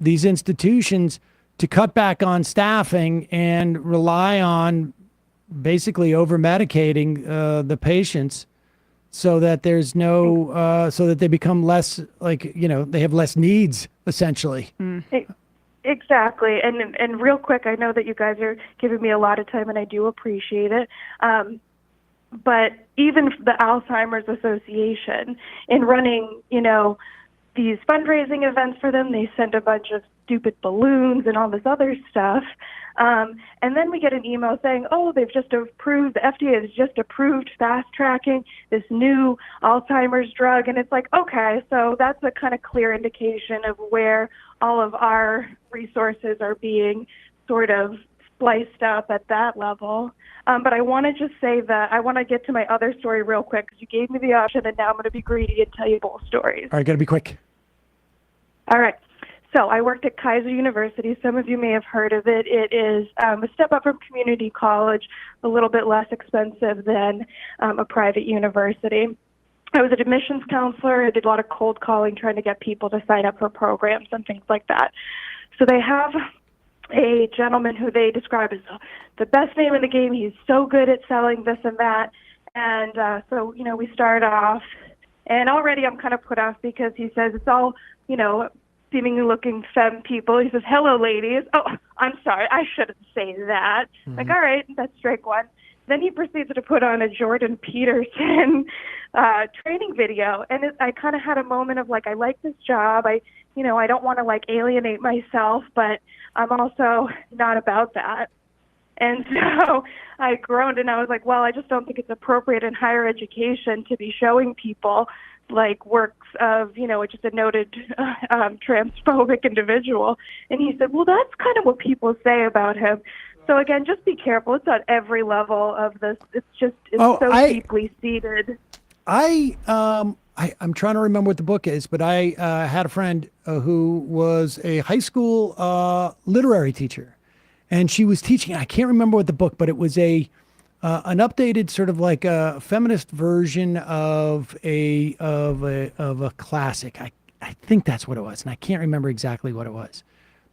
these institutions to cut back on staffing and rely on basically over medicating the patients, so that there's no so that they become less they have less needs essentially. Exactly. And real quick, I know that you guys are giving me a lot of time, and I do appreciate it. But even the Alzheimer's Association, in running, these fundraising events for them, they send a bunch of stupid balloons and all this other stuff. And then we get an email saying, they've just approved, the FDA has just approved fast tracking this new Alzheimer's drug. And it's like, okay, so that's a kind of clear indication of where all of our resources are being sort of spliced up at that level. But I want to just say that I want to get to my other story real quick, because you gave me the option, and now I'm going to be greedy and tell you both stories. All right, got to be quick. All right. So I worked at Kaiser University. Some of you may have heard of it. It is a step up from community college, a little bit less expensive than a private university. I was an admissions counselor. I did a lot of cold calling, trying to get people to sign up for programs and things like that. So they have a gentleman who they describe as the best name in the game. He's so good at selling this and that. And so, we start off, and already I'm kind of put off because he says it's all, seemingly looking femme people. He says, "Hello, ladies." Oh, I'm sorry, I shouldn't say that. Mm-hmm. Like, all right, that's strike one. Then he proceeds to put on a Jordan Peterson training video. And I kind of had a moment of like, I like this job. I don't want to alienate myself, but I'm also not about that. And so I groaned, and I was like, well, I just don't think it's appropriate in higher education to be showing people works of, just a noted transphobic individual. And he said, well, that's kind of what people say about him. So again, just be careful. It's at every level of this. It's deeply seated. I'm trying to remember what the book is, but I had a friend who was a high school literary teacher, and she was teaching. I can't remember what the book, but it was an updated sort of like a feminist version of a classic. I think that's what it was, and I can't remember exactly what it was.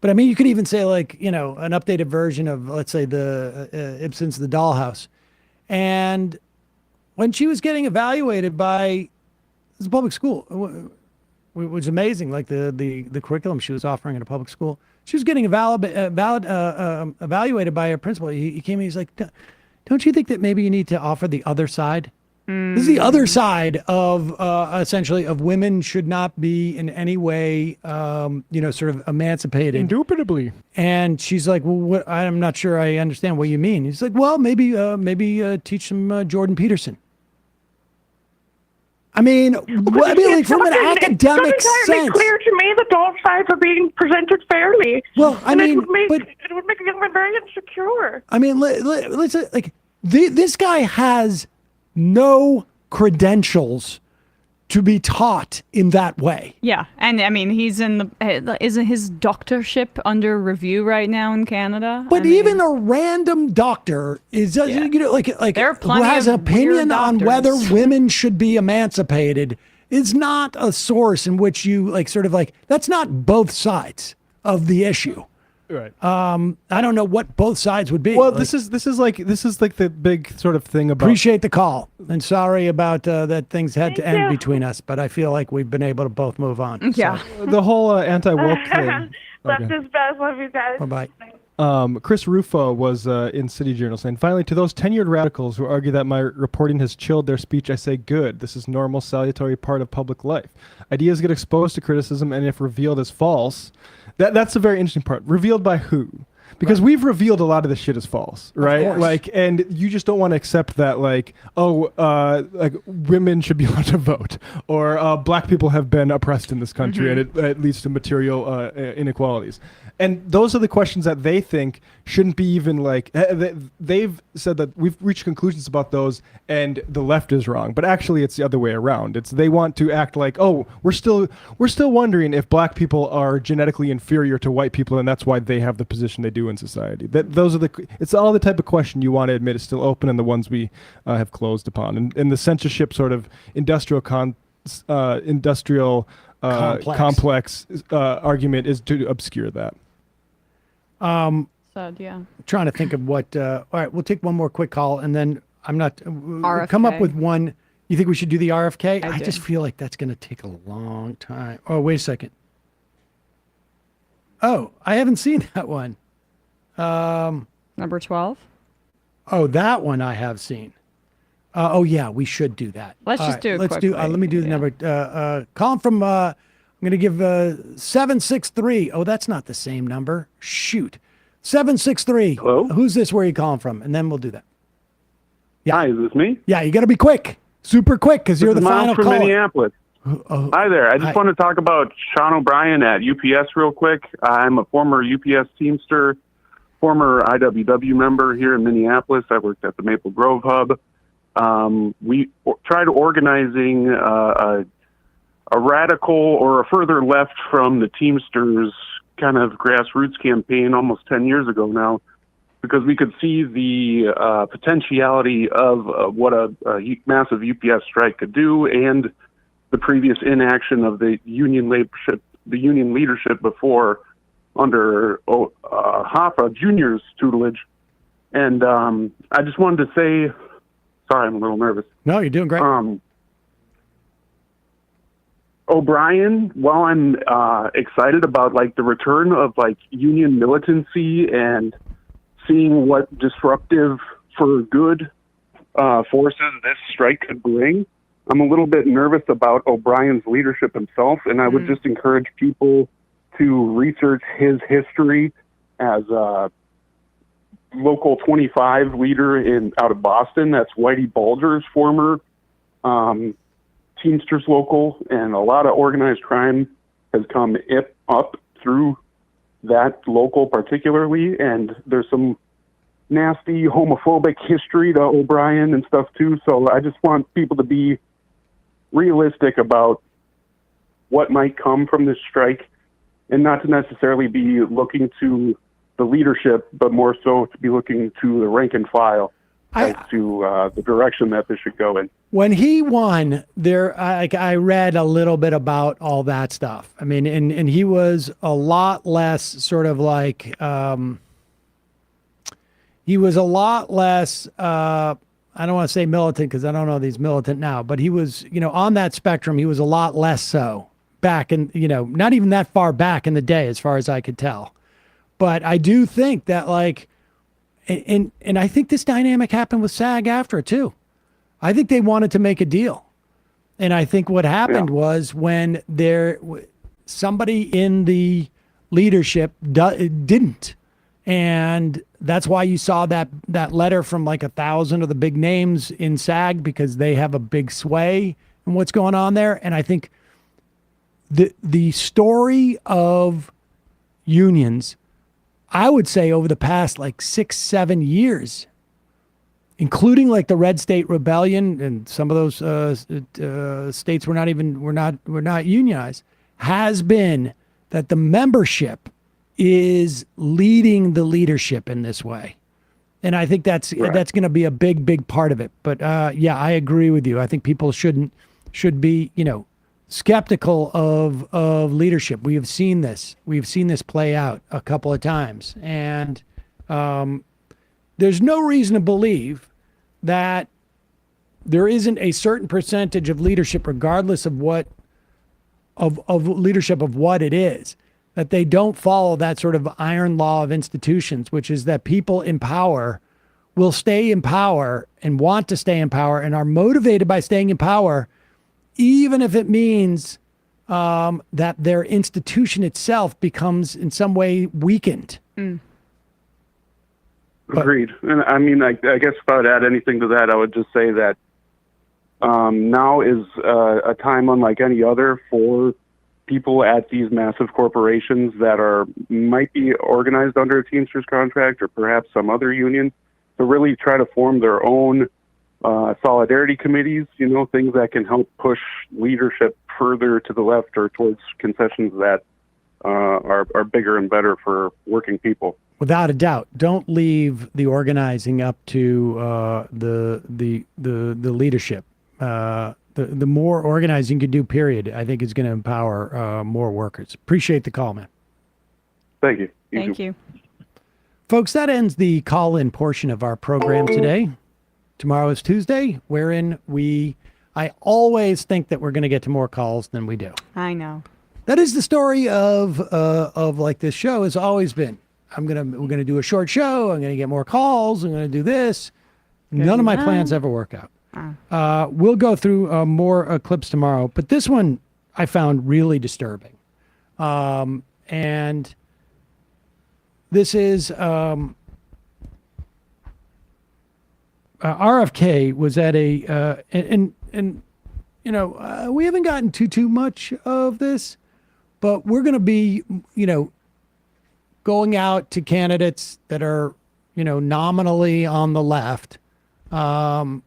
But I mean, you could even say an updated version of, let's say, the Ibsen's The Dollhouse. And when she was getting evaluated by the public school, it was amazing, like the curriculum she was offering at a public school. She was getting evaluated by a principal. He came in, he's like, don't you think that maybe you need to offer the other side? This is the other side of essentially of women should not be in any way, sort of emancipated. Indubitably. And she's like, well, what? I'm not sure I understand what you mean. He's like, well, maybe teach some Jordan Peterson. I mean, from an academic sense, it's entirely clear to me that all sides are being presented fairly. Well, it would make a young man very insecure. I mean, let's this guy has no credentials to be taught in that way. Yeah, and I mean, isn't his doctorship under review right now in Canada? But even a random doctor is, who has an opinion on whether women should be emancipated is not a source in which you that's not both sides of the issue. Right. I don't know what both sides would be. Well, this is like the big sort of thing about. Appreciate the call, and sorry about that things had to end between us, but I feel like we've been able to both move on. Yeah. So. The whole anti-woke thing. Left is best. Love you guys. Bye-bye. Chris Rufo was in City Journal saying, finally, to those tenured radicals who argue that my reporting has chilled their speech, I say, good. This is normal, salutary part of public life. Ideas get exposed to criticism, and if revealed as false, that's a very interesting part. Revealed by who? Because we've revealed a lot of the shit is false, right? Like, and you just don't want to accept that, like, like women should be allowed to vote, or black people have been oppressed in this country, and it leads to material inequalities. And those are the questions that they think shouldn't be even like, they've said that we've reached conclusions about those and the left is wrong, but actually it's the other way around. It's they want to act like, oh, we're still wondering if black people are genetically inferior to white people, and that's why they have the position they do in society. It's all the type of question you want to admit is still open, and the ones we have closed upon. And the censorship sort of industrial complex argument is to obscure that. Trying to think of what. All right, we'll take one more quick call, and then I'm not. RFK. Come up with one. You think we should do the RFK? I do. just feel like that's going to take a long time. Oh, wait a second. Oh, I haven't seen that one. Number 12. Oh, that one I have seen. Oh yeah, we should do that. Let's just do it Let's quickly. do. Let me do the number. Call from. I'm going to give 763. Oh, that's not the same number. Shoot, 763. Hello. Who's this? Where are you calling from? And then we'll do that. Yeah. Hi, is this me? Yeah, you got to be quick, super quick, because you're the This is Miles final from caller. Minneapolis. Hi there. I just want to talk about Sean O'Brien at UPS real quick. I'm a former UPS Teamster, former IWW member here in Minneapolis. I worked at the Maple Grove Hub. We tried organizing a radical or a further left from the Teamsters kind of grassroots campaign almost 10 years ago now, because we could see the potentiality of what a massive UPS strike could do, and the previous inaction of the union leadership before under Hoffa Jr.'s tutelage. And I just wanted to say, sorry, I'm a little nervous. No, you're doing great. O'Brien, while I'm excited about like the return of like union militancy and seeing what disruptive for good forces this strike could bring, I'm a little bit nervous about O'Brien's leadership himself, and I would just encourage people to research his history as a local 25 leader out of Boston. That's Whitey Bulger's former Teamsters local, and a lot of organized crime has come up through that local particularly, and there's some nasty homophobic history to O'Brien and stuff too. So I just want people to be realistic about what might come from this strike, and not to necessarily be looking to the leadership, but more so to be looking to the rank and file as to the direction that this should go in. When he won, I read a little bit about all that stuff. I mean, and he was a lot less sort of like, he was a lot less, I don't want to say militant because I don't know if he's militant now, but he was, on that spectrum, he was a lot less so back in, not even that far back in the day, as far as I could tell. But I do think that like, and I think this dynamic happened with SAG after too. I think they wanted to make a deal. And I think what happened was when somebody in the leadership didn't. And that's why you saw that letter from like 1,000 of the big names in SAG, because they have a big sway in what's going on there. And I think the story of unions, I would say over the past like 6-7 years, including like the Red State Rebellion and some of those states were not unionized, has been that the membership is leading the leadership in this way. And I think that's going to be a big part of it. But yeah, I agree with you. I think people should be, skeptical of leadership. We have seen this. We've seen this play out a couple of times. And there's no reason to believe that there isn't a certain percentage of leadership, regardless of what of leadership of what it is, that they don't follow that sort of iron law of institutions, which is that people in power will stay in power and want to stay in power and are motivated by staying in power, even if it means that their institution itself becomes in some way weakened. Agreed. And I mean, I guess if I would add anything to that, I would just say that now is a time unlike any other for people at these massive corporations that might be organized under a Teamsters contract or perhaps some other union to really try to form their own solidarity committees, things that can help push leadership further to the left or towards concessions that are bigger and better for working people. Without a doubt, don't leave the organizing up to the leadership. The more organizing you can do, period, I think is going to empower more workers. Appreciate the call, man. Thank you. Thank you. Folks, that ends the call-in portion of our program today. Tomorrow is Tuesday, wherein I always think that we're going to get to more calls than we do. I know. That is the story of like this show has always been. We're gonna do a short show. I'm gonna get more calls. I'm gonna do this. None of my plans ever work out. We'll go through more clips tomorrow, but this one I found really disturbing. And this is RFK was at a we haven't gotten too much of this, but we're going to be going out to candidates that are nominally on the left, because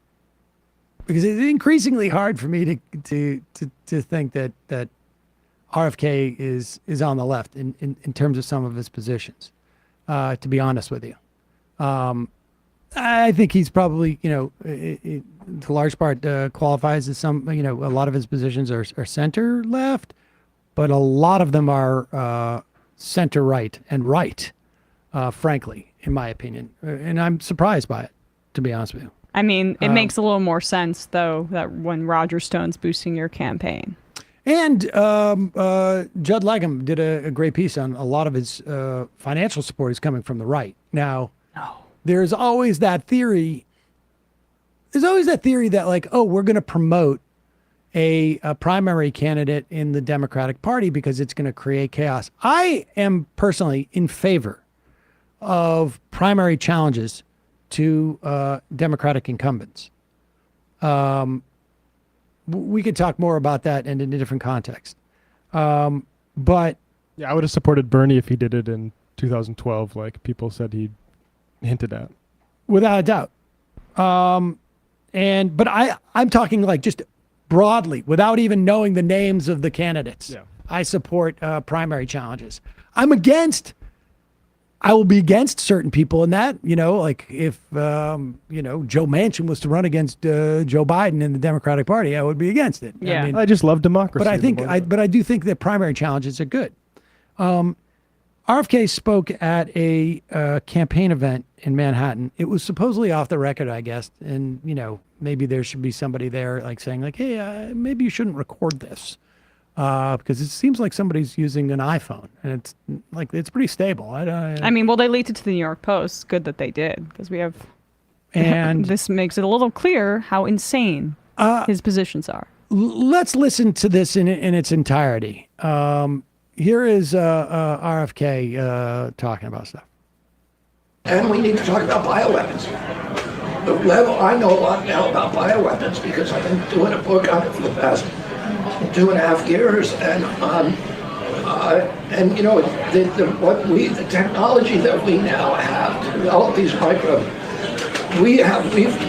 it's increasingly hard for me to think that RFK is on the left in terms of some of his positions. To be honest with you, I think he's probably to large part qualifies as some a lot of his positions are center left, but a lot of them are center right and right, frankly, in my opinion, and I'm surprised by it, to be honest with you. I mean, it makes a little more sense though that when Roger Stone's boosting your campaign. And Judd Legum did a great piece on a lot of his financial support is coming from the right. Now, there's always that theory. There's always that theory that like, oh, we're going to promote a primary candidate in the Democratic Party because it's going to create chaos. I am personally in favor of primary challenges to Democratic incumbents. We could talk more about that and in a different context. But yeah, I would have supported Bernie if he did it in 2012, like people said he hinted at. Without a doubt. But I'm talking like just broadly, without even knowing the names of the candidates. Yeah. I support primary challenges. I will be against certain people in that, like if, Joe Manchin was to run against Joe Biden in the Democratic Party, I would be against it. Yeah. I just love democracy. But I do think that primary challenges are good. RFK spoke at a campaign event in Manhattan. It was supposedly off the record, I guess. And, maybe there should be somebody there like saying like, hey, maybe you shouldn't record this. Because it seems like somebody's using an iPhone and it's pretty stable. I mean, well, they leaked it to the New York Post. Good that they did, because we have, and this makes it a little clear how insane his positions are. Let's listen to this in its entirety. Here is RFK talking about stuff. And we need to talk about bioweapons. The level, I know a lot now about bioweapons because I've been doing a book on it for the past 2.5 years, and the technology that we now have to develop these microbes, we've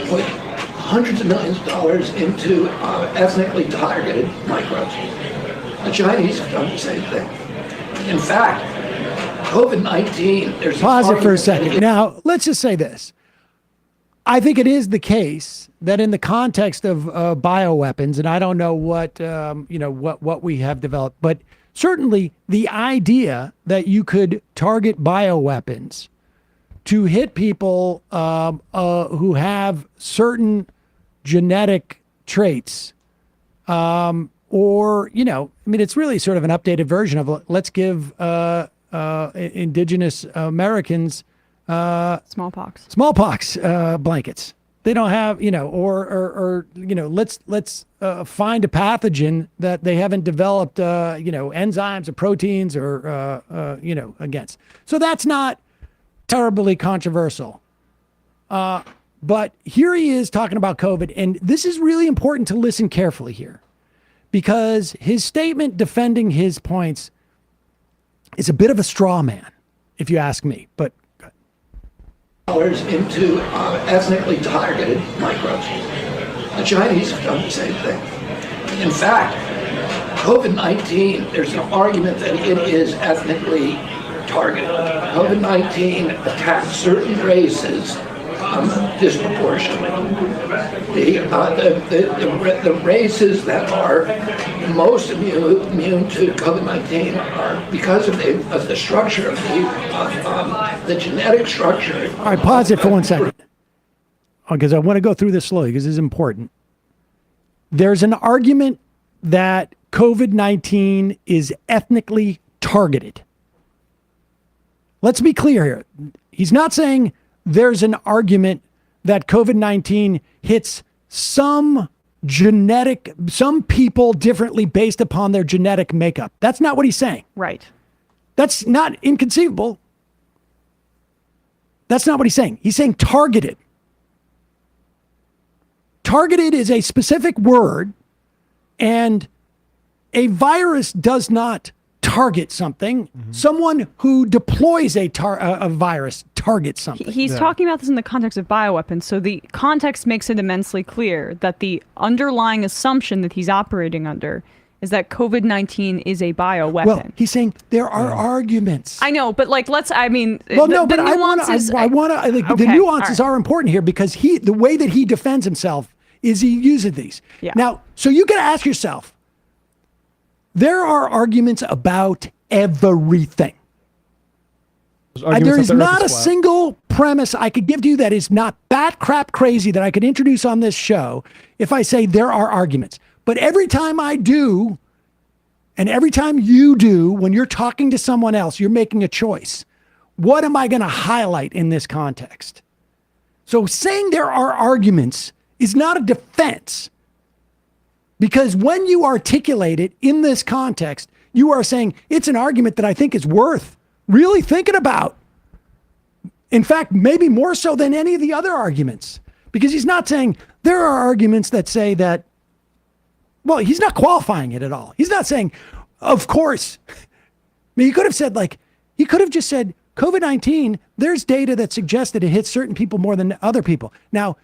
put hundreds of millions of dollars into ethnically targeted microbes. The Chinese have done the same thing. In fact, COVID-19, there's pause it for a second. Now, let's just say this. I think it is the case that in the context of bioweapons, and I don't know what we have developed, but certainly the idea that you could target bioweapons to hit people who have certain genetic traits, it's really sort of an updated version of let's give indigenous Americans smallpox blankets. They don't have, let's find a pathogen that they haven't developed, enzymes or proteins or, against. So that's not terribly controversial. But here he is talking about COVID. And this is really important to listen carefully here, because his statement defending his points is a bit of a straw man, if you ask me. But dollars into ethnically targeted microbes. The Chinese have done the same thing. In fact, COVID-19, there's an argument that it is ethnically targeted. COVID-19 attacks certain races disproportionately. The races that are most immune to COVID-19 are because of the structure of the genetic structure. all right, pause it for 1 second, because I want to go through this slowly because this is important. There's an argument that COVID-19 is ethnically targeted. Let's be clear here. He's not saying there's an argument that COVID-19 hits some people differently based upon their genetic makeup. That's not what he's saying. Right. That's not inconceivable. That's not what he's saying. He's saying targeted. Targeted is a specific word, and a virus does not target something. Mm-hmm. Someone who deploys a virus targets something. He's talking about this in the context of bioweapons, so the context makes it immensely clear that the underlying assumption that he's operating under is that COVID-19 is a bioweapon. Well, he's saying there are arguments. I know, but like, the nuances are important here, because the way that he defends himself is he uses these. Yeah. Now, so you got to ask yourself, there are arguments about everything. There is not a single premise I could give to you that is not bat crap crazy that I could introduce on this show if I say there are arguments. But every time I do, and every time you do, when you're talking to someone else, you're making a choice. What am I going to highlight in this context? So saying there are arguments is not a defense, because when you articulate it in this context, you are saying it's an argument that I think is worth really thinking about. In fact, maybe more so than any of the other arguments, because he's not saying there are arguments that say that, well, he's not qualifying it at all. He's not saying, of course. I mean, he could have just said COVID-19, there's data that suggests that it hits certain people more than other people. Now,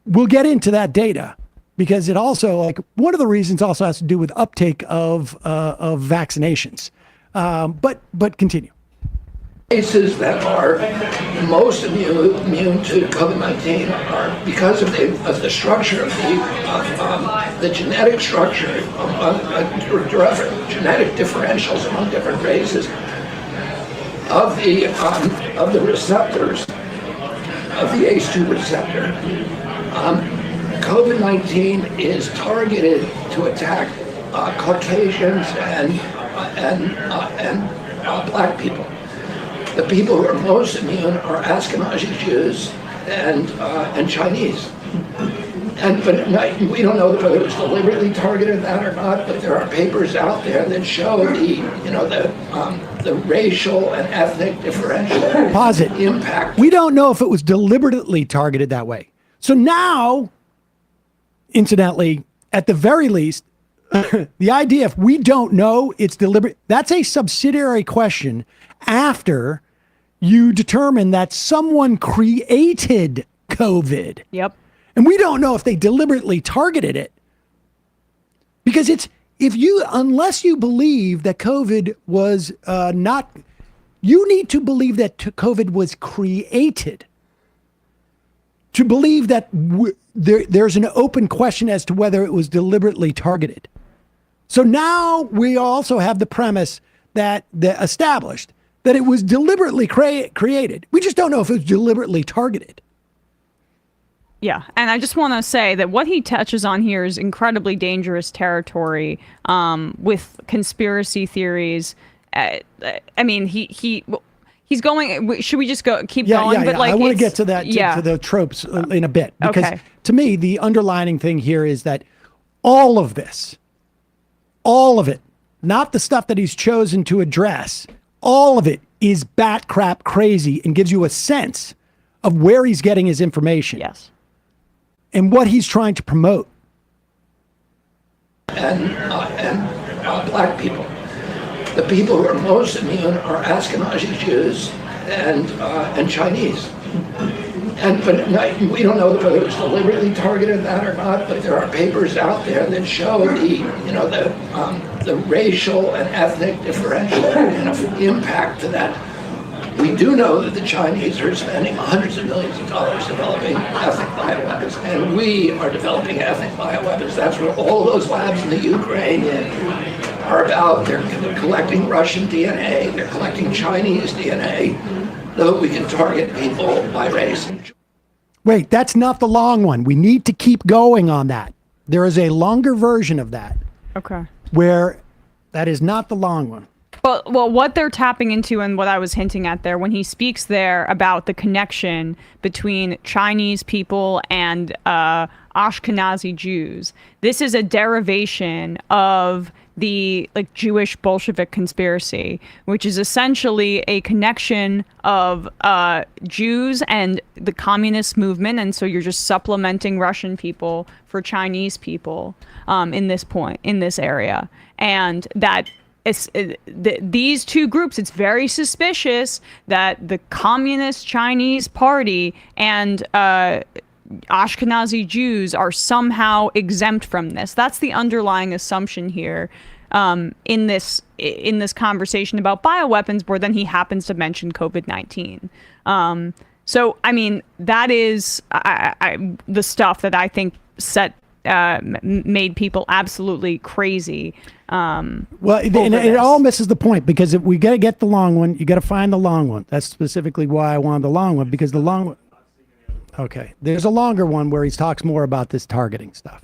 we'll get into that data, because it also, like, one of the reasons also has to do with uptake of vaccinations. But continue. Cases that are most immune to COVID-19 are because of the structure of the genetic structure, genetic differentials among different races of the receptors of the ACE2 receptor. COVID-19 is targeted to attack Caucasians and black people. The people who are most immune are Ashkenazi Jews and Chinese. But we don't know whether it was deliberately targeted that or not. But there are papers out there that show the racial and ethnic differential impact. We don't know if it was deliberately targeted that way. So now, incidentally, at the very least, the idea, if we don't know it's deliberate, that's a subsidiary question after you determine that someone created COVID. Yep. And we don't know if they deliberately targeted it. Because unless you believe that COVID was you need to believe that COVID was created. To believe that there's an open question as to whether it was deliberately targeted. So now we also have the premise that established that it was deliberately created. We just don't know if it was deliberately targeted. Yeah, and I just want to say that what he touches on here is incredibly dangerous territory with conspiracy theories. I mean, he's going. Should we just keep going? Yeah, but I want to get to that, to the tropes in a bit. Because to me, the underlining thing here is that all of it, not the stuff that he's chosen to address, all of it is bat crap crazy and gives you a sense of where he's getting his information. Yes. And what he's trying to promote. And black people. The people who are most immune are Ashkenazi Jews and Chinese. But we don't know whether it was deliberately targeted that or not. But there are papers out there that show the racial and ethnic differential impact to that. We do know that the Chinese are spending hundreds of millions of dollars developing ethnic bioweapons, and we are developing ethnic bioweapons. That's what all those labs in the Ukraine are about. They're collecting Russian DNA, they're collecting Chinese DNA, so that we can target people by race. Wait, that's not the long one. We need to keep going on that. There is a longer version of that. Okay. Where that is not the long one. Well, what they're tapping into and what I was hinting at there when he speaks there about the connection between Chinese people and Ashkenazi Jews, this is a derivation of the Jewish Bolshevik conspiracy, which is essentially a connection of Jews and the communist movement, and so you're just supplementing Russian people for Chinese people in this area, and that. These two groups, it's very suspicious that the Communist Chinese Party and Ashkenazi Jews are somehow exempt from this. That's the underlying assumption here in this conversation about bioweapons, where then he happens to mention COVID-19. So, I mean, that is the stuff that I think made people absolutely crazy. It all misses the point, because if we got to get the long one, you got to find the long one. That's specifically why I wanted the long one, because the long one. Okay, there's a longer one where he talks more about this targeting stuff,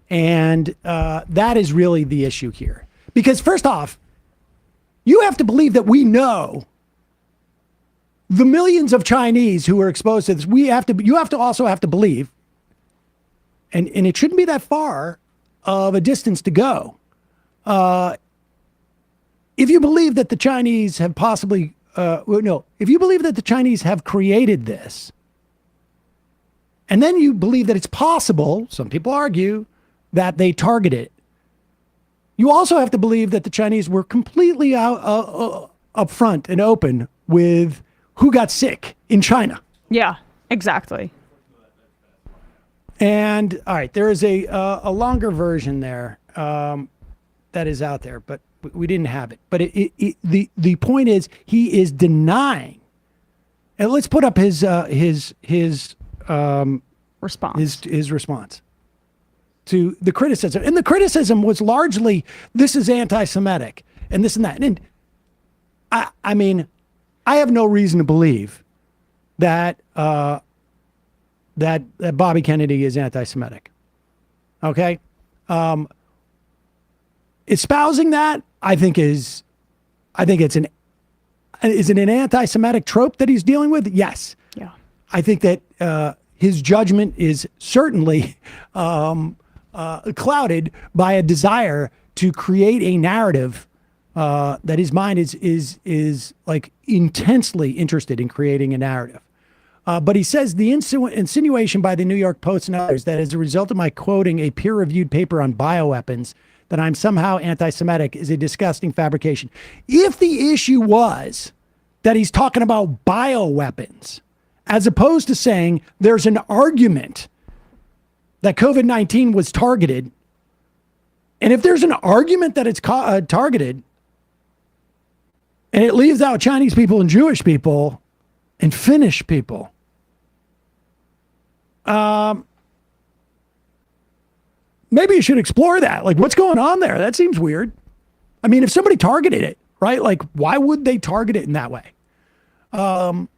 and that is really the issue here. Because first off, you have to believe that we know the millions of Chinese who are exposed to this. You also have to believe. And it shouldn't be that far of a distance to go. If you believe that the Chinese have if you believe that the Chinese have created this, and then you believe that it's possible, some people argue, that they target it, you also have to believe that the Chinese were completely upfront and open with who got sick in China. Yeah, exactly. And all right, there is a longer version there that is out there, but we didn't have it. But the point is, he is denying. And let's put up his response. His response to the criticism, and the criticism was largely, this is anti-Semitic and this and that. And I mean, I have no reason to believe that. That Bobby Kennedy is anti-Semitic. Okay? Espousing that, I think it's an anti-Semitic trope that he's dealing with? Yes. Yeah. I think that his judgment is certainly clouded by a desire to create a narrative that his mind is like intensely interested in creating a narrative. But he says the insinuation by the New York Post and others that as a result of my quoting a peer-reviewed paper on bioweapons that I'm somehow anti-Semitic is a disgusting fabrication. If the issue was that he's talking about bioweapons, as opposed to saying there's an argument that COVID-19 was targeted, and if there's an argument that it's targeted, and it leaves out Chinese people and Jewish people and Finnish people, maybe you should explore that. Like, what's going on there? That seems weird. I mean, if somebody targeted it, right? Like, why would they target it in that way? I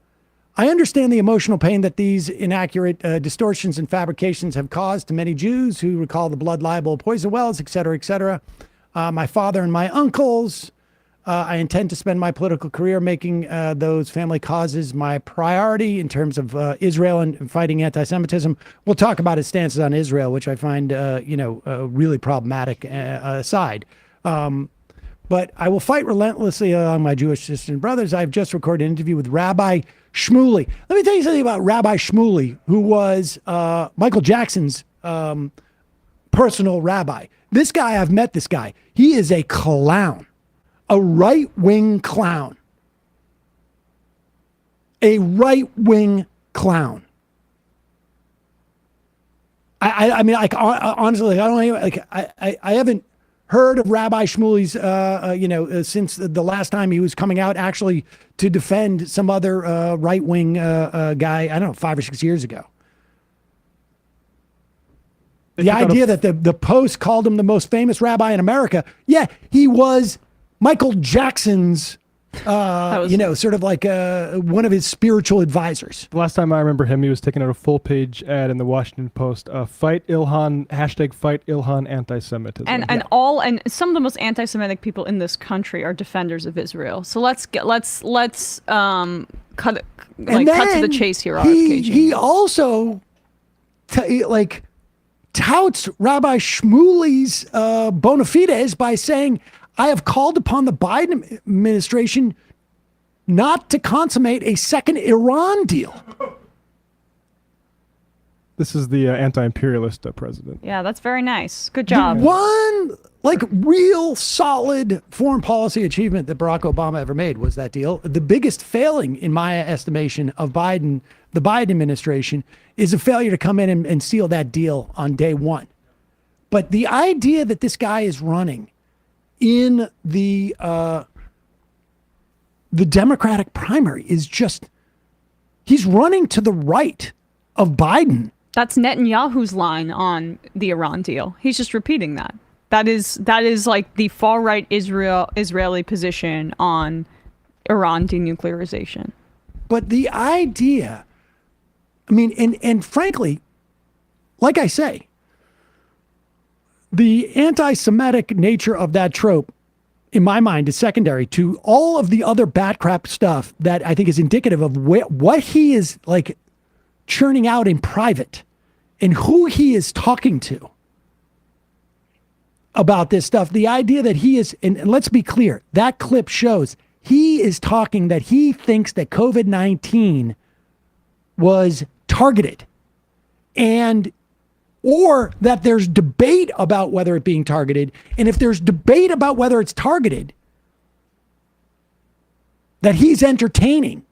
understand the emotional pain that these inaccurate distortions and fabrications have caused to many Jews who recall the blood libel, poison wells, et cetera, et cetera. My father and my uncles. I intend to spend my political career making those family causes my priority in terms of Israel and fighting anti-Semitism. We'll talk about his stances on Israel, which I find, really problematic aside. But I will fight relentlessly along my Jewish sisters and brothers. I've just recorded an interview with Rabbi Shmuley. Let me tell you something about Rabbi Shmuley, who was Michael Jackson's personal rabbi. This guy, I've met this guy. He is a clown, a right-wing clown. A right-wing clown. I mean, like, honestly, I don't even, like, I haven't heard of Rabbi Shmuley's, since the last time he was coming out actually to defend some other right-wing guy, I don't know, 5 or 6 years ago. The idea that the Post called him the most famous rabbi in America, yeah, he was Michael Jackson's, sort of like one of his spiritual advisors. The last time I remember him, he was taking out a full-page ad in the Washington Post, fight Ilhan, #fight Ilhan anti-Semitism. And some of the most anti-Semitic people in this country are defenders of Israel. So let's cut to the chase here. He also touts Rabbi Shmuley's bona fides by saying, I have called upon the Biden administration not to consummate a second Iran deal. This is the anti-imperialist president. Yeah, that's very nice. Good job. The one real solid foreign policy achievement that Barack Obama ever made was that deal. The biggest failing, in my estimation, of the Biden administration is a failure to come in and seal that deal on day one. But the idea that this guy is running in the Democratic primary is just, he's running to the right of Biden. That's Netanyahu's line on the Iran deal. He's just repeating that. That is like the far right Israeli position on Iran denuclearization. But the idea, I mean, and frankly, like I say, the anti-Semitic nature of that trope, in my mind, is secondary to all of the other bat crap stuff that I think is indicative of what he is like churning out in private and who he is talking to about this stuff. The idea that he is, and let's be clear, that clip shows he is talking that he thinks that COVID-19 was targeted or that there's debate about whether it being targeted. And if there's debate about whether it's targeted, that he's entertaining,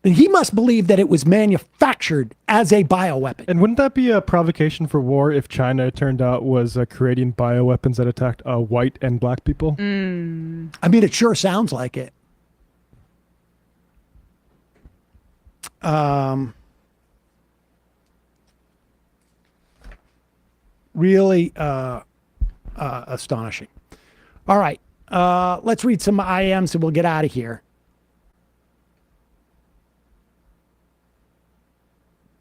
then he must believe that it was manufactured as a bioweapon. And wouldn't that be a provocation for war if China, it turned out, was creating bioweapons that attacked white and black people? I mean, it sure sounds like it. Really astonishing. All right. Let's read some IMs and we'll get out of here.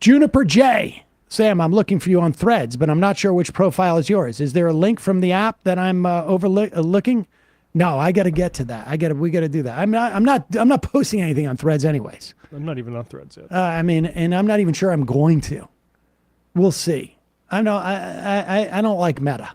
Juniper J. Sam, I'm looking for you on Threads, but I'm not sure which profile is yours. Is there a link from the app that I'm overlooking? No, I got to get to that. We got to do that. I'm not posting anything on Threads anyways. I'm not even on Threads yet. And I'm not even sure I'm going to. We'll see. I know I don't like Meta.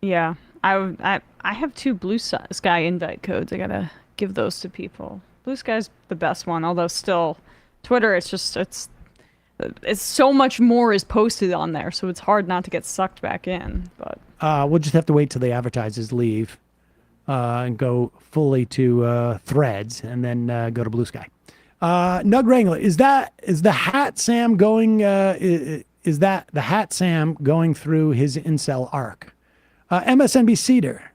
Yeah, I have 2 Blue Sky invite codes. I gotta give those to people. Blue Sky's the best one, although still, Twitter, it's so much more is posted on there, so it's hard not to get sucked back in. But we'll just have to wait till the advertisers leave and go fully to Threads, and then go to Blue Sky. Nug Wrangler, is the Hat Sam going? Is that the Hat Sam going through his incel arc? MSNB Cedar.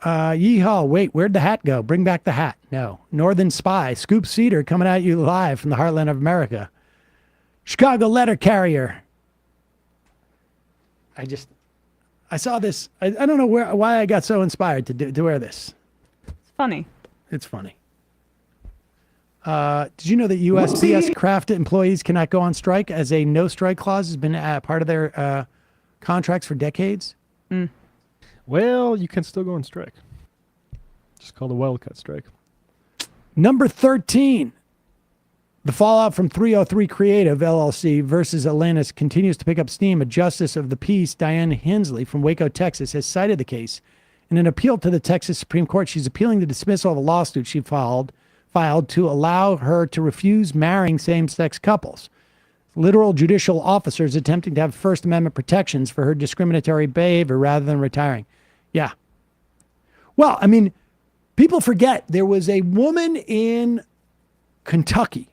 Yeehaw, wait, where'd the hat go? Bring back the hat. No. Northern Spy. Scoop Cedar coming at you live from the heartland of America. Chicago Letter Carrier. I saw this. I don't know why I got so inspired to wear this. It's funny. It's funny. Did you know that USPS craft employees cannot go on strike, as a no strike clause has been part of their contracts for decades? Well, you can still go on strike. Just called a wildcat strike. Number 13. The fallout from 303 Creative LLC versus Atlantis continues to pick up steam. A justice of the peace, Diane Hensley from Waco, Texas, has cited the case In an appeal to the Texas Supreme Court, she's appealing the dismissal of a lawsuit she filed to allow her to refuse marrying same-sex couples. Literal judicial officers attempting to have First Amendment protections for her discriminatory behavior rather than retiring. Yeah. Well, I mean, people forget there was a woman in Kentucky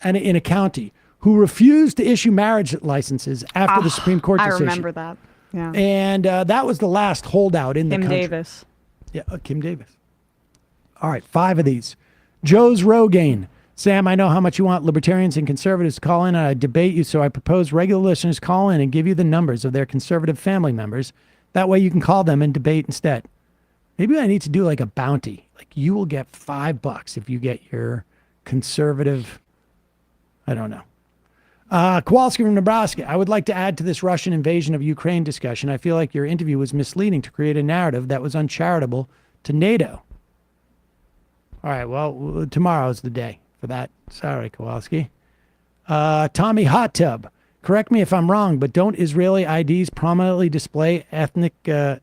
and in a county who refused to issue marriage licenses after the Supreme Court decision. I remember that. Yeah. And that was the last holdout in the country. Kim Davis. Yeah, Kim Davis. All right, 5 of these. Joe's Rogaine. Sam, I know how much you want libertarians and conservatives to call in and I debate you, so I propose regular listeners call in and give you the numbers of their conservative family members. That way you can call them and debate instead. Maybe I need to do like a bounty. Like you will get $5 if you get your conservative, I don't know. Kowalski from Nebraska. I would like to add to this Russian invasion of Ukraine discussion. I feel like your interview was misleading to create a narrative that was uncharitable to NATO. All right, well, tomorrow's the day for that. Sorry, Kowalski. Tommy Hot Tub. Correct me if I'm wrong, but don't Israeli IDs prominently display ethnic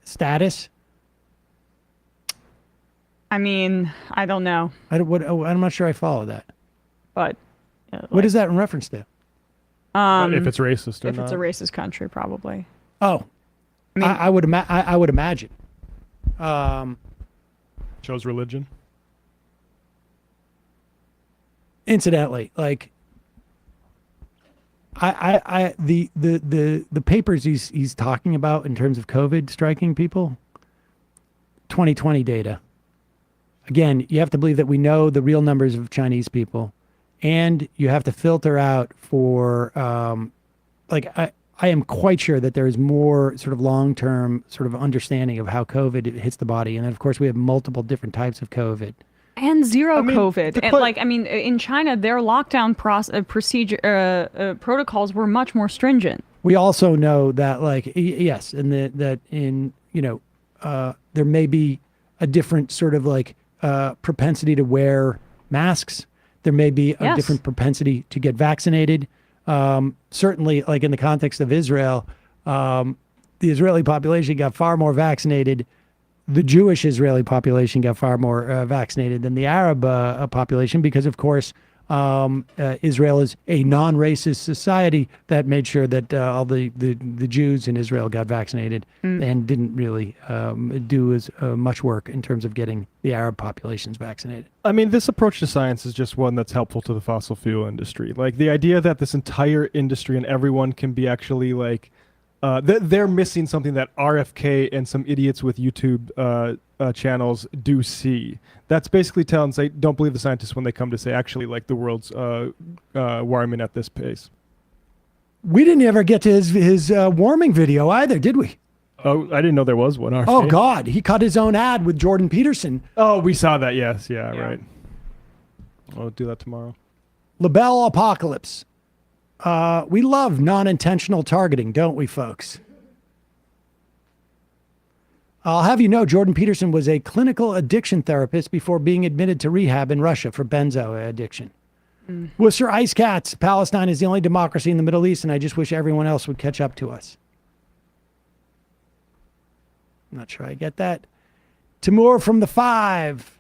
status? I mean, I don't know. I'm not sure I follow that. But what is that in reference to? If it's racist or if not. it's a racist country, probably. Oh, I would imagine. Shows religion. Incidentally, like the papers he's talking about in terms of COVID striking people, 2020 data. Again, you have to believe that we know the real numbers of Chinese people, and you have to filter out for I am quite sure that there is more sort of long-term sort of understanding of how COVID hits the body, and then of course we have multiple different types of COVID. And zero COVID. And in China, their lockdown protocols were much more stringent. We also know that, yes, and that in, there may be a different sort of propensity to wear masks. There may be a different propensity to get vaccinated. Certainly, in the context of Israel, the Israeli population got far more vaccinated. The Jewish Israeli population got far more vaccinated than the Arab population because, of course, Israel is a non-racist society that made sure that all the Jews in Israel got vaccinated and didn't really do as much work in terms of getting the Arab populations vaccinated. I mean, this approach to science is just one that's helpful to the fossil fuel industry. Like the idea that this entire industry and everyone can be actually they're missing something that RFK and some idiots with YouTube channels do see. That's basically telling, say, don't believe the scientists when they come to say, actually, the world's warming at this pace. We didn't ever get to his warming video either, did we? Oh, I didn't know there was one. RFK. Oh, God. He cut his own ad with Jordan Peterson. Oh, we saw that. Yes. Yeah. Right. I'll do that tomorrow. LaBelle Apocalypse. We love non-intentional targeting, don't we, folks? I'll have you know, Jordan Peterson was a clinical addiction therapist before being admitted to rehab in Russia for benzo addiction. Worcester Ice Cats. Palestine is the only democracy in the Middle East, and I just wish everyone else would catch up to us. I'm not sure I get that. Timur from the 5.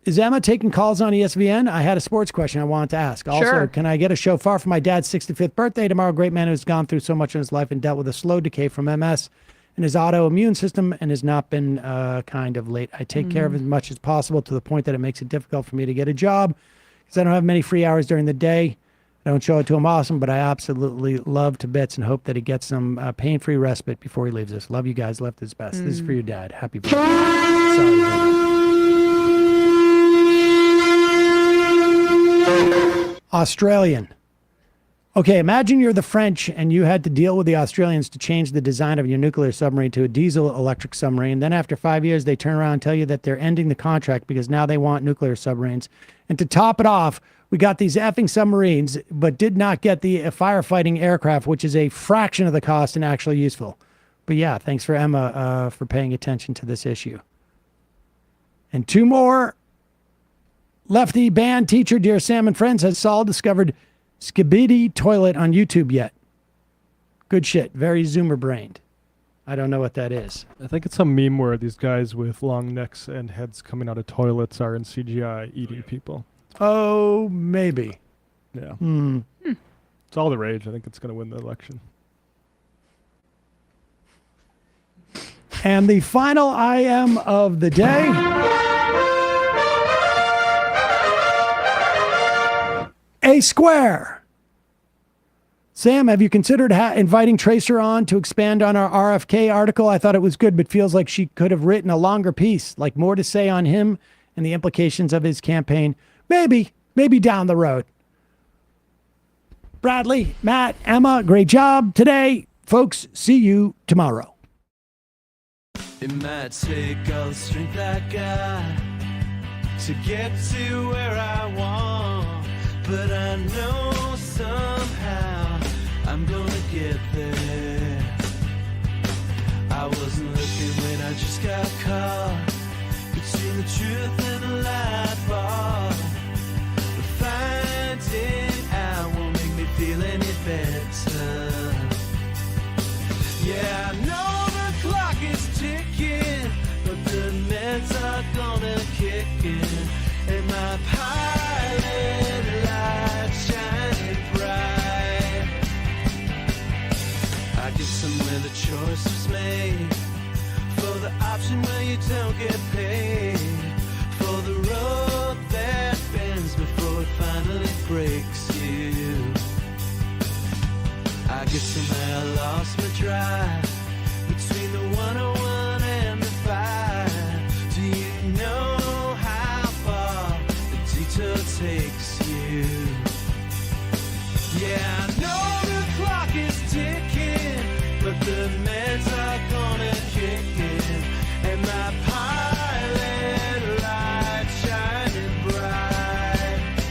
Is Emma taking calls on ESPN? I had a sports question I wanted to ask. Also, sure. Can I get a shofar for my dad's 65th birthday tomorrow? Great man who's gone through so much in his life and dealt with a slow decay from MS in his autoimmune system and has not been kind of late. I take care of as much as possible to the point that it makes it difficult for me to get a job because I don't have many free hours during the day. I don't show it to him often, but I absolutely love to bits and hope that he gets some pain-free respite before he leaves us. Love you guys. Left his best. This is for your dad. Happy birthday. Sorry. Australian. Okay, imagine you're the French and you had to deal with the Australians to change the design of your nuclear submarine to a diesel electric submarine. Then after 5 years, they turn around and tell you that they're ending the contract because now they want nuclear submarines. And to top it off, we got these effing submarines, but did not get the firefighting aircraft, which is a fraction of the cost and actually useful. But yeah, thanks for Emma for paying attention to this issue. And 2 more. Lefty band teacher, dear Sam and friends, has Saul discovered Skibidi toilet on YouTube yet? Good shit. Very Zoomer brained. I don't know what that is. I think it's some meme where these guys with long necks and heads coming out of toilets are in CGI eating people. Oh, maybe. Yeah. Hmm. It's all the rage. I think it's going to win the election. And the final IM of the day. A square. Sam, have you considered inviting Tracer on to expand on our RFK article? I thought it was good, but feels like she could have written a longer piece, like more to say on him and the implications of his campaign. Maybe down the road. Bradley, Matt, Emma, great job today. Folks, see you tomorrow. It might take all the strength I got to get to where I want, but I know somehow I'm gonna get there. I wasn't looking when I just got caught between the truth and the light bar, but finding out won't make me feel any better. Yeah, I know the clock is ticking, but the meds are gonna kick in, and my pilot light shining bright. I guess somewhere the choice was made for the option where you don't get paid, for the road that bends before it finally breaks you. I guess somehow I lost my drive between the 101 and the 5. Do you know how far the detour takes you? Yeah, I know the clock is ticking, but the meds